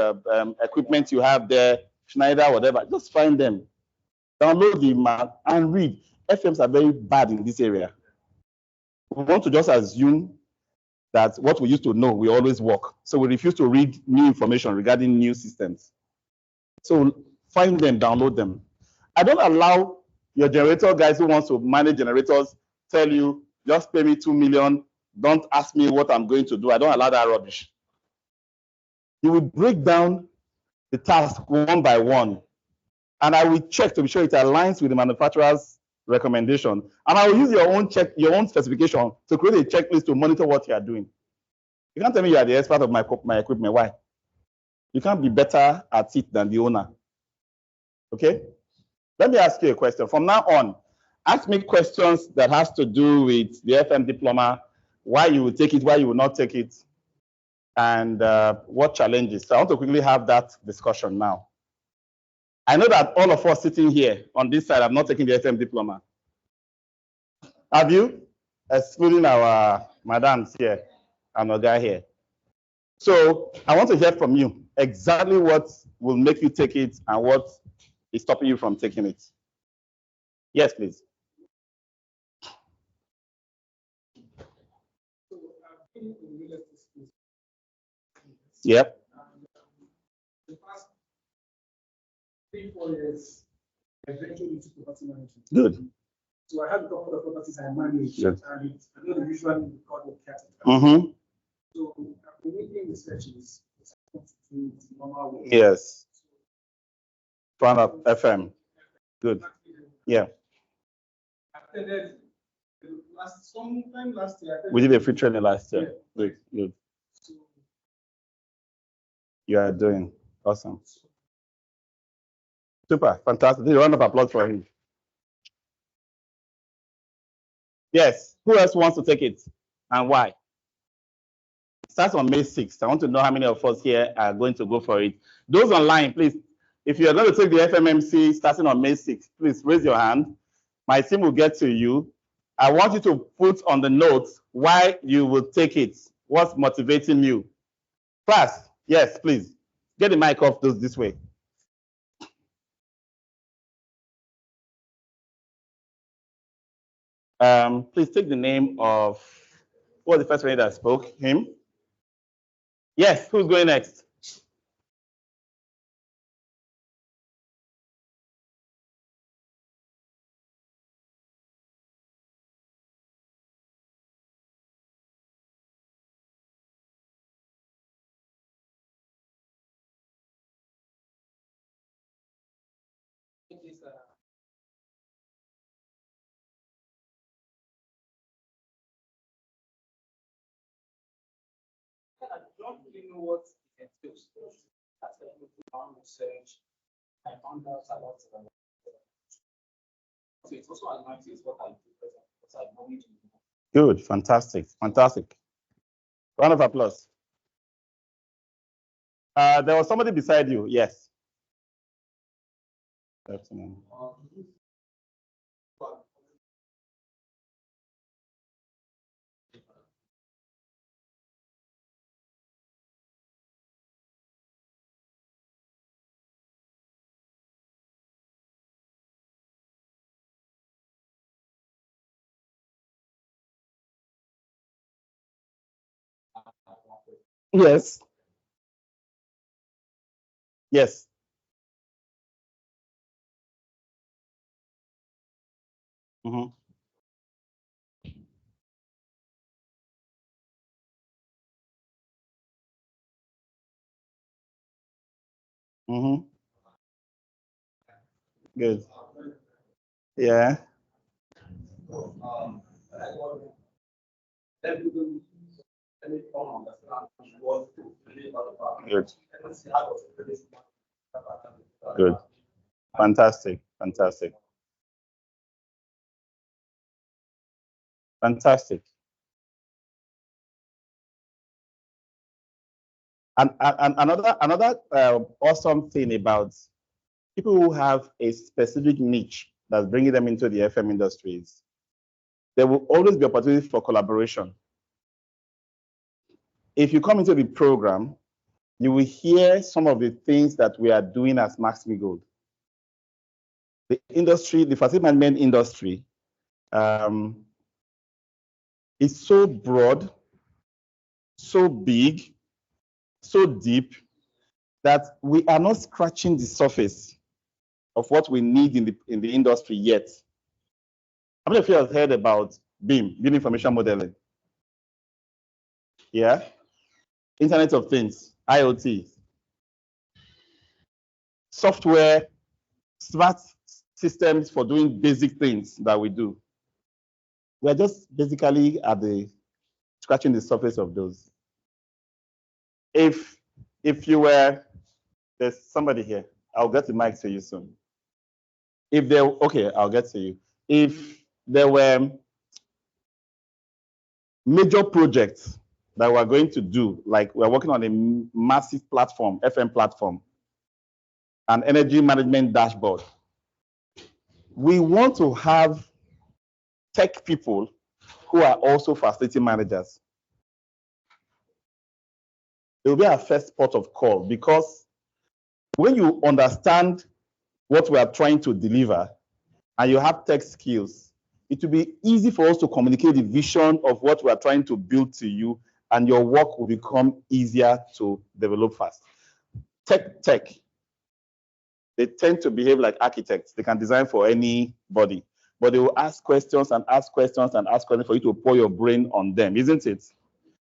equipment you have there, Schneider, whatever? Just find them. Download the map and read. FMs are very bad in this area. We want to just assume that what we used to know will always work. So we refuse to read new information regarding new systems. So find them, download them. I don't allow your generator guys who wants to manage generators tell you, just pay me 2 million. Don't ask me what I'm going to do. I don't allow that rubbish. You will break down the task one by one. And I will check to be sure it aligns with the manufacturer's recommendation. And I will use your own specification to create a checklist to monitor what you are doing. You can't tell me you are the expert of my equipment. Why? You can't be better at it than the owner. Okay? Let me ask you a question. From now on, ask me questions that has to do with the FM diploma, why you will take it, why you will not take it, and what challenges. So I want to quickly have that discussion now. I know that all of us sitting here on this side have not taken the FM diploma. Have you? Excluding our madams here and our guy here. So I want to hear from you exactly what will make you take it and what is stopping you from taking it. Yes, please. Yep. The past 3-4 years, I ventured into property management. Good. So I have a couple of properties I manage, Good. and I know the usual called the caretaker. So I've been making researches to normal way. Yes. Found out FM. Good. Yeah. Sometime last year. We did a free training last year. Yeah. Good. You are doing awesome. Super, fantastic. A round of applause for him. Yes. Who else wants to take it and why? It starts on May 6th. I want to know how many of us here are going to go for it. Those online, please, if you are going to take the FMMC starting on May 6th, please raise your hand. My team will get to you. I want you to put on the notes why you will take it. What's motivating you? Class, yes, please. Get the mic off this way. Please take the name of, what was the first one that spoke? Him? Yes, who's going next? I don't really know what it entails. That's my research. I found out about it. So it's also advantage what I do because I know it. Good, fantastic, fantastic. Round of applause. There was somebody beside you, yes. Yes. Yes. Mm-hmm. Mm-hmm. Good. Yeah. Good. Good. Fantastic. Fantastic. Fantastic. And another awesome thing about people who have a specific niche that's bringing them into the FM industries, there will always be opportunity for collaboration. If you come into the program, you will hear some of the things that we are doing as Max-Migold. The industry, the facility management industry, is so broad, so big, so deep that we are not scratching the surface of what we need in the industry yet. How many of you have heard about BIM, Building Information Modeling? Yeah? Internet of Things, IoT, software, smart systems for doing basic things that we do. We're just basically at the scratching the surface of those. If you were, there's somebody here. I'll get the mic to you soon. If there, okay, I'll get to you. If there were major projects that we're going to do, like we're working on a massive platform, FM platform, an energy management dashboard. We want to have tech people who are also facility managers. It will be our first port of call, because when you understand what we are trying to deliver and you have tech skills, it will be easy for us to communicate the vision of what we are trying to build to you, and your work will become easier to develop fast. Tech, they tend to behave like architects. They can design for anybody, but they will ask questions and ask questions and ask questions for you to pour your brain on them, isn't it?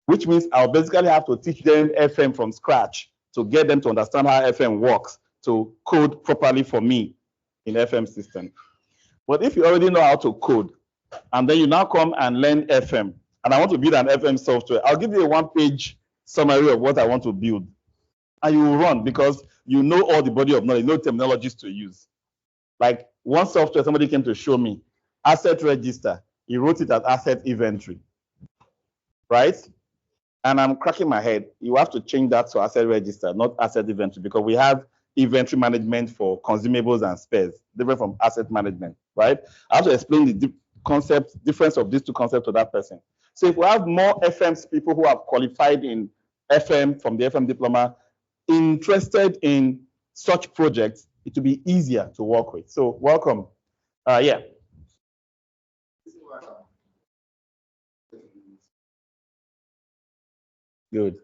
Which means I'll basically have to teach them FM from scratch to get them to understand how FM works, to code properly for me in FM system. But if you already know how to code, and then you now come and learn FM, and I want to build an FM software, I'll give you a one-page summary of what I want to build. And you will run, because you know all the body of knowledge, you know terminologies to use. Like one software, somebody came to show me, asset register. He wrote it as asset inventory, right? And I'm cracking my head. You have to change that to asset register, not asset inventory, because we have inventory management for consumables and spares, different from asset management, right? I have to explain the difference of these two concepts to that person. So if we have more FMs, people who have qualified in FM from the FM diploma, interested in such projects, it will be easier to work with. So welcome. Yeah. Good.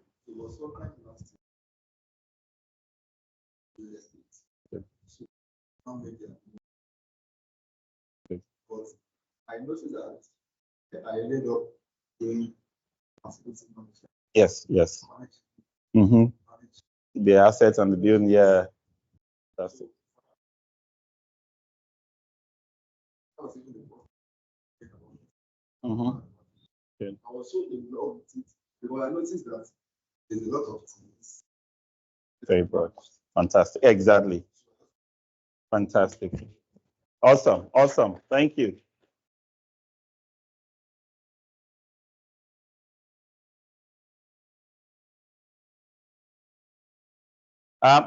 But I noticed that I ended up doing facility management. Yes, yes. Mm-hmm. The assets and the building, yeah. That's it. Mm-hmm. Good. I was so in love with it because I noticed that there's a lot of things. Very broad. Fantastic. Exactly. Fantastic. Awesome. Awesome. Thank you.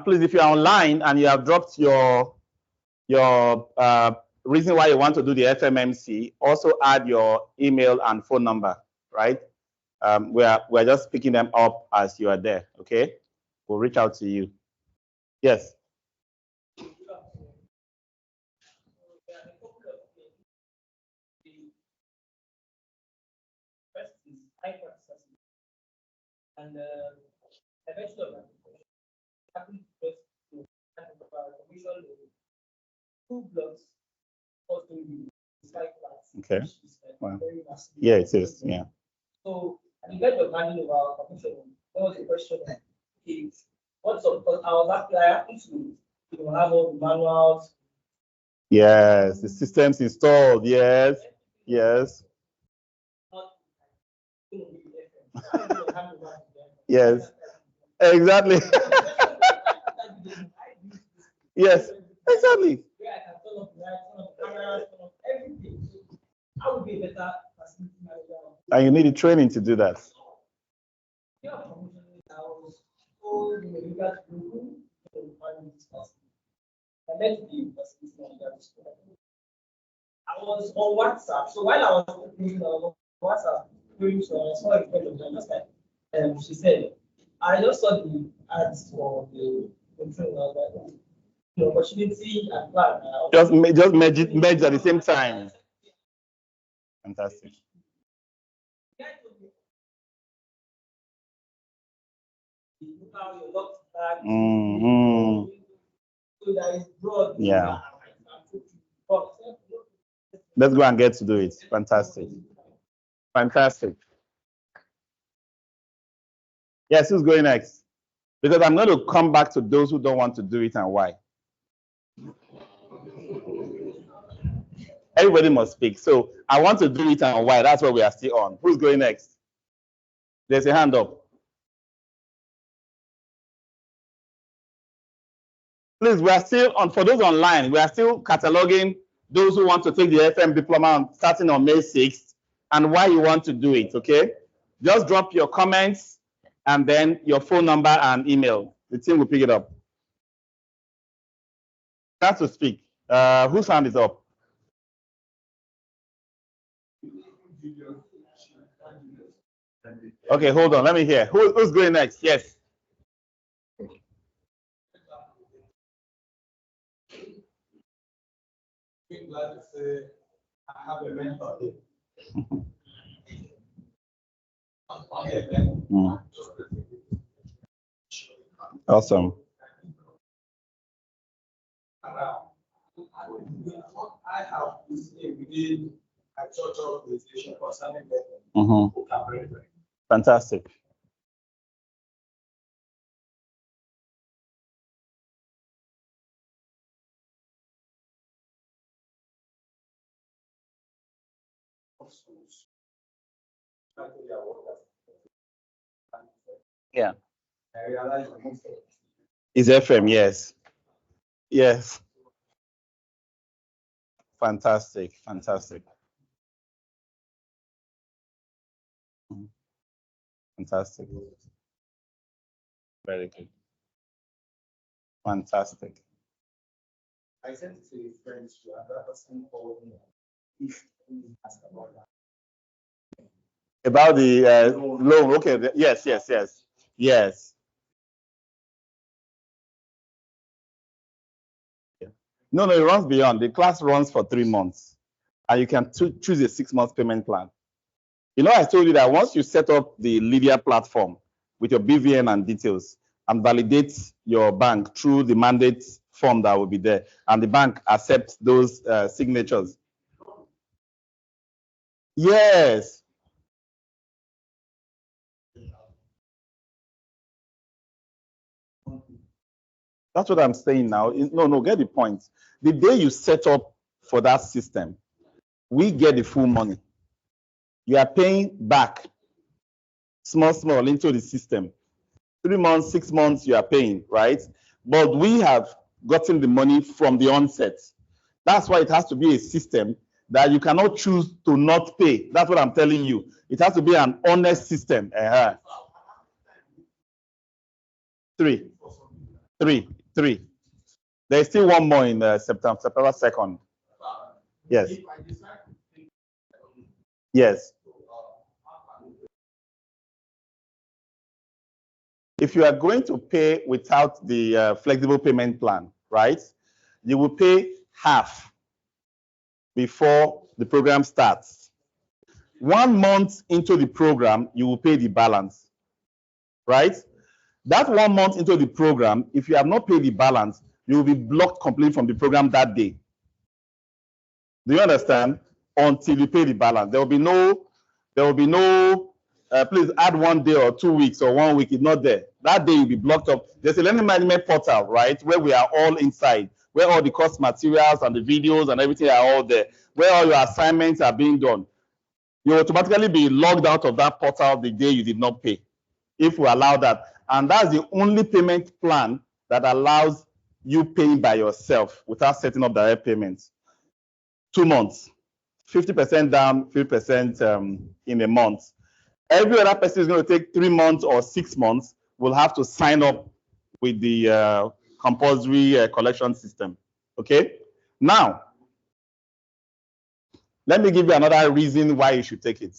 Please, if you're online and you have dropped your reason why you want to do the FMMC, also add your email and phone number, right? We're just picking them up as you are there, okay? We'll reach out to you. Yes. And eventually, happy to commission 2 blocks Okay. Wow. Yeah, it is. Yeah. So, at the end of managing our commission, there was a question if what's up? Because I was happy to have all the manuals. Yes, the system's installed. Yes, yes. Yes, exactly. Yes, exactly. And you need the training to do that. I was on WhatsApp. So while I was doing WhatsApp, I saw a friend of mine last time. She said, I just saw the ads for the training. The opportunity and plan. Just merge at the same time. Fantastic. Mm-hmm. Yeah. Let's go and get to do it. Fantastic. Fantastic. Yes, who's going next? Because I'm going to come back to those who don't want to do it and why. Everybody must speak. So I want to do it and why. That's what we are still on. Who's going next? There's a hand up. Please, we are still on, for those online, we are still cataloging those who want to take the FM diploma starting on May 6th and why you want to do it, okay? Just drop your comments and then your phone number and email. The team will pick it up. Chance to speak. Whose hand is up? Okay, hold on. Let me hear. Who's going next? Yes. Glad to say I have a mentor. Awesome. I have within a church organization concerning them. Fantastic. Yeah. Is FM, yes. Yes. Fantastic, fantastic. Fantastic. Very good. Fantastic. I sent it to a friend to another person called me. Ask about that. About the loan, okay, yes. Yes. No, it runs beyond. The class runs for 3 months, and you can choose a 6-month payment plan. You know, I told you that once you set up the Lydia platform, with your BVN and details and validate your bank through the mandate form that will be there. And the bank accepts those signatures. Yes. That's what I'm saying now. No, get the point. The day you set up for that system, we get the full money. You are paying back small into the system. 3 months, 6 months, you are paying, right? But we have gotten the money from the onset. That's why it has to be a system that you cannot choose to not pay. That's what I'm telling you. It has to be an honest system. Three. There's still one more in September 2nd. Yes. Yes. If you are going to pay without the flexible payment plan, right, you will pay half before the program starts. 1 month into the program, you will pay the balance, right? That 1 month into the program, if you have not paid the balance, you will be blocked completely from the program that day. Do you understand? Until you pay the balance. There will be no, please add 1 day or 2 weeks or 1 week. It's not there. That day you'll be blocked up. There's a learning management portal, right? Where we are all inside, where all the course materials and the videos and everything are all there, where all your assignments are being done. You automatically be logged out of that portal the day you did not pay, if we allow that. And that's the only payment plan that allows you paying by yourself without setting up direct payments. 2 months, 50% down, 50% in a month. Every other person is going to take 3 months or 6 months will have to sign up with the compulsory collection system. Okay? Now, let me give you another reason why you should take it.